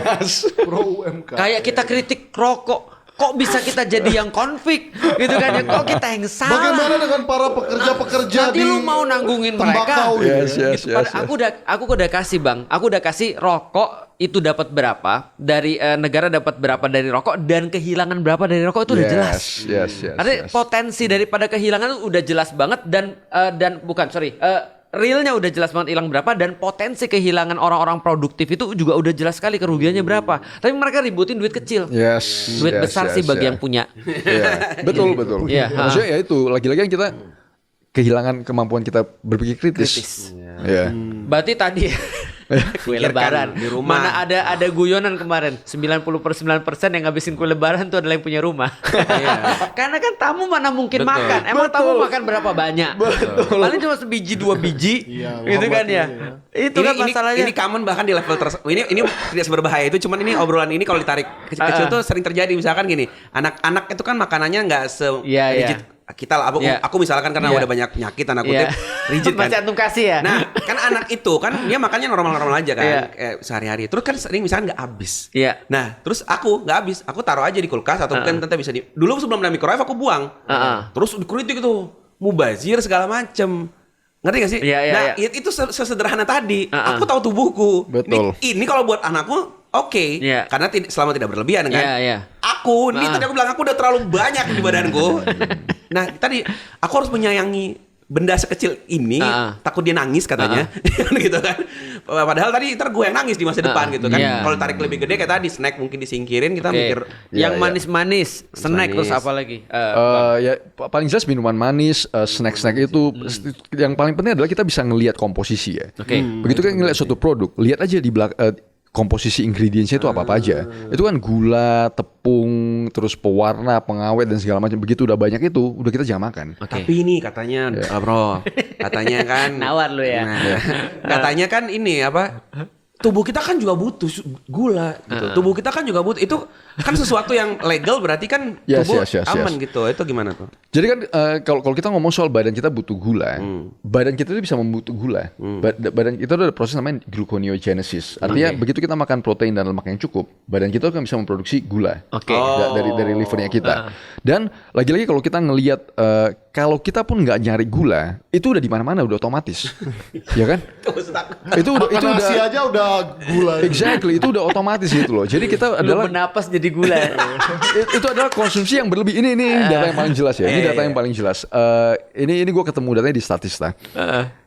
Pro UMKM. Kayak kita kritik rokok. Kok bisa kita jadi yang konflik gitu kan ya? Kok kita yang salah? Bagaimana dengan para pekerja-pekerja nanti di lu mau nanggungin mereka? Yes. Aku udah kasih bang. Aku udah kasih rokok itu dapat berapa dari negara, dapat berapa dari rokok, dan kehilangan berapa dari rokok itu udah jelas. Artinya potensi daripada kehilangan itu udah jelas banget, dan realnya udah jelas banget hilang berapa, dan potensi kehilangan orang-orang produktif itu juga udah jelas sekali kerugiannya berapa. Tapi mereka ributin duit kecil. Duit besar sih bagi yang punya. Betul. Maksudnya ya itu lagi-lagi yang kita kehilangan kemampuan kita berpikir kritis. Berarti tadi kue lebaran di rumah. Mana ada guyonan kemarin 90% yang ngabisin kue lebaran tuh adalah yang punya rumah. Karena kan tamu mana mungkin makan. Emang tamu makan berapa banyak? Paling cuma sebiji 2 biji. Gitu kan ya. Itu kan masalahnya. Ini common bahkan di level ini tidak seberbahaya itu, cuman ini obrolan ini kalau ditarik kecil-kecil tuh sering terjadi. Misalkan gini, anak-anak itu kan makanannya enggak rigid kita lah. Aku misalkan karena udah banyak penyakit tanda kutip rigid kan. Macam kasih ya. Nah, kan anak itu kan dia makannya normal-normal aja kan, kayak sehari-hari. Terus kan sering misalkan nggak habis. Nah, terus aku nggak habis, aku taruh aja di kulkas atau mungkin tante bisa dulu sebelum ada microwave aku buang. Terus dikritik itu mubazir segala macem. Ngerti gak sih? Nah, itu sesederhana tadi. Aku tahu tubuhku. Betul. Ini kalau buat anakku oke, karena selama tidak berlebihan kan. Aku tadi aku bilang aku udah terlalu banyak di badanku. Nah, tadi aku harus menyayangi benda sekecil ini, takut dia nangis katanya. Gitu kan. Padahal tadi ntar gue yang nangis di masa depan gitu kan. Kalau tarik lebih gede kayak tadi snack mungkin disingkirin, kita mikir yang manis-manis, snack terus apa lagi? Ya paling jelas minuman manis, snack-snack itu yang paling penting adalah kita bisa ngelihat komposisi ya. Begitu kan ngelihat suatu produk, lihat aja di belakang komposisi ingredientsnya itu apa aja. Itu kan gula, tepung, terus pewarna, pengawet dan segala macam. Begitu udah banyak itu, udah kita jangan makan. Tapi ini katanya, bro, katanya kan nawar lu ya. Katanya kan ini apa? Tubuh kita kan juga butuh gula gitu. Tubuh kita kan juga butuh. Itu kan sesuatu yang legal, berarti kan tubuh aman gitu. Itu gimana tuh? Jadi kan kalau kita ngomong soal badan kita butuh gula, badan kita itu bisa membutuh gula. Badan kita ada proses namanya gluconeogenesis. Artinya begitu kita makan protein dan lemak yang cukup, badan kita kan bisa memproduksi gula dari livernya kita. Dan lagi-lagi kalau kita ngelihat kalau kita pun nggak nyari gula, itu udah di mana-mana, udah otomatis, ya kan? itu udah nasi aja udah gula. Exactly, itu udah otomatis gitu loh. Jadi kita adalah bernapas jadi gula. Itu adalah konsumsi yang berlebih. Ini data yang paling jelas ya. Ini data yang paling jelas. Ini gue ketemu datanya di Statista.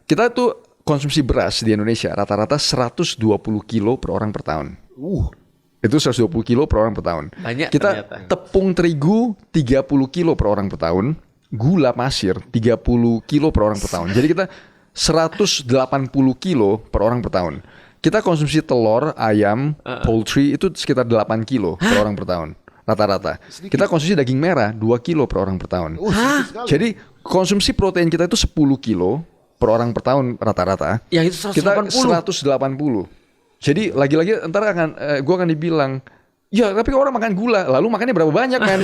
Kita tuh konsumsi beras di Indonesia rata-rata 120 kilo per orang per tahun. Itu 120 kilo per orang per tahun. Banyak kita ternyata. Tepung terigu 30 kilo per orang per tahun. Gula pasir 30 kilo per orang per tahun. Jadi kita 180 kilo per orang per tahun. Kita konsumsi telur, ayam, poultry itu sekitar 8 kilo per orang per tahun. Rata-rata. Kita konsumsi daging merah 2 kilo per orang per tahun. Jadi konsumsi protein kita itu 10 kilo per orang per tahun rata-rata. Yang itu 180. Kita 180. Jadi lagi-lagi ntar gue akan dibilang, ya tapi orang makan gula, lalu makannya berapa banyak kan?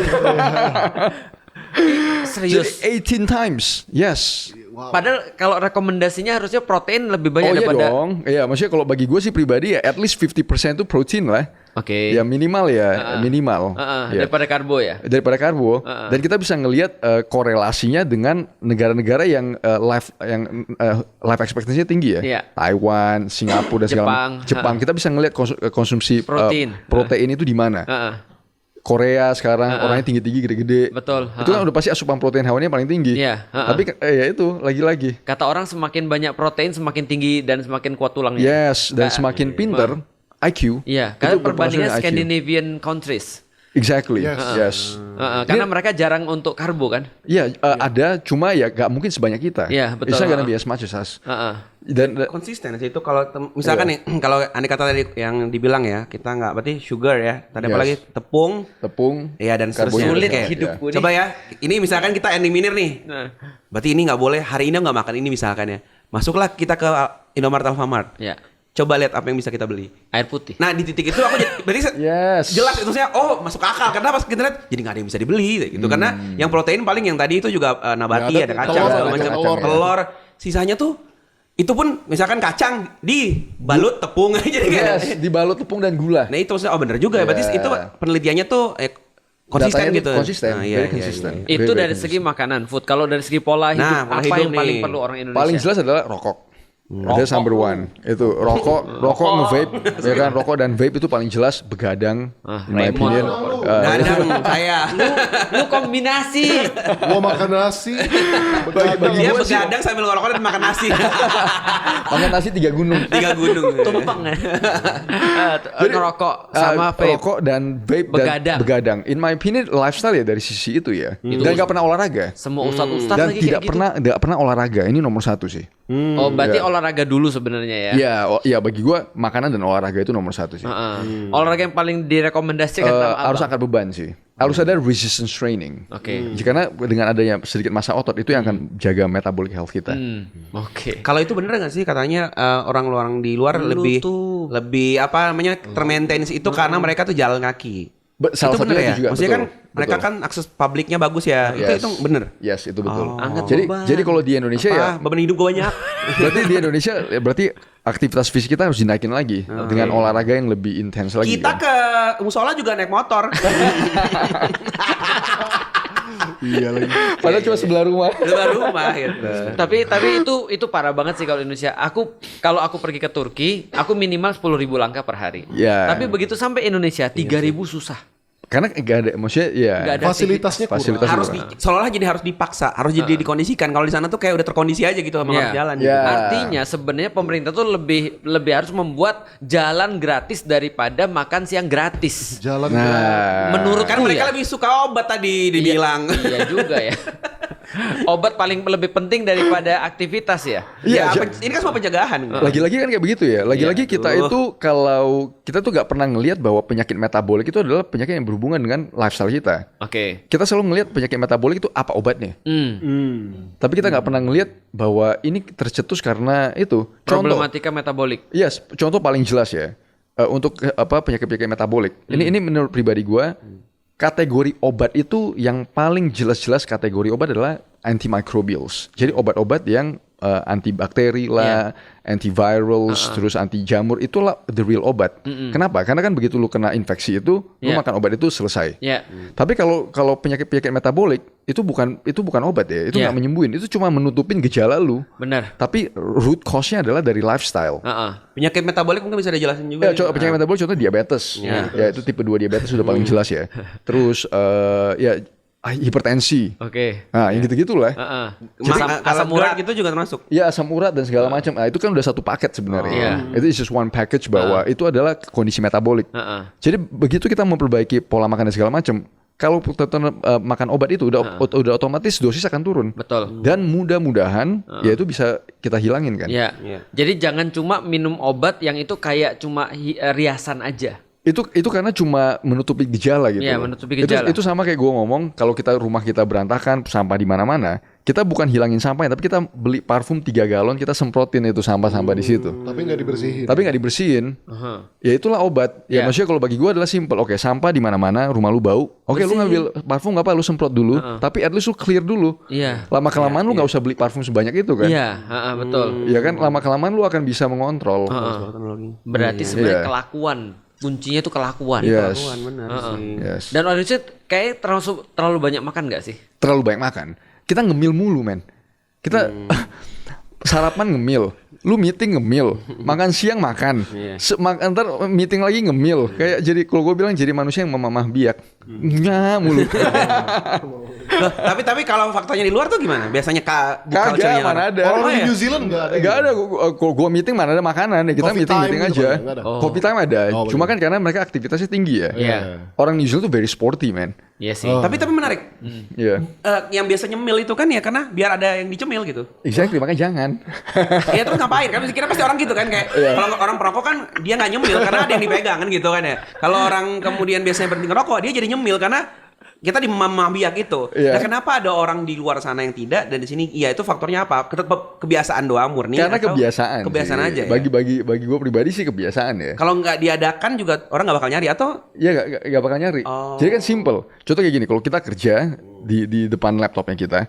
Serius? Jadi 18 times, yes. Wow. Padahal kalau rekomendasinya harusnya protein lebih banyak daripada. Iya dong. Iya, maksudnya kalau bagi gue sih pribadi ya at least 50% itu protein lah. Oke. Ya minimal ya, minimal. Ya. Daripada karbo ya. Daripada karbo. Dan kita bisa ngelihat korelasinya dengan negara-negara yang life expectancy-nya tinggi ya. Iya. Taiwan, Singapura dan segala macam. Jepang. Kita bisa ngelihat konsumsi protein itu di mana. Korea sekarang orangnya tinggi-tinggi, gede-gede. Betul. Itu kan udah pasti asupan protein hewaninya paling tinggi. Iya. Tapi ya itu lagi-lagi. Kata orang semakin banyak protein semakin tinggi dan semakin kuat tulangnya. Yes, dan semakin pinter IQ. Iya, karena perbandingan Scandinavian countries. Exactly. Yes. Karena mereka jarang untuk karbo kan. Iya, ada cuma ya gak mungkin sebanyak kita. Iya, betul. It's not gonna be as much as us. Dan Konsisten sih itu kalau misalkan nih kalau andai kata tadi yang dibilang ya kita nggak berarti sugar ya. Tadi apalagi tepung. ya Dan karbohidrat. seterusnya. Sulit Oke. hidupku nih. Coba ya, ini misalkan kita eliminir nih. Berarti ini nggak boleh, hari ini nggak makan ini misalkan ya. Masuklah kita ke Indomaret Alfamart. Ya. Coba lihat apa yang bisa kita beli. Air putih. Nah di titik itu aku berarti Yes. jelas itu saya masuk akal karena pas kita lihat jadi nggak ada yang bisa dibeli gitu karena yang protein paling yang tadi itu juga nabati Ya, ada kacang telur, segala ada macam telur. telur sisanya tuh itu pun misalkan kacang dibalut tepung jadi kayak Yes, dibalut tepung dan gula. nah itu maksudnya bener juga ya berarti Yeah. itu penelitiannya tuh konsisten Datanya gitu. tuh konsisten, Nah, very consistent. iya. Itu Very dari segi makanan, food. Kalau dari segi pola hidup, Nah, pola apa hidup yang paling nih. perlu orang Indonesia? Paling jelas adalah rokok. That's number one. Itu rokok nge-vape, ya kan? Rokok dan vape itu paling jelas begadang. In my Raymond. opinion. Gadang saya. Lu kombinasi. Gua makan nasi. begadang. Dia Gua sih- begadang sambil ngerokok dan makan nasi. Makan nasi 3 gunung. 3 gunung. Tumpeng ya. Ngerokok sama vape. Rokok dan vape Begadang. dan begadang. In my opinion lifestyle ya dari sisi itu ya. Dan gak pernah olahraga. Semua ustadz-ustadz Dan lagi tidak kayak pernah pernah olahraga. Ini nomor 1 sih. Oh, berarti olahraga dulu sebenarnya ya. Iya, bagi gua makanan dan olahraga itu nomor 1 sih. Olahraga yang paling direkomendasikan sama Harus Abang. angkat beban sih. Harus ada resistance training. Oke. Karena dengan adanya sedikit massa otot itu yang akan jaga metabolic health kita. Oke. Kalau itu bener nggak sih katanya orang-orang di luar lebih apa namanya termaintain itu karena mereka tuh jalan kaki. Salah itu satunya bener ya? itu juga. Maksudnya betul, kan mereka kan akses publiknya bagus ya. Yes. Itu bener. Yes, itu betul. Angkat beban. Jadi kalau di Indonesia ya Beban hidup gue banyak. berarti di Indonesia ya berarti aktivitas fisik kita harus dinaikin lagi dengan olahraga yang lebih intens lagi. Kita kan? ke musola juga naik motor. Iya lagi. Padahal cuma sebelah rumah. Luar rumah gitu. Tapi itu parah banget sih kalau Indonesia. Kalau aku pergi ke Turki, aku minimal 10.000 langkah per hari. Ya. Tapi begitu sampai Indonesia 3.000 susah. Karena gak ada, maksudnya ya Nggak ada Fasilitasnya kurang. Fasilitas Harus kurang. seolah-olah jadi harus dipaksa, harus jadi dikondisikan. Kalau di sana tuh kayak udah terkondisi aja gitu sama Iya. harus jalan. Iya. Gitu. Artinya sebenarnya pemerintah tuh lebih harus membuat jalan gratis daripada makan siang gratis. Jalan Menurut Kan mereka lebih suka obat tadi dibilang. Iya juga ya. Obat paling lebih penting daripada aktivitas ya. Iya, Ini kan semua pencegahan. Lagi-lagi kan kayak begitu ya. Lagi-lagi kita itu kalau kita tuh gak pernah ngelihat bahwa penyakit metabolik itu adalah penyakit yang berhubungan dengan lifestyle kita. Oke. Kita selalu ngelihat penyakit metabolik itu apa obatnya. Tapi kita nggak pernah ngelihat bahwa ini tercetus karena itu. Contoh, Problematika metabolik. yes, contoh paling jelas ya untuk penyakit-penyakit metabolik. Ini menurut pribadi gue, kategori obat itu yang paling jelas-jelas kategori obat adalah antimicrobials. Jadi obat-obat yang antibakteri lah, antivirals, terus anti jamur itulah the real obat. Kenapa? Karena kan begitu lu kena infeksi itu, lu makan obat itu selesai. Ya. Tapi kalau penyakit metabolik itu bukan obat ya, itu nggak menyembuhin, itu cuma menutupin gejala lu. Benar. Tapi root cause-nya adalah dari lifestyle. Penyakit metabolik mungkin bisa dijelasin juga. Ya, penyakit metabolik contohnya diabetes. Ya, itu tipe 2 diabetes sudah paling jelas ya. Terus ya hipertensi. Oke. Nah, yang gitu-gitulah. Asam urat gitu juga termasuk. Ya, asam urat dan segala macam. Nah, itu kan udah satu paket sebenarnya. Itu is just one package bahwa itu adalah kondisi metabolik. Jadi begitu kita memperbaiki pola makan dan segala macam, kalau kita makan obat itu udah otomatis dosis akan turun. Betul. Dan mudah-mudahan ya itu bisa kita hilangin kan. Ya. Jadi jangan cuma minum obat yang itu kayak cuma riasan aja. Itu karena cuma menutupi gejala gitu. Iya, loh. menutupi gejala. Itu sama kayak gue ngomong, kalau rumah kita berantakan, sampah di mana-mana, kita bukan hilangin sampahnya, tapi kita beli parfum 3 galon, kita semprotin itu sampah-sampah di situ. Tapi nggak dibersihin. Tapi nggak dibersihin. Ya itulah obat. Ya maksudnya kalau bagi gue adalah simple. Oke, sampah di mana-mana, rumah lu bau. Oke, lu ngambil parfum nggak apa, lu semprot dulu. Tapi at least lu clear dulu. Iya. Lama kelamaan lu nggak usah beli parfum sebanyak itu kan. Iya, betul. Ya kan, lama kelamaan lu akan bisa mengontrol. Berarti sebenarnya kelakuan. Kuncinya itu kelakuan. Yes. Benar sih. Yes. Dan orang Indonesia kayak terlalu banyak makan nggak sih? Terlalu banyak makan. Kita ngemil mulu, men. Kita sarapan ngemil, lu meeting ngemil, makan siang makan, ntar meeting lagi ngemil. Kayak jadi kalau gue bilang jadi manusia yang memamah biak, mulu. Loh, tapi kalau faktanya di luar tuh gimana? Biasanya Kagak, mana ada. Orang di ya? New Zealand nggak ada. Gak ada, kalau gue meeting mana ada makanan ya, kita Coffee meeting time gitu aja. nggak ada? Coffee time ada, Oh, cuma kan karena mereka aktivitasnya tinggi ya. Iya. Orang New Zealand tuh very sporty man. Iya sih. Tapi menarik. Iya. Yang biasa nyemil itu kan ya karena biar ada yang dicemil gitu. Exactly, makanya jangan. Iya terus ngapain? Kan kira pasti orang gitu kan kayak kalau orang perokok kan dia nggak nyemil karena ada yang dipegang kan gitu kan ya. Kalau orang kemudian biasanya berhenti ngerokok dia jadi nyemil karena kita di mama biak itu. Iya. Nah kenapa ada orang di luar sana yang tidak dan di sini iya itu faktornya apa? Kebiasaan doang murni. Karena atau kebiasaan. Kebiasaan sih. aja. Ya? Bagi gue pribadi sih kebiasaan ya. Kalau nggak diadakan juga orang nggak bakal nyari atau? Iya gak bakal nyari. Oh. Jadi kan simple. Contoh kayak gini, kalau kita kerja di depan laptopnya kita,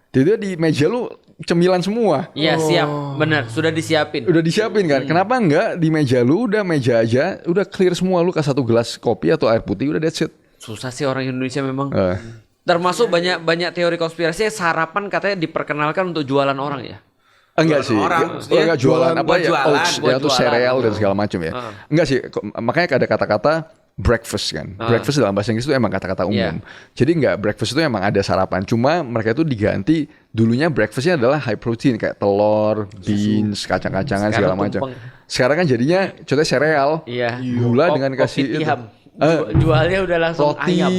tiba-tiba di meja lu cemilan semua. Iya siap, benar sudah disiapin. Udah disiapin kan? Kenapa enggak di meja lu udah meja aja, udah clear semua, lu kasih 1 gelas kopi atau air putih udah that's it. Susah sih orang Indonesia memang. Eh. Termasuk banyak teori konspirasi sarapan katanya diperkenalkan untuk jualan orang ya. Enggak sih. orang, maksudnya Enggak jualan apa buat ya? jualan, Oats buat ya, atau jualan. sereal dan segala macam ya. Enggak sih. Makanya ada kata-kata breakfast kan. Breakfast dalam bahasa Inggris itu emang kata-kata umum. Jadi enggak, breakfast itu emang ada sarapan. Cuma mereka itu diganti dulunya breakfastnya adalah high protein kayak telur, beans, kacang-kacangan segala Sekarang macam. tumpeng. Sekarang kan jadinya contohnya sereal. Iya. Gula dengan kasih Kopi itu. tiham. Jualnya udah langsung Roti, ayam.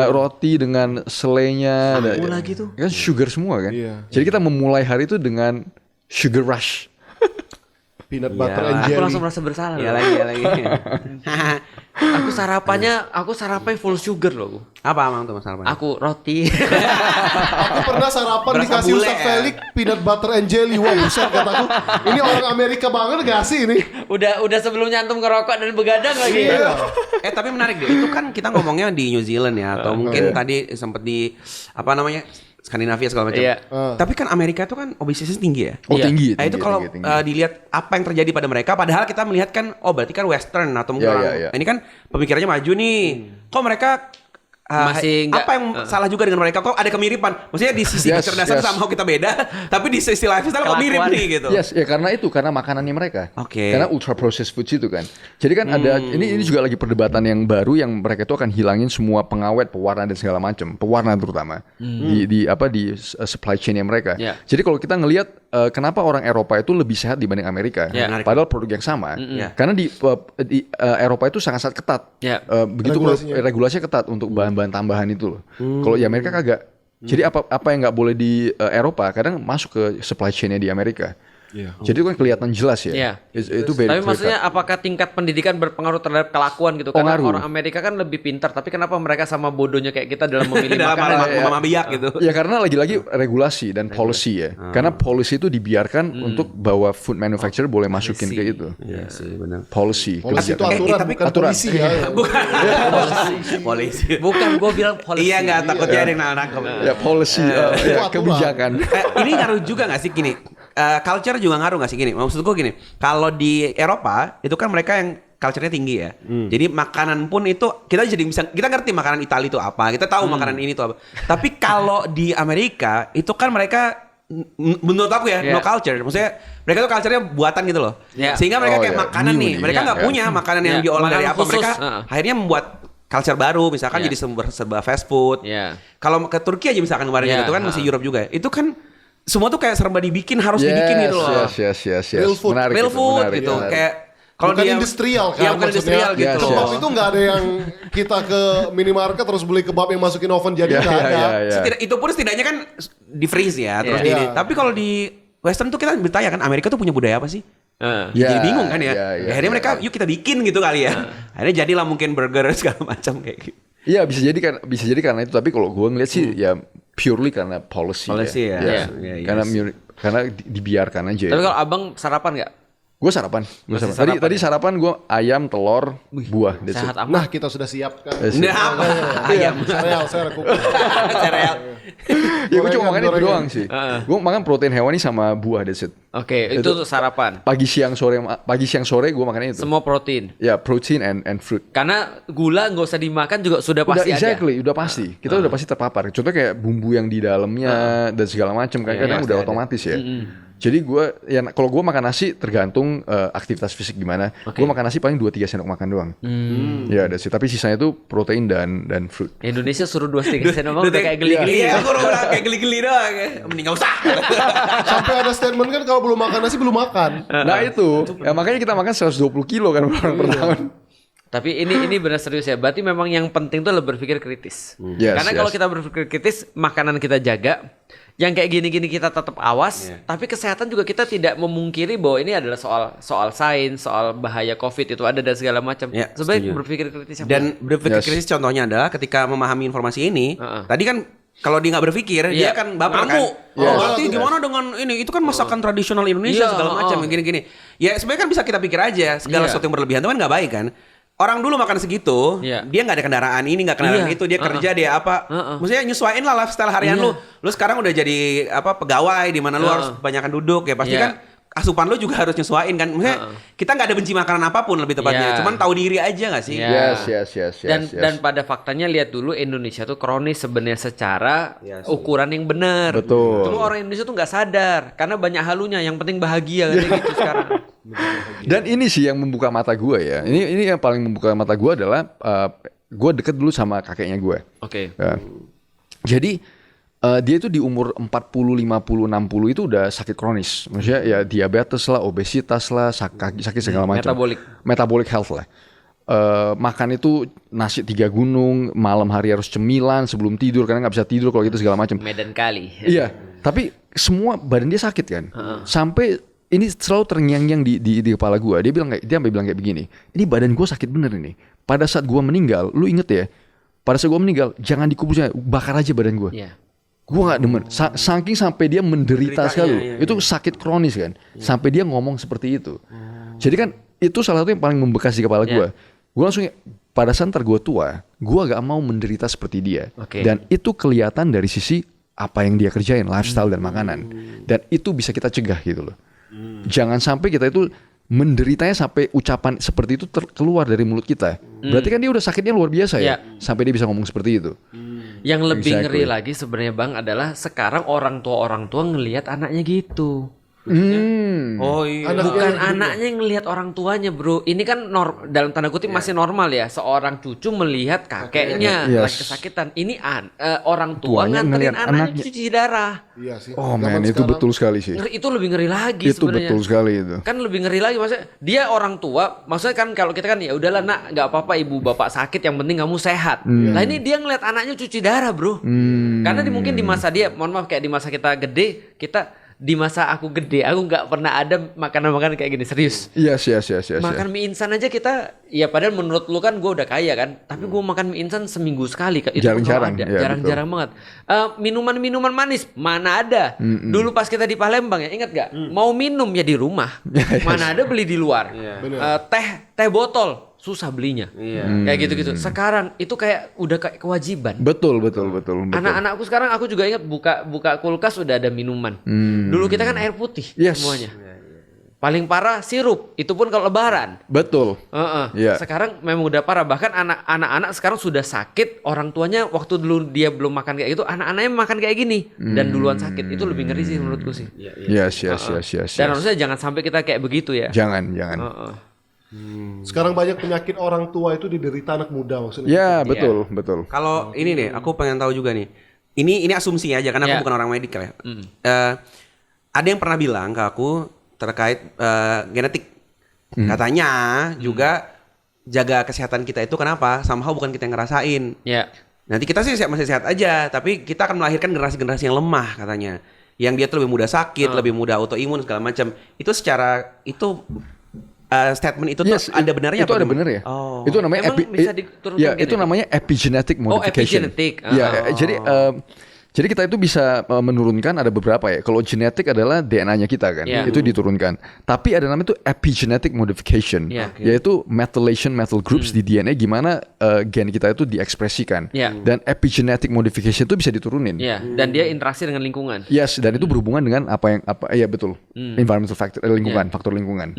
roti dengan selainya, lagi tuh. kan sugar semua kan. Iya. Jadi kita memulai hari itu dengan sugar rush. Peanut butter and Aku jelly. langsung merasa bersalah. Iya loh. lagi. Aku sarapannya full sugar loh. Apa emang tuh masalah? Aku roti. Aku pernah sarapan Berasa dikasih bule Ustaz ya? Felix peanut butter and jelly. Wah buset kataku. Ini orang Amerika banget gak sih ini? udah sebelumnya antum ngerokok dan begadang lagi. Iya. Tapi menarik deh. Itu kan kita ngomongnya di New Zealand ya atau mungkin tadi sempat di apa namanya Skandinavia segala macam. Iya. Tapi kan Amerika itu kan obesitas tinggi ya. Oh Iya. tinggi. Nah itu kalau tinggi. dilihat apa yang terjadi pada mereka, padahal kita melihat kan, oh berarti kan Western atau mungkin Iya, orang, iya, iya. ini kan pemikirannya maju nih. Kok mereka Masih nggak- apa yang salah juga dengan mereka? Kok ada kemiripan? Maksudnya di sisi Yes, kecerdasan yes. somehow kita beda, tapi di sisi lifestyle kok mirip Kelakuan. nih gitu. Yes, ya karena makanannya mereka. Oke. Karena ultra processed foods itu kan. Jadi kan ada ini juga lagi perdebatan yang baru yang mereka itu akan hilangin semua pengawet, pewarna dan segala macam, pewarna terutama di supply chain-nya mereka. Yeah. Jadi kalau kita ngelihat kenapa orang Eropa itu lebih sehat dibanding Amerika, Yeah. Menarik. padahal produk yang sama. Karena di Eropa itu sangat-sangat ketat. Yeah. Begitu regulasinya ketat untuk bahan-bahan tambahan itu loh. Kalau di Amerika kagak. Jadi apa yang nggak boleh di Eropa kadang masuk ke supply chain-nya di Amerika. Iya. Jadi itu kan kelihatan jelas ya. Iya. Itu very Tapi clear maksudnya cut. apakah tingkat pendidikan berpengaruh terhadap kelakuan gitu? Karena ngaruh. orang Amerika kan lebih pintar, tapi kenapa mereka sama bodohnya kayak kita dalam memilih Dalam makanan? mama biak gitu. Ya karena lagi-lagi regulasi dan policy ya. Karena policy itu dibiarkan untuk bahwa food manufacturer boleh masukin kayak gitu. Iya sih benar. Policy. Polisi itu kebijakan. aturan, tapi bukan aturan. polisi ya. Polisi. Bukan, gue bilang polisi. Iya nggak takutnya ada yang nangkep. Ya policy, ya, aturan. kebijakan. Ini ngaruh juga gak sih gini? Culture juga ngaruh gak sih gini? Maksud gue gini, kalau di Eropa itu kan mereka yang culture-nya tinggi ya. Jadi makanan pun itu kita jadi bisa kita ngerti makanan Italia itu apa, kita tahu makanan ini itu apa. Tapi kalau di Amerika itu kan mereka menurut aku ya Yeah. no culture. Maksudnya mereka tuh culture-nya buatan gitu loh. Yeah. Sehingga mereka Oh, kayak yeah. makanan New nih, nih. mereka Yeah. nggak punya makanan yang Yeah. diolah dari Makanan apa. khusus. Mereka akhirnya membuat culture baru, misalkan Yeah. jadi serba fast food. Yeah. Kalau ke Turki aja misalkan kemarin Yeah, gitu kan masih Europe juga ya. Itu kan semua tuh kayak serba dibikin harus dibikin gitu loh. Yes. Real food. Menarik Real itu, food menarik, gitu. menarik. Kayak kalau Bukan dia industrial kan Iya, bukan maksudnya. industrial gitu. Yes, Kebab yes. itu nggak ada yang kita ke minimarket terus beli kebab yang masukin oven jadi nggak ada. Iya. Itu pun setidaknya kan di freeze ya terus Iya. di Tapi kalau di Western tuh kita bertanya kan Amerika tuh punya budaya apa sih? Ya, Jadi bingung kan ya. ya, Ya, akhirnya mereka yuk kita bikin gitu kali ya. Akhirnya jadilah mungkin burger segala macam kayak gitu. Iya bisa jadi karena itu. Tapi kalau gue ngeliat sih ya purely karena policy. Policy ya. Yes. Iya, iya, Karena iya. karena dibiarkan aja. Tapi kalau abang sarapan nggak? Gue sarapan. Masih Tadi sarapan tadi sarapan gue ayam, telur, buah. That's it. Sehat amat. Nah kita sudah siapkan. Nah, apa? Ayam. Sereal, Cereal. Ya gue cuma Gorengan, makan itu gorengan. doang sih. Gue makan protein hewani sama buah. That's it. Oke, itu untuk sarapan. Pagi siang sore gue makannya itu. Semua protein. Ya protein and fruit. Karena gula nggak usah dimakan juga sudah Udah pasti ada. exactly, udah pasti. Kita udah pasti terpapar. Contohnya kayak bumbu yang di dalamnya dan segala macam kan kadang udah pasti ada. otomatis ya. Jadi kalau gue makan nasi tergantung aktivitas fisik gimana. Gue makan nasi paling 2-3 sendok makan doang. Ya ada sih. Tapi sisanya itu protein dan fruit. Indonesia suruh 2-3 sendok makan udah kayak geli-geli. Iya, aku udah kayak geli-geli doang. Mending gak usah. Sampai ada statement kan kalau belum makan nasi belum makan. Nah itu, ya makanya kita makan 120 kilo kan per tahun. Tapi ini benar serius ya. Berarti memang yang penting tuh berpikir kritis. Yes, Karena kalau kita berpikir kritis, makanan kita jaga. Yang kayak gini-gini kita tetap awas. Tapi kesehatan juga kita tidak memungkiri bahwa ini adalah soal sains, soal bahaya COVID itu ada dan segala macam. Sebaiknya berpikir kritis. Dan berpikir kritis contohnya adalah ketika memahami informasi ini. Tadi kan kalau dia nggak berpikir, dia akan baper kan. Berarti gimana dengan ini? Itu kan masakan tradisional Indonesia segala macam gini-gini. Ya sebenarnya kan bisa kita pikir aja. Segala sesuatu yang berlebihan itu kan nggak baik kan. Orang dulu makan segitu, dia nggak ada kendaraan ini, nggak kendaraan itu, dia kerja, dia apa, maksudnya nyesuaiin lah lifestyle harian lu. Lu sekarang udah jadi pegawai di mana lu harus kebanyakan duduk ya pasti kan asupan lu juga harus nyesuaiin kan. Maksudnya kita nggak ada benci makanan apapun lebih tepatnya, cuman tahu diri aja nggak sih? Yes. Dan pada faktanya lihat dulu Indonesia tuh kronis sebenarnya secara ukuran yang benar. Betul. Cuma orang Indonesia tuh nggak sadar karena banyak halunya. Yang penting bahagia kayak gitu sekarang. Dan ini sih yang membuka mata gue ya. Ini yang paling membuka mata gue adalah gue deket dulu sama kakeknya gue. Oke. Jadi dia itu di umur 40, 50, 60 itu udah sakit kronis. Maksudnya ya diabetes lah, obesitas lah, sakit segala macam. Metabolic health lah. Makan itu nasi 3 gunung, malam hari harus cemilan sebelum tidur karena nggak bisa tidur kalau gitu segala macam. Medan kali. Iya, tapi semua badan dia sakit kan. Sampai ini selalu terngiang-ngiang di kepala gue. Dia sampai bilang kayak begini. Ini badan gue sakit bener ini. Pada saat gue meninggal, lu inget ya? Pada saat gue meninggal, jangan dikubur, bakar aja badan gue. Iya. Gue gak demen. Saking sampai dia menderita sekali. Itu sakit kronis kan. Sampai dia ngomong seperti itu. Jadi kan itu salah satu yang paling membekas di kepala gue. Gue langsung pada saat gue tua, gue gak mau menderita seperti dia. Dan itu kelihatan dari sisi apa yang dia kerjain, lifestyle dan makanan. Dan itu bisa kita cegah gitu loh. Jangan sampai kita itu menderitanya sampai ucapan seperti itu keluar dari mulut kita. Berarti kan dia udah sakitnya luar biasa ya. Sampai dia bisa ngomong seperti itu. Yang lebih ngeri lagi sebenarnya Bang adalah sekarang orang tua ngelihat anaknya gitu. Oh iya. Bukan anaknya yang ngelihat orang tuanya, bro. Ini kan dalam tanda kutip masih normal ya. Seorang cucu melihat kakeknya lagi kesakitan. Ini orang tua nganterin anaknya cuci darah. Iya sih. Oh man, itu betul sekali sih. Itu lebih ngeri lagi itu sebenarnya. Betul sekali itu. Kan lebih ngeri lagi maksudnya. Dia orang tua, maksudnya kan kalau kita kan ya udahlah nak, nggak apa-apa ibu bapak sakit, yang penting kamu sehat. Lah ini dia ngeliat anaknya cuci darah, bro. Karena mungkin di masa dia, mohon maaf kayak di masa kita gede, di masa aku gede, aku nggak pernah ada makanan-makanan kayak gini, serius. Yes. Makan mie instan aja kita, ya padahal menurut lu kan gue udah kaya kan, tapi gue makan mie instan seminggu sekali. Itu jarang-jarang, jarang-jarang banget. Minuman-minuman manis mana ada? Dulu pas kita di Palembang ya, ingat gak? Mau minum ya di rumah, mana ada beli di luar. Teh botol susah belinya. Kayak gitu-gitu. Sekarang itu kayak udah kayak kewajiban. Betul. Anak-anakku sekarang aku juga ingat buka kulkas udah ada minuman. Dulu kita kan air putih semuanya. Paling parah sirup, itu pun kalau lebaran. Betul. Sekarang memang udah parah. Bahkan anak-anak sekarang sudah sakit, orang tuanya waktu dulu dia belum makan kayak gitu, anak-anaknya makan kayak gini dan duluan sakit. Itu lebih ngeri sih menurutku sih. Yes. Dan harusnya jangan sampai kita kayak begitu ya. Jangan. Sekarang banyak penyakit orang tua itu diderita anak muda maksudnya. Ya, betul. Kalau ini nih, aku pengen tahu juga nih. Ini asumsi aja karena aku bukan orang medikal ya. Ada yang pernah bilang ke aku terkait genetik. Katanya juga jaga kesehatan kita itu kenapa? Somehow bukan kita yang ngerasain. Nanti kita sih masih sehat aja, tapi kita akan melahirkan generasi-generasi yang lemah katanya. Yang dia tuh lebih mudah sakit, lebih mudah autoimun segala macam. Itu secara statement itu tuh ada benarnya? Itu ada benar ya. Itu namanya itu namanya epigenetic modification. Jadi kita itu bisa menurunkan, ada beberapa ya. Kalau genetik adalah DNA-nya kita kan, itu diturunkan. Tapi ada namanya itu epigenetic modification, yaitu methylation methyl groups di DNA gimana gen kita itu diekspresikan. Dan epigenetic modification itu bisa diturunin. Dan dia interaksi dengan lingkungan. Yes, dan itu berhubungan dengan betul. Environmental factor, faktor lingkungan.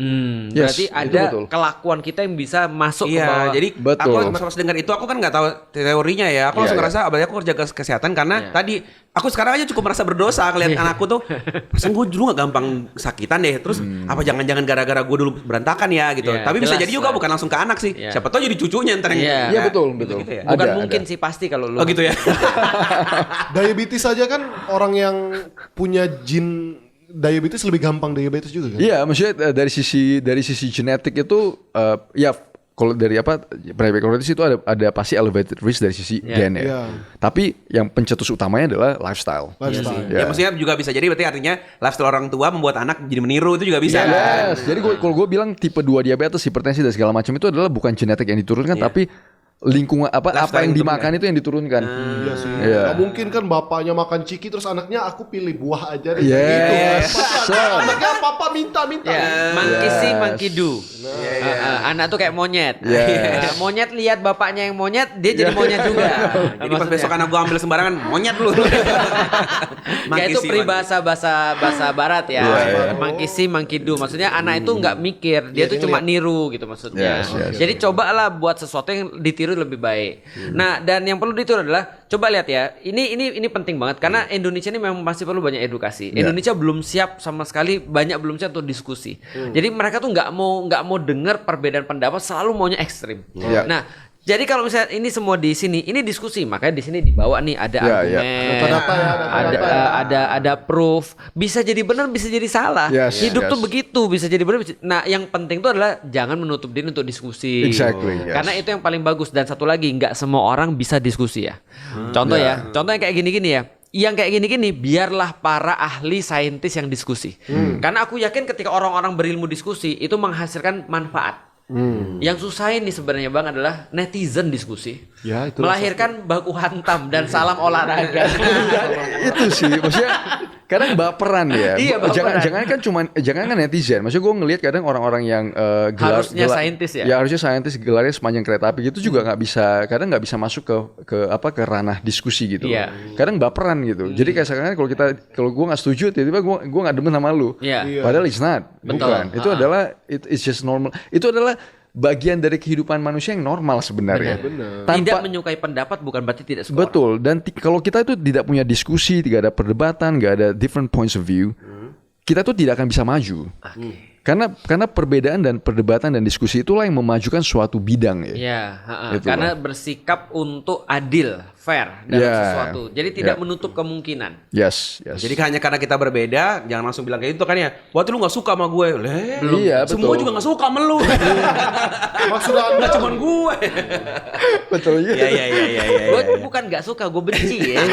Berarti ada kelakuan kita yang bisa masuk ke bawah. Jadi aku pas dengar itu aku kan nggak tahu teorinya ya. Aku langsung ngerasa apalagi aku kerja kesehatan karena tadi aku sekarang aja cukup merasa berdosa ngeliat anakku tuh. Perasaan gue dulu gak gampang sakitan deh. Terus apa jangan-jangan gara-gara gue dulu berantakan ya gitu. Tapi bisa jadi juga bukan langsung ke anak sih. Siapa tahu jadi cucunya ntar yang. Iya betul. Gitu ya. Bukan mungkin sih, pasti kalau lu. Oh gitu ya. Diabetes saja kan orang yang punya jin diabetes lebih gampang diabetes juga kan? Iya, maksudnya dari sisi genetik itu ya kalau dari diabetes itu ada pasti elevated risk dari sisi gen ya. Yeah. Tapi yang pencetus utamanya adalah lifestyle. Ya maksudnya juga bisa jadi berarti artinya lifestyle orang tua membuat anak jadi meniru itu juga bisa. Yes. Jadi kalau gue bilang tipe 2 diabetes, hipertensi dan segala macam itu adalah bukan genetik yang diturunkan tapi lingkungan apa yang dimakan itu yang diturunkan. Iya sih. Iya. Nggak mungkin kan bapaknya makan ciki terus anaknya aku pilih buah aja deh. Yes. Gitu. Anaknya papa minta. Monkey see, monkey do. Anak tuh kayak monyet. Monyet lihat bapaknya yang monyet, dia jadi monyet juga. Jadi pas besok anak gua ambil sembarangan monyet dulu. Kayak itu peribahasa bahasa barat ya. Monkey see, monkey do. Maksudnya anak itu nggak mikir, dia tuh cuma niru gitu maksudnya. Yes. Jadi cobalah buat sesuatu yang ditiru lebih baik. Nah, dan yang perlu ditiru adalah coba lihat ya. Ini penting banget karena Indonesia ini memang masih perlu banyak edukasi. Indonesia belum siap sama sekali, belum siap untuk diskusi. Jadi mereka tuh nggak mau dengar perbedaan pendapat, selalu maunya ekstrim. Nah, jadi kalau misalnya ini semua di sini, ini diskusi, makanya di sini dibawa nih ada argumen, ada proof, bisa jadi benar, bisa jadi salah. Hidup tuh begitu, bisa jadi benar. Nah, yang penting tuh adalah jangan menutup diri untuk diskusi. Exactly. Karena itu yang paling bagus. Dan satu lagi, nggak semua orang bisa diskusi ya. Contoh yang kayak gini-gini ya. Yang kayak gini-gini biarlah para ahli saintis yang diskusi. Karena aku yakin ketika orang-orang berilmu diskusi itu menghasilkan manfaat. Yang susah ini sebenarnya Bang adalah netizen diskusi. Ya, itu melahirkan baku hantam dan salam olahraga. Itu sih maksudnya kadang baperan ya. Iya, baperan. Jangan kan netizen. Maksudnya gue ngelihat kadang orang-orang yang harusnya saintis ya. Ya harusnya saintis gelarnya sepanjang kereta api gitu juga nggak bisa, kadang nggak bisa masuk ke ranah diskusi gitu. Iya. Kadang baperan gitu. Jadi kayak sekarang kalau gue nggak setuju tiba-tiba gue nggak demen sama lu. Iya. Padahal it's not. Betul. Bukan. Itu adalah it's just normal. Itu adalah bagian dari kehidupan manusia yang normal sebenarnya. Tidak menyukai pendapat bukan berarti tidak suka. Betul. Dan kalau kita itu tidak punya diskusi, tidak ada perdebatan, nggak ada different points of view, kita tuh tidak akan bisa maju. Karena perbedaan dan perdebatan dan diskusi itulah yang memajukan suatu bidang ya. Iya, karena bersikap untuk adil, fair dalam sesuatu. Jadi tidak menutup kemungkinan. Yes. Jadi hanya karena kita berbeda, jangan langsung bilang kayak gitu kan ya. Wah, lu nggak suka sama gue. Iya, semua betul. juga nggak suka sama lu. Maksud Anda Nggak cuma gue. Betul ya. Iya. Gue bukan nggak suka, gue benci ya.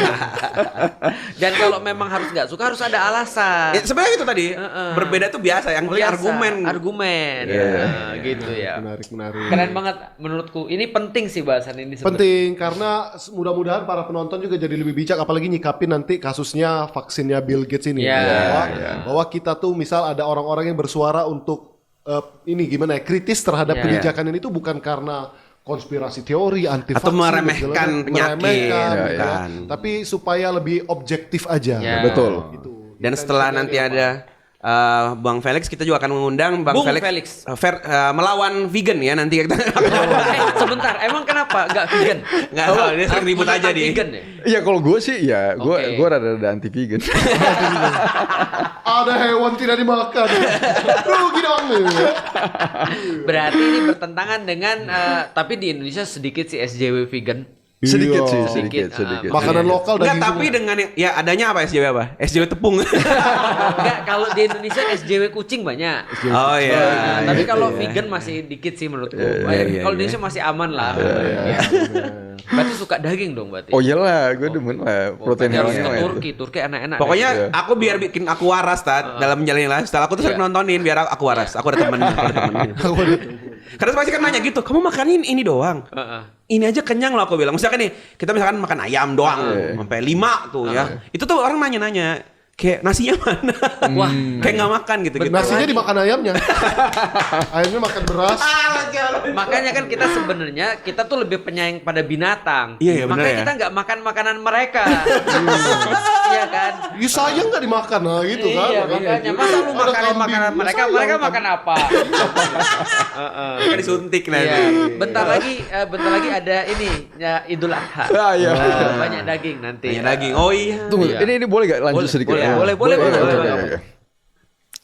Dan kalau memang harus nggak suka harus ada alasan. Sebenarnya itu tadi berbeda itu biasa. Yang penting argumen. Gitu ya. Menarik. Keren banget menurutku. Ini penting sih bahasan ini sebenarnya. Penting karena mudah-mudahan para penonton juga jadi lebih bijak, apalagi nyikapin nanti kasusnya vaksinnya Bill Gates ini. Bahwa kita tuh misal ada orang-orang yang bersuara untuk ini gimana ya, kritis terhadap kebijakan ini tuh bukan karena konspirasi teori anti vaksin atau meremehkan penyakit, bukan. Tapi supaya lebih objektif aja. Betul. Gitu. Dan setelah nanti ada Bang Felix, kita juga akan mengundang Bang Felix. Melawan vegan ya nanti kita. Sebentar, emang kenapa nggak vegan? Nggak tahu, dia sering ribut aja di. Vegan ya? Iya kalau gue sih ya, gue rada anti vegan. Ada hewan tidak dimakan. Rugi dong. Berarti ini bertentangan dengan tapi di Indonesia sedikit sih SJW vegan. Sedikit sih, Sedikit. sedikit. Makanan lokal Enggak, daging tapi semua. dengan ya adanya apa SJW apa? SJW tepung. Enggak, kalau di Indonesia SJW kucing banyak. Oh iya. Tapi kalau vegan masih dikit sih menurutku. Kalau di Indonesia masih aman lah. Berarti suka daging dong berarti. Oh iyalah, gue demen lah protein Harus hewani. ke Turki enak-enak. Pokoknya aku biar bikin aku waras dalam menjalani lifestyle. Aku tuh sering nontonin biar aku waras. Aku ada temen. Karena pasti kan nanya gitu, kamu makanin ini doang. Ini aja kenyang loh aku bilang. Misalkan nih, kita misalkan makan ayam doang sampai 5 tuh ya. Itu tuh orang nanya-nanya, kayak nasinya mana? Wah, Kayak nggak makan gitu. Nasinya dimakan ayamnya. Ayamnya makan beras. makanya kan kita sebenarnya kita tuh lebih penyayang pada binatang. Iya, bener makanya ya. kita nggak makan makanan mereka. Iya kan? Ya sayang nggak dimakan lah gitu kan. Iya, makanya masa lu Ada makanin kambing, makanan ya mereka, sayang mereka kan. makan apa? Kayak disuntik Iya. nanti. Bentar lagi ada ini ya Idul Adha. Iya. Banyak daging nanti. Banyak daging. Oh iya. Tunggu, Iya. ini boleh gak lanjut Boleh, sedikit? boleh, Ya. boleh. Oke.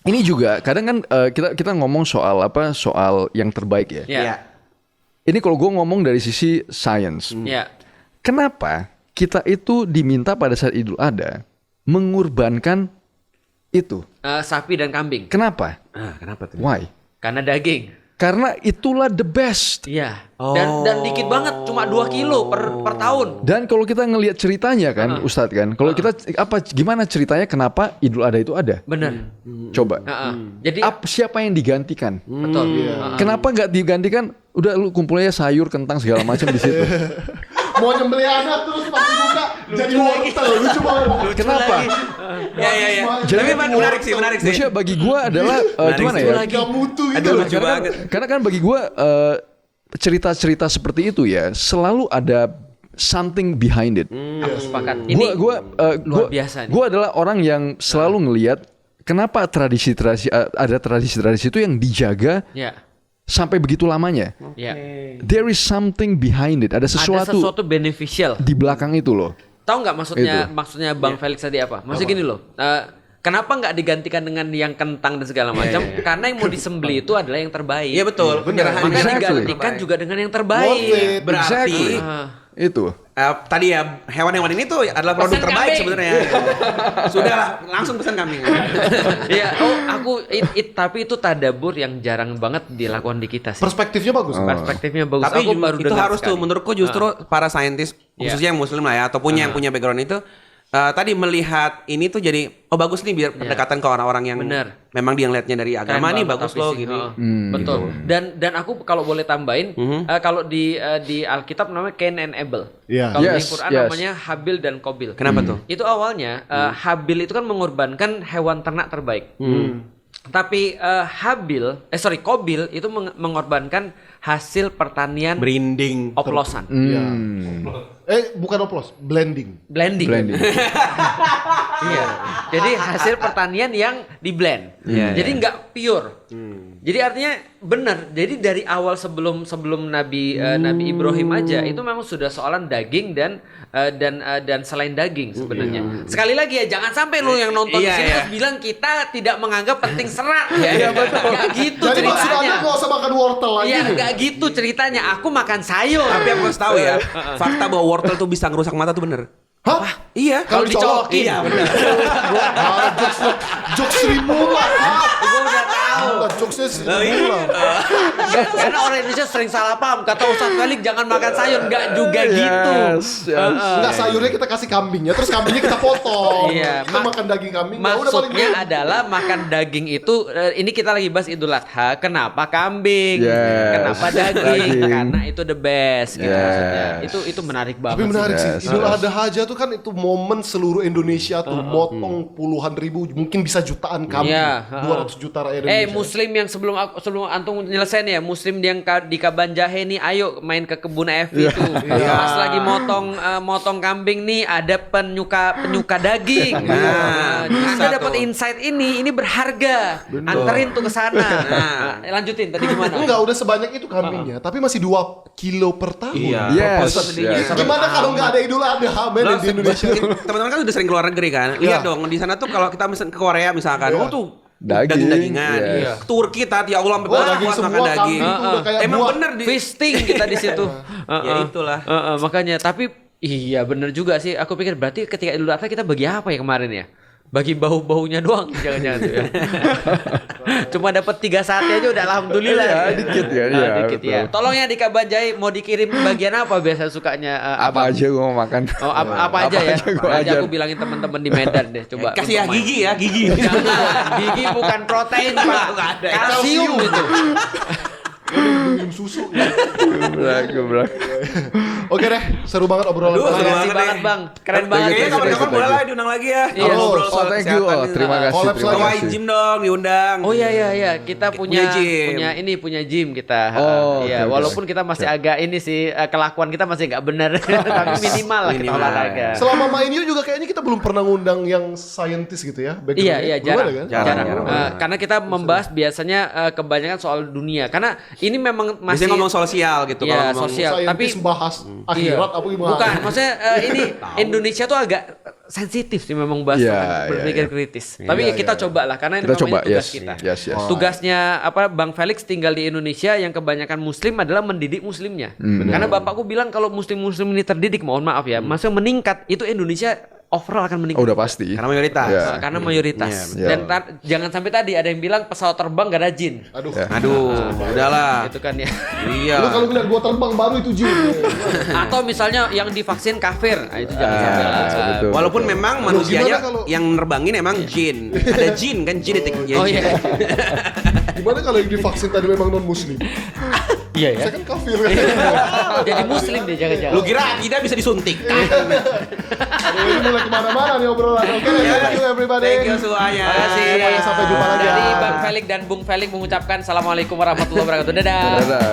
Ini juga kadang kan kita ngomong soal soal yang terbaik ya. Iya. Ini kalau gue ngomong dari sisi science, Iya. kenapa kita itu diminta pada saat Idul Adha mengorbankan itu? Sapi dan kambing. Kenapa? Kenapa tuh? Why? Karena daging. Karena itulah the best. Iya. Dan dikit banget, cuma 2 kilo per tahun. Dan kalau kita ngelihat ceritanya kan, Ustadz kan, kalau kita gimana ceritanya kenapa Idul Adha itu ada? Bener. Coba. Jadi Siapa yang digantikan? betul. Kenapa nggak digantikan? Udah lu kumpulnya sayur, kentang segala macam di situ. Mau nyembelih anak terus pas dibuka jadi wortel. Lucu banget. Kenapa? Ya. Jadi Tapi menarik sih. Maksudnya bagi gua adalah gimana sih. ya? Gak mutu gitu. Aduh, lucu Karena banget. karena kan bagi gua cerita-cerita seperti itu ya selalu ada something behind it. Aku sepakat. Ini luar biasa nih. Gua adalah orang yang selalu ngelihat kenapa ada tradisi-tradisi itu yang dijaga ya. sampai begitu lamanya. Ya. There is something behind it. Ada Ada sesuatu sesuatu beneficial. di belakang itu loh. Tahu nggak maksudnya Bang Felix tadi apa? Maksudnya gini loh. Kenapa nggak digantikan dengan yang kentang dan segala macam? Karena yang mau disembeli itu adalah yang terbaik. Iya betul. Penyerahan Makanya Exactly. digantikan juga dengan yang Worth terbaik. it. Berarti Exactly. Itu. tadi ya hewan-hewan ini tuh adalah produk Pesan terbaik kambing. sebenarnya. Sudahlah, langsung pesan kambing. Iya, tapi itu tadabur yang jarang banget dilakukan di kita sih. Perspektifnya bagus. Perspektifnya bagus. Tapi Aku baru itu dengar harus tuh sekali. menurutku justru para saintis khususnya yang muslim lah ya ataupun yang punya background itu tadi melihat ini tuh jadi bagus nih biar pendekatan ke orang-orang yang Bener. memang dia ngeliatnya dari agama Keren nih banget bagus tapi loh sih. gitu. Betul. Dan aku kalau boleh tambahin, kalau di Alkitab namanya Cain and Abel. Iya. Kalau di Yes, Quran yes. namanya Habil dan Kobil. Kenapa tuh? Itu awalnya Habil itu kan mengorbankan hewan ternak terbaik. Tapi Kobil itu mengorbankan hasil pertanian Berinding. oplosan. Bukan oplos, blending. Blending. Iya. Jadi hasil pertanian yang di blend. Jadi nggak pure. Jadi artinya benar. Jadi dari awal sebelum Nabi Ibrahim aja itu memang sudah soalan daging dan selain daging sebenarnya. Sekali lagi ya jangan sampai lu yang nonton di sini terus bilang kita tidak menganggap penting serat. Iya betul. Nggak gitu Jadi maksud ceritanya. Anda nggak usah makan wortel lagi Iya nih. nggak gitu ceritanya. Aku makan sayur. Tapi aku harus tahu ya, fakta bahwa wortel tuh bisa ngerusak mata tuh bener. Hah? Iya, Kalau dicolokin. Iya, benar. Jokes ribu lah. Gue udah tahu. Jokesnya ribu lah. Karena orang Indonesia sering salah paham. Kata Ustadz Felix jangan makan sayur. Nggak juga gitu. Enggak, sayurnya kita kasih kambingnya, terus kambingnya kita potong. Iya, Kita makan daging kambing. ya udah paling Maksudnya baik. adalah makan daging itu ini kita lagi bahas Idul Adha. Kenapa kambing? Yes. Kenapa daging? Daging. Karena itu the best gitu Yes. maksudnya. Itu menarik banget. Tapi menarik Yes. sih, Idul Adha aja tuh kan itu momen seluruh Indonesia tuh motong puluhan ribu, mungkin bisa jutaan kambing. Iya, 200 juta rakyat Indonesia. Muslim yang sebelum antum nyelesain ya, Muslim yang di Kaban Jahe nih, ayo main ke kebun Evi tuh. Pas lagi motong kambing nih, ada penyuka daging. Anda dapat insight ini berharga. Anterin tuh ke sana. Lanjutin tadi gimana? Enggak, udah sebanyak itu kambingnya, tapi masih 2 kilo per tahun. Iya. Yes. Yes. Gimana kalau nggak ada Idul Adha men di Indonesia? Teman-teman kan udah sering keluar negeri kan. Lihat dong di sana tuh kalau kita misalkan ke Korea misalkan, tuh daging-dagingan. Iya. Turki tadi ya Allah sampai Daging puas semua, makan daging. kambing tuh udah kayak Emang buah. bener di Feasting kita di situ. Ya itulah. Makanya tapi iya bener juga sih. Aku pikir berarti ketika Idul Adha kita bagi apa ya kemarin ya? Bagi bau-baunya doang jangan-jangan tuh ya. Cuma dapat 3 sate aja udah alhamdulillah. Iya, dikit ya, iya, dikit betul. ya. Tolong ya di Kabanjai mau dikirim bagian apa biasa sukanya Apa Abang? aja gue mau makan. Oh, apa aja ya? gua Nanti ajar. aku bilangin teman-teman di Medan deh coba. Kasih ya untuk main. gigi ya, gigi. Jangan, gigi bukan protein, Pak. Nggak ada. Kalsium itu. Minum susu. Gebrak. Oke deh, seru banget obrolan Aduh, kali seru ini. Makasih banget banget nih. Bang. Keren banget. Kayaknya Thank you, kapan-kapan thank boleh you. lah diundang lagi ya. Iya. Ngobrol Oh, soal thank you. kesehatan Oh, ini. terima kasih. Collab Terima lagi. Kawaii kasih. Gym dong diundang. Oh iya, kita punya gym. punya gym kita. Oh, Iya, oke, walaupun kita masih agak ini sih kelakuan kita masih nggak benar, tapi minimal lah kita Minimal. olahraga. Selama main you juga kayaknya kita belum pernah ngundang yang scientist gitu ya. Iya, background-nya. Belum jarang. ada kan? Jarang. Karena kita membahas biasanya kebanyakan soal dunia. Karena ini memang masih Biasanya ngomong sosial gitu. Iya, kalau ngomong- sosial. Scientist Tapi bahas akhirat apa gimana? bukan, maksudnya ini Indonesia tuh agak sensitif sih memang bahas Iya, tentang iya, berpikir iya. kritis. Tapi kita coba lah karena ini Kita memang coba, ini tugas yes. kita. Yes, yes. Tugasnya Bang Felix tinggal di Indonesia yang kebanyakan muslim adalah mendidik muslimnya. Karena bapakku bilang kalau muslim-muslim ini terdidik, mohon maaf ya, maksudnya meningkat itu Indonesia overall akan meningkat. Oh, udah pasti. Karena mayoritas. Iya. Karena mayoritas. Iya. Dan jangan sampai tadi ada yang bilang pesawat terbang gak ada jin. Aduh. Aduh, udahlah. Itu kan ya. Iya. Lu kalau ngeliat gua terbang baru itu jin. Atau misalnya yang divaksin kafir. Nah, itu jangan sampai lah. betul. Walaupun memang Aduh, manusianya gimana kalau- yang nerbangin emang jin. Ada jin kan genetik. Oh iya. Gimana kalau yang divaksin tadi memang non muslim? Iya ya. Saya kan kafir. Jadi muslim deh jangan-jangan. Lu kira tidak bisa disuntik? Aduh, ini mulai kemana-mana nih obrolan. Oke, thank you everybody. Thank you semuanya. Terima kasih. Semuanya, sampai jumpa lagi. Dari Bang Felix dan Bung Felix mengucapkan Assalamualaikum warahmatullahi wabarakatuh. Dadah. Dadah.